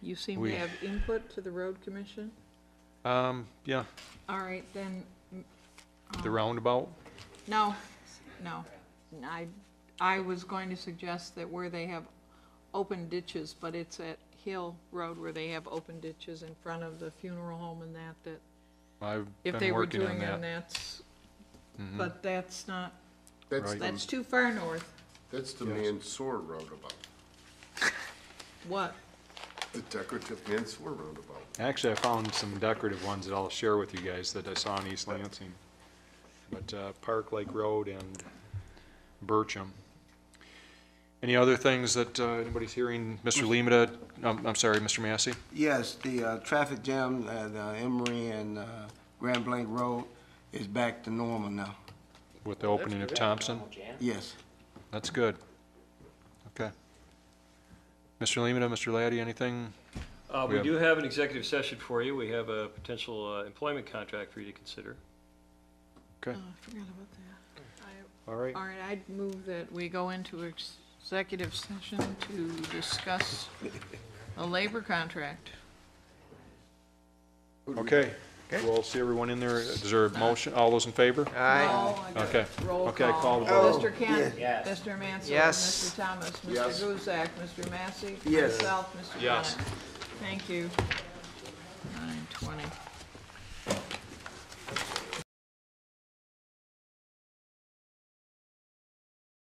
You seem to have input to the road commission? Yeah, All right, then, the roundabout. no. I was going to suggest that where they have open ditches, but it's at Hill Road where they have open ditches in front of the funeral home and that I've if been they were working on doing them, that. that's, but that's not, That's, Right. that's too far north. that's the Yes. Mansour roundabout, What? the decorative Mansour roundabout. Actually, I found some decorative ones that I'll share with you guys that I saw in East Lansing. But Park Lake Road and Bircham. Any other things that anybody's hearing? Mr. Limita, I'm sorry, Mr. Massey? Yes, the traffic jam at Emory and Grand Blanc Road is back to normal now. With the opening of Thompson? Yes. That's good. Okay. Mr. Limita, Mr. Laddie, anything? We do have an executive session for you. We have a potential employment contract for you to consider. Okay, Oh, I forgot about that. all right. All right, I'd move that we go into executive session to discuss a labor contract. Okay, we'll see everyone in there. Is there a motion? All those in favor? No, I got Okay. roll Okay, call. call the vote. Mr. Kent? Yes. Mr. Mansell? Yes. Mr. Thomas? Mr. Yes. Guzak? Mr. Massey? Yes. Myself, Mr. Yes. Bennett? Thank you. 9:20.